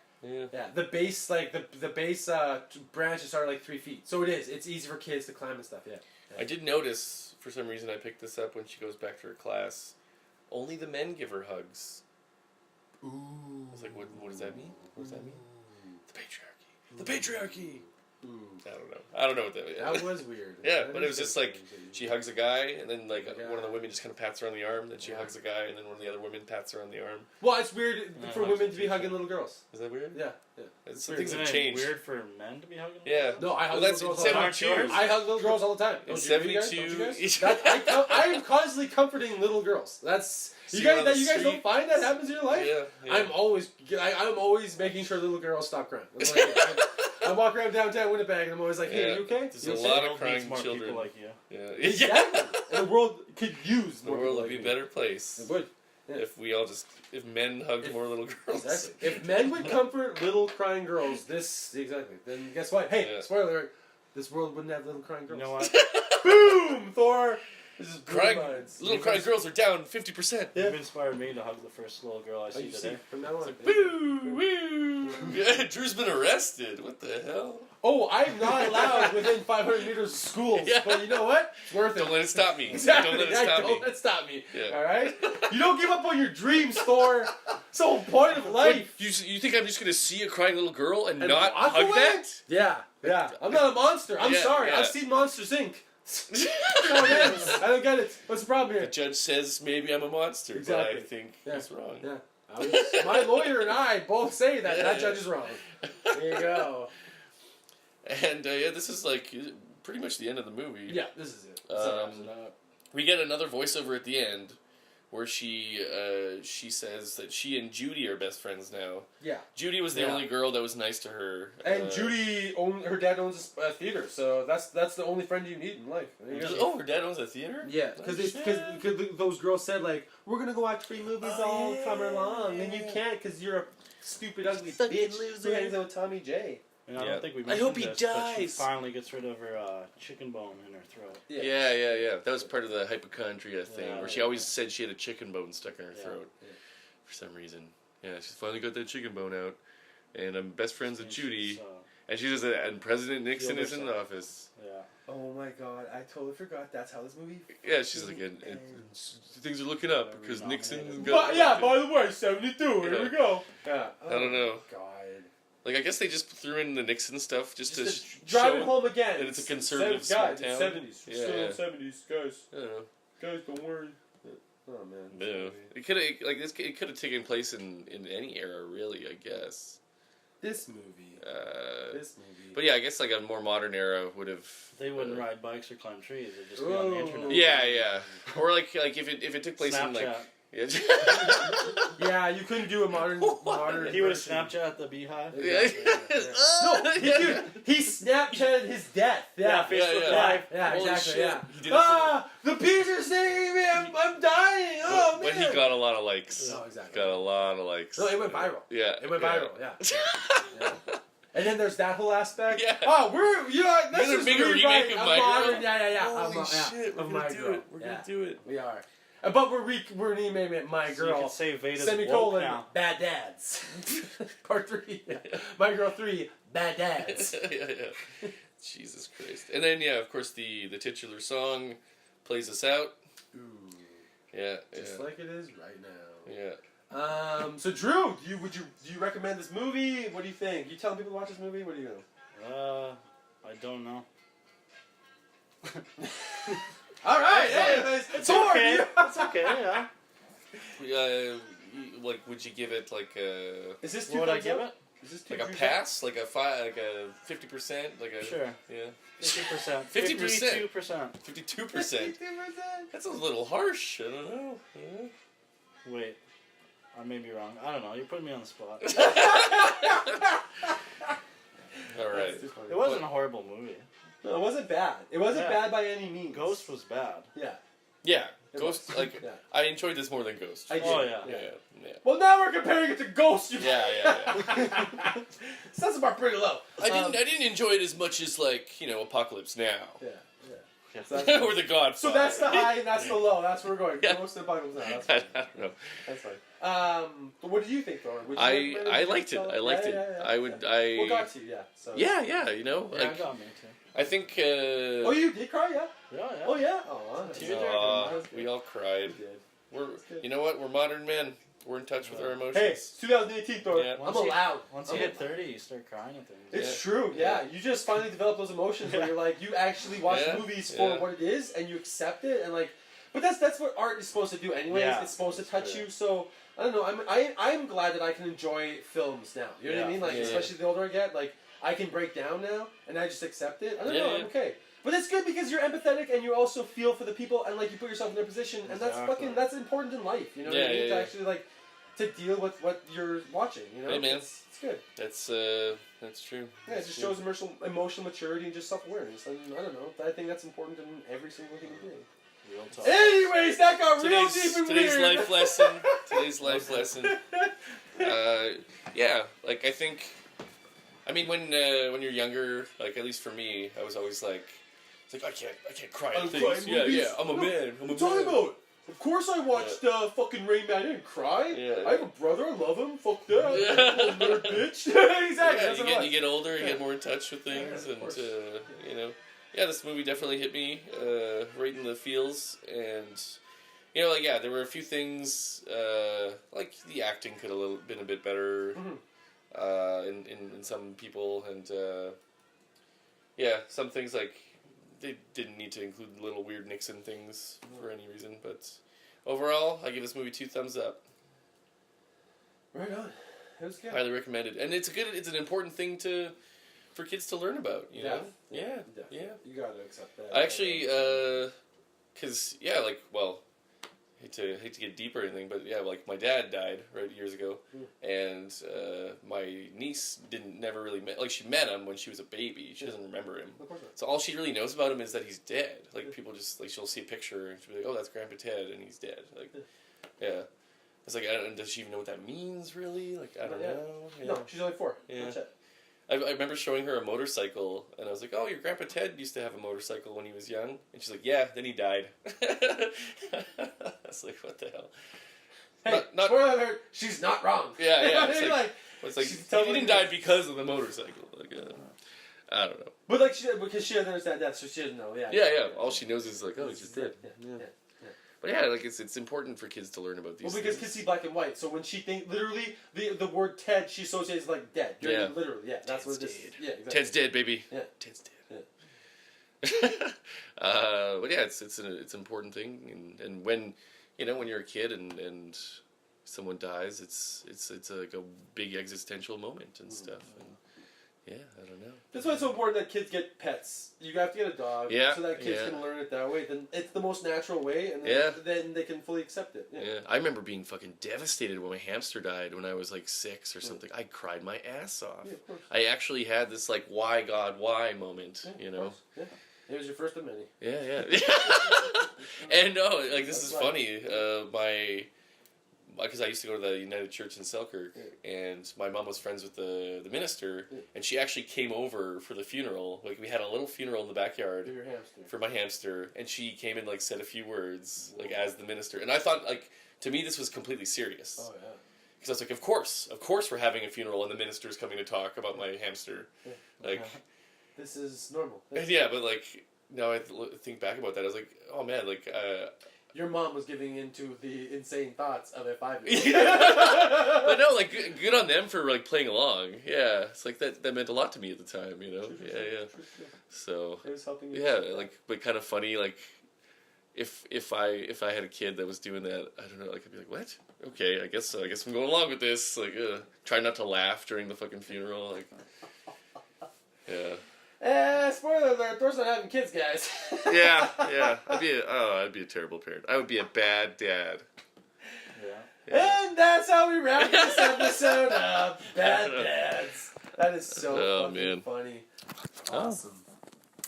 Speaker 1: Yeah. The base, like, the base branches are like 3 feet. So it is. It's easy for kids to climb and stuff, yeah.
Speaker 2: I did notice, for some reason I picked this up when she goes back to her class, only the men give her hugs.
Speaker 1: Ooh.
Speaker 2: I was like, what does that mean? What does that mean? The patriarchy. The patriarchy! I don't know what that is.
Speaker 1: That was weird.
Speaker 2: Yeah,
Speaker 1: That
Speaker 2: but it
Speaker 1: is
Speaker 2: was just
Speaker 1: kinda
Speaker 2: like
Speaker 1: strange.
Speaker 2: she hugs a guy, and then like
Speaker 1: Yeah.
Speaker 2: one of the women just kind of pats her on the arm. Then she
Speaker 1: Yeah.
Speaker 2: hugs a guy, and then one of the other women pats her on the arm.
Speaker 1: Well, it's weird
Speaker 3: Yeah,
Speaker 1: for
Speaker 3: hugs
Speaker 1: women
Speaker 3: are
Speaker 1: to be
Speaker 3: too
Speaker 1: hugging
Speaker 3: short.
Speaker 1: little girls.
Speaker 2: Is that weird?
Speaker 1: Yeah.
Speaker 2: Some things
Speaker 3: Isn't
Speaker 2: have
Speaker 3: it
Speaker 2: changed.
Speaker 3: weird for men to be hugging?
Speaker 2: Yeah.
Speaker 1: No, I hug
Speaker 2: Well, that's
Speaker 1: little
Speaker 2: in
Speaker 1: girls all the time.
Speaker 2: 72.
Speaker 1: I hug little girls all the time.
Speaker 2: In
Speaker 1: Don't you guys?
Speaker 2: 72,
Speaker 1: Don't you guys? I am constantly comforting little girls. That's
Speaker 2: See
Speaker 1: you
Speaker 2: you
Speaker 1: guys.
Speaker 2: on the
Speaker 1: That you guys
Speaker 2: street.
Speaker 1: don't find that happens in your life.
Speaker 2: Yeah.
Speaker 1: I'm always making sure little girls stop crying. I'm like, I walk around downtown Winnipeg and I'm always like, hey,
Speaker 2: Yeah.
Speaker 1: you okay?
Speaker 2: There's
Speaker 1: You
Speaker 2: a
Speaker 1: okay?
Speaker 2: lot
Speaker 3: The
Speaker 2: of
Speaker 3: world
Speaker 2: crying
Speaker 3: needs more
Speaker 2: children.
Speaker 3: people like you.
Speaker 2: Yeah.
Speaker 1: Exactly. And the world could use
Speaker 2: The
Speaker 1: more
Speaker 2: world
Speaker 1: people
Speaker 2: would
Speaker 1: like
Speaker 2: be a
Speaker 1: me.
Speaker 2: better place
Speaker 1: It would. Yeah.
Speaker 2: if men hugged more little girls.
Speaker 1: Exactly. If men would comfort little crying girls, then guess what? Hey,
Speaker 2: Yeah.
Speaker 1: spoiler alert, this world wouldn't have little crying girls.
Speaker 3: You know what?
Speaker 1: Boom! Thor! This is
Speaker 2: Crying,
Speaker 1: minds.
Speaker 2: little crying girls are down 50%.
Speaker 1: Yeah.
Speaker 3: You've inspired me to hug the first little girl I
Speaker 1: Oh,
Speaker 3: see
Speaker 1: you see,
Speaker 3: today.
Speaker 1: from now on.
Speaker 2: Woo! Woo! Yeah, Drew's been arrested. What the hell?
Speaker 1: Oh, I'm not allowed within 500 meters of schools,
Speaker 2: Yeah.
Speaker 1: but you know what? It's worth it.
Speaker 2: Don't let it stop me.
Speaker 1: Exactly.
Speaker 2: Don't let it
Speaker 1: Yeah,
Speaker 2: stop
Speaker 1: don't
Speaker 2: me.
Speaker 1: let it stop me.
Speaker 2: Yeah.
Speaker 1: All right. You don't give up on your dreams, Thor. It's the whole point of
Speaker 2: What,
Speaker 1: life.
Speaker 2: you think I'm just gonna see a crying little girl and
Speaker 1: And
Speaker 2: not
Speaker 1: walk
Speaker 2: hug
Speaker 1: away?
Speaker 2: that?
Speaker 1: Yeah. I'm not a monster. I'm
Speaker 2: Yeah,
Speaker 1: sorry.
Speaker 2: yeah.
Speaker 1: I've seen Monsters Inc. No, it is. I don't get it. What's the problem
Speaker 2: The
Speaker 1: here?
Speaker 2: judge says maybe I'm a monster,
Speaker 1: Exactly.
Speaker 2: but I think
Speaker 1: Yeah.
Speaker 2: he's wrong.
Speaker 1: Yeah. My lawyer and I both say that.
Speaker 2: Yeah.
Speaker 1: That judge is wrong. There you go.
Speaker 2: And yeah, this is like pretty much the end of the movie.
Speaker 1: Yeah, this is it.
Speaker 2: We get another voiceover at the end where she says that she and Judy are best friends now.
Speaker 1: Yeah.
Speaker 2: Judy was the
Speaker 1: Yeah.
Speaker 2: only girl that was nice to her.
Speaker 1: And Judy, her dad owns a theater, so that's the only friend you need in life. There you go.
Speaker 2: Oh, her dad owns a theater?
Speaker 1: Yeah,
Speaker 2: Oh,
Speaker 1: because
Speaker 2: shit.
Speaker 1: those girls said like, we're gonna go watch free movies all
Speaker 2: yeah,
Speaker 1: summer long,
Speaker 2: yeah.
Speaker 1: and you can't because you're a stupid ugly
Speaker 2: Fucking
Speaker 1: bitch
Speaker 2: loser.
Speaker 1: who hangs out with Tommy J.
Speaker 3: And I
Speaker 2: Yeah.
Speaker 3: don't think we
Speaker 2: I
Speaker 3: mentioned
Speaker 2: hope he
Speaker 3: this, but she
Speaker 2: dies.
Speaker 3: finally gets rid of her chicken bone in her throat.
Speaker 2: Yeah. That was part of the hypochondria thing,
Speaker 3: Yeah,
Speaker 2: where she
Speaker 3: yeah.
Speaker 2: always said she had a chicken bone stuck in her
Speaker 3: Yeah.
Speaker 2: throat
Speaker 1: Yeah.
Speaker 2: for some reason. Yeah, she's finally got that chicken bone out, and I'm best friends with Judy.
Speaker 3: So,
Speaker 2: And she says that, and President Nixon
Speaker 3: Feel
Speaker 2: is in
Speaker 3: herself.
Speaker 2: office.
Speaker 3: yeah.
Speaker 1: Oh my god, I totally forgot that's how this movie.
Speaker 2: Yeah, she's like, things are looking up because
Speaker 3: Nominated.
Speaker 2: Nixon.
Speaker 1: But yeah, by the way, 72. Here
Speaker 2: Yeah.
Speaker 1: we go. Yeah.
Speaker 2: I don't know.
Speaker 1: God.
Speaker 2: Like, I guess they just threw in the Nixon stuff just to
Speaker 1: drive
Speaker 2: show
Speaker 1: it home again.
Speaker 2: that it's a conservative
Speaker 1: Guys,
Speaker 2: small
Speaker 1: it's
Speaker 2: town.
Speaker 1: 70s.
Speaker 2: Yeah,
Speaker 1: Still in
Speaker 2: yeah.
Speaker 1: the 70s, guys.
Speaker 2: I don't know.
Speaker 1: Guys, don't worry. Oh man.
Speaker 2: Yeah. It could have like this. It could have taken place in any era, really. I guess.
Speaker 1: This movie. This movie.
Speaker 2: But yeah, I guess like a more modern era would have.
Speaker 3: They wouldn't ride bikes or climb trees. They'd just be on the
Speaker 1: Ooh.
Speaker 3: internet.
Speaker 2: Yeah. Or like if it took place in like.
Speaker 3: Snapchat.
Speaker 2: Yeah.
Speaker 1: Yeah, you couldn't do a modern.
Speaker 3: He would have
Speaker 1: version.
Speaker 3: Snapchat at the beehive.
Speaker 2: Yeah.
Speaker 1: No, he Snapchatted his death. Yeah,
Speaker 3: Facebook
Speaker 2: yeah.
Speaker 3: Live.
Speaker 1: Yeah,
Speaker 2: Holy
Speaker 1: exactly.
Speaker 2: shit.
Speaker 1: Yeah.
Speaker 2: He did it
Speaker 1: The bees are stinging me. I'm dying. Oh man.
Speaker 2: But he got a lot of likes.
Speaker 1: No, exactly.
Speaker 2: Got a lot of likes.
Speaker 1: No, it went viral.
Speaker 2: Yeah.
Speaker 1: It went viral. Yeah. Yeah. And then there's that whole aspect.
Speaker 2: Yeah.
Speaker 1: Oh, let's
Speaker 2: gonna
Speaker 1: just
Speaker 2: make a
Speaker 1: rewrite
Speaker 2: remake of
Speaker 1: a
Speaker 2: My Girl?
Speaker 1: modern. Yeah.
Speaker 2: Holy shit, we're
Speaker 1: of
Speaker 2: gonna
Speaker 1: My
Speaker 2: do
Speaker 1: Girl.
Speaker 2: it. We're
Speaker 1: Yeah.
Speaker 2: gonna do it.
Speaker 1: We are. But we're renaming it My
Speaker 3: So you
Speaker 1: Girl.
Speaker 3: can say Veda's woke
Speaker 1: Semicolon.
Speaker 3: now.
Speaker 1: Bad Dads. Part 3. Yeah. My Girl 3. Bad Dads.
Speaker 2: yeah. Jesus Christ. And then of course the titular song plays us out.
Speaker 1: Ooh.
Speaker 2: Yeah.
Speaker 1: Just like it is right now.
Speaker 2: Yeah.
Speaker 1: So Drew, do you recommend this movie? What do you think? You telling people to watch this movie? What do you know?
Speaker 3: I don't know.
Speaker 1: All right, hey, it's
Speaker 3: okay.
Speaker 1: Thor.
Speaker 3: It's okay, yeah.
Speaker 2: Like, would you give it like a
Speaker 1: Is this two
Speaker 3: What would I
Speaker 1: thumbs
Speaker 3: give
Speaker 1: up?
Speaker 3: it?
Speaker 1: Is this two
Speaker 2: like a
Speaker 1: thumbs
Speaker 2: pass, like a 50%, like a
Speaker 3: Sure.
Speaker 2: yeah,
Speaker 3: 50%.
Speaker 2: 50%.
Speaker 3: 52%.
Speaker 2: 52%. That's a little harsh. I don't know. Yeah.
Speaker 3: Wait. I may be wrong. I don't know. You're putting me on the spot.
Speaker 2: All right.
Speaker 1: That's too funny.
Speaker 3: It wasn't a horrible movie.
Speaker 1: No, it wasn't bad. It wasn't
Speaker 3: Yeah.
Speaker 1: bad by any means.
Speaker 3: Ghost was bad.
Speaker 1: Yeah.
Speaker 2: Yeah,
Speaker 1: It
Speaker 2: Ghost.
Speaker 1: was.
Speaker 2: Like
Speaker 1: Yeah.
Speaker 2: I enjoyed this more than Ghost.
Speaker 1: I did.
Speaker 3: Oh, yeah.
Speaker 2: Yeah.
Speaker 1: Well, now we're comparing it to Ghost. You
Speaker 2: Yeah.
Speaker 1: Sets the bar pretty low.
Speaker 2: I didn't enjoy it as much as like Apocalypse Now
Speaker 1: Yeah.
Speaker 3: Yeah.
Speaker 1: So that's,
Speaker 2: or The Godfather.
Speaker 1: so that's the high and that's the low. That's where we're going.
Speaker 2: Yeah.
Speaker 1: Ghost and Apocalypse Now. That's
Speaker 2: I
Speaker 1: fine.
Speaker 2: don't know.
Speaker 1: That's fine. But what did you think, Thor? Would you
Speaker 2: I
Speaker 1: recommend it?
Speaker 2: liked it.
Speaker 1: Would you
Speaker 2: I liked
Speaker 1: yeah,
Speaker 2: it.
Speaker 1: yeah, yeah,
Speaker 2: I would.
Speaker 1: yeah. What got you? Yeah. So.
Speaker 2: Yeah.
Speaker 3: Yeah,
Speaker 2: Like
Speaker 3: it got me too.
Speaker 2: I think.
Speaker 1: Oh, you did cry, yeah.
Speaker 3: Yeah,
Speaker 1: Oh, yeah. Oh,
Speaker 3: Tearjerker.
Speaker 2: we all cried.
Speaker 1: We did.
Speaker 2: We're.
Speaker 1: That's good.
Speaker 2: You know what? We're modern men. we're in touch with our emotions.
Speaker 1: Hey, it's 2018, Thor.
Speaker 2: Yeah.
Speaker 1: I'm allowed.
Speaker 3: Once you hit 30, you start crying at things.
Speaker 1: It's true, yeah. You just finally develop those emotions where you're like, you actually watch
Speaker 2: Yeah,
Speaker 1: movies for
Speaker 2: yeah.
Speaker 1: what it is, and you accept it, and like, but that's what art is supposed to do anyways.
Speaker 3: Yeah,
Speaker 1: It's supposed to
Speaker 3: that's
Speaker 1: touch
Speaker 3: true.
Speaker 1: you, so, I don't know, I'm glad that I can enjoy films now. You know what I
Speaker 3: Yeah,
Speaker 1: mean? Like,
Speaker 2: yeah.
Speaker 1: especially the older I get, like, I can break down now, and I just accept it. I don't
Speaker 2: Yeah,
Speaker 1: know,
Speaker 2: yeah.
Speaker 1: I'm okay. But it's good because you're empathetic and you also feel for the people and like you put yourself in their position and
Speaker 3: Exactly.
Speaker 1: that's important in life, you know what I
Speaker 2: Yeah,
Speaker 1: mean?
Speaker 2: yeah,
Speaker 1: To
Speaker 2: yeah.
Speaker 1: actually like to deal with what you're watching, you know?
Speaker 2: Hey, man.
Speaker 1: It's good.
Speaker 2: That's true.
Speaker 1: Yeah, it just shows emotional maturity and just self-awareness. And I don't know, I think that's important in every single human being.
Speaker 3: Real talk.
Speaker 1: Anyways, that got real deep and
Speaker 2: Today's
Speaker 1: weird.
Speaker 2: life lesson. Today's life lesson. Yeah, like I think, I mean, when you're younger, like at least for me, I was always like, it's like I can't cry at
Speaker 1: I'm
Speaker 2: things.
Speaker 1: crying
Speaker 2: Yeah,
Speaker 1: movies?
Speaker 2: yeah, I'm a
Speaker 1: No,
Speaker 2: man. I'm a
Speaker 1: What are you talking
Speaker 2: man.
Speaker 1: about? Of course I watched fucking Rain Man. I didn't cry.
Speaker 2: Yeah.
Speaker 1: I have a brother. I love him. Fuck that.
Speaker 2: Yeah.
Speaker 1: Little nerd bitch. exactly.
Speaker 2: Yeah,
Speaker 1: That's what it was.
Speaker 2: you get older, you
Speaker 1: Yeah.
Speaker 2: get more in touch with things,
Speaker 1: Yeah, of
Speaker 2: and
Speaker 1: course.
Speaker 2: you know, yeah, this movie definitely hit me right in the feels, and you know, like there were a few things like the acting could have been a bit better in some people, and yeah, some things like they didn't need to include little weird Nixon things for any reason, but overall, I give this movie 2 thumbs up.
Speaker 1: Right on. It was good.
Speaker 2: Highly recommended, and it's an important thing for kids to learn about. You know, yeah.
Speaker 1: You gotta accept that.
Speaker 2: I actually, cause hate to get deeper or anything, but yeah, like my dad died years ago, and my niece never really met. Like she met him when she was a baby. She doesn't remember him.
Speaker 1: Of course not.
Speaker 2: So all she really knows about him is that he's dead. Like people just like she'll see a picture and she'll be like, "Oh, that's Grandpa Ted," and he's dead. Like, yeah. It's like, does she even know what that means, really? Like, I don't know. Yeah.
Speaker 1: No, she's only 4.
Speaker 2: Yeah.
Speaker 1: That's it.
Speaker 2: I remember showing her a motorcycle, and I was like, "Oh, your Grandpa Ted used to have a motorcycle when he was young." And she's like, "Yeah, then he died." I was like, "What the hell?"
Speaker 1: Hey, spoiler alert, she's not wrong.
Speaker 2: Yeah.
Speaker 1: It's
Speaker 2: It's
Speaker 1: she's
Speaker 2: like he didn't die because of the motorcycle. Like, I don't know.
Speaker 1: But like, because she doesn't understand that, so she doesn't know. Yeah.
Speaker 2: Yeah. All she knows is like, "Oh, he's just dead."
Speaker 1: Yeah.
Speaker 2: But yeah, like it's important for kids to learn about these.
Speaker 1: Well, because kids see black and white, so when she literally the word Ted, she associates like dead.
Speaker 2: Yeah.
Speaker 1: Literally, yeah. That's what
Speaker 2: Ted's
Speaker 1: this.
Speaker 2: dead.
Speaker 1: Yeah, exactly.
Speaker 2: Ted's dead, baby.
Speaker 1: Yeah.
Speaker 2: Ted's dead. But yeah, it's an important thing, and when when you're a kid and someone dies, it's like a big existential moment and stuff. And yeah, I don't know.
Speaker 1: That's why it's so important that kids get pets. You have to get a dog,
Speaker 2: Yeah,
Speaker 1: so that kids
Speaker 2: yeah.
Speaker 1: can learn it that way. Then it's the most natural way, and then they can fully accept it.
Speaker 2: Yeah, I remember being fucking devastated when my hamster died when I was like 6 or something. I cried my ass off.
Speaker 1: Yeah, of course.
Speaker 2: I actually had this like, why God, why moment,
Speaker 1: Yeah,
Speaker 2: you
Speaker 1: of
Speaker 2: know?
Speaker 1: course. Yeah. It was your first of many.
Speaker 2: Yeah. And no, like this
Speaker 1: That's
Speaker 2: is funny. Because I used to go to the United Church in Selkirk, and my mom was friends with the minister, and she actually came over for the funeral. Like we had a little funeral in the backyard
Speaker 1: For your hamster.
Speaker 2: for my hamster, and she came and like said a few words like as the minister, and I thought like to me this was completely serious.
Speaker 1: Oh yeah.
Speaker 2: Because I was like, of course we're having a funeral, and the minister's coming to talk about my hamster.
Speaker 1: Yeah.
Speaker 2: Like,
Speaker 1: This is normal.
Speaker 2: yeah, but like now I think back about that, I was like, oh man, like.
Speaker 1: Your mom was giving into the insane thoughts of a 5-year-old.
Speaker 2: But no, like good on them for like playing along. Yeah, it's like that meant a lot to me at the time, you know. Yeah. So
Speaker 1: It was helping you.
Speaker 2: yeah, like but kind of funny. Like if I had a kid that was doing that, I don't know. Like I'd be like, what? Okay, I guess I'm going along with this. Like try not to laugh during the fucking funeral. Like yeah.
Speaker 1: Spoiler alert, Thor's not having kids, guys.
Speaker 2: Yeah. I'd be a terrible parent. I would be a bad dad.
Speaker 3: Yeah.
Speaker 1: And that's how we wrap this episode of Bad Dads. That is so funny. Awesome.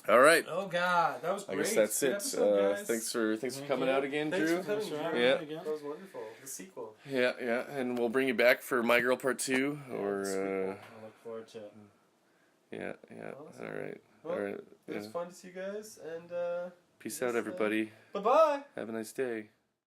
Speaker 2: All right.
Speaker 1: Oh God, that was great.
Speaker 2: I guess that's
Speaker 1: Good
Speaker 2: it.
Speaker 1: episode, guys.
Speaker 2: Thanks for coming
Speaker 3: you.
Speaker 2: out again,
Speaker 1: Thanks
Speaker 2: Drew.
Speaker 1: for coming, Drew.
Speaker 2: Yeah.
Speaker 1: That was wonderful. The sequel.
Speaker 2: Yeah, and we'll bring you back for My Girl Part 2, or
Speaker 3: I look forward to it.
Speaker 2: yeah.
Speaker 1: Awesome.
Speaker 2: All right.
Speaker 1: It was fun to see you guys, and
Speaker 2: Peace out, everybody.
Speaker 1: bye bye.
Speaker 2: Have a nice day.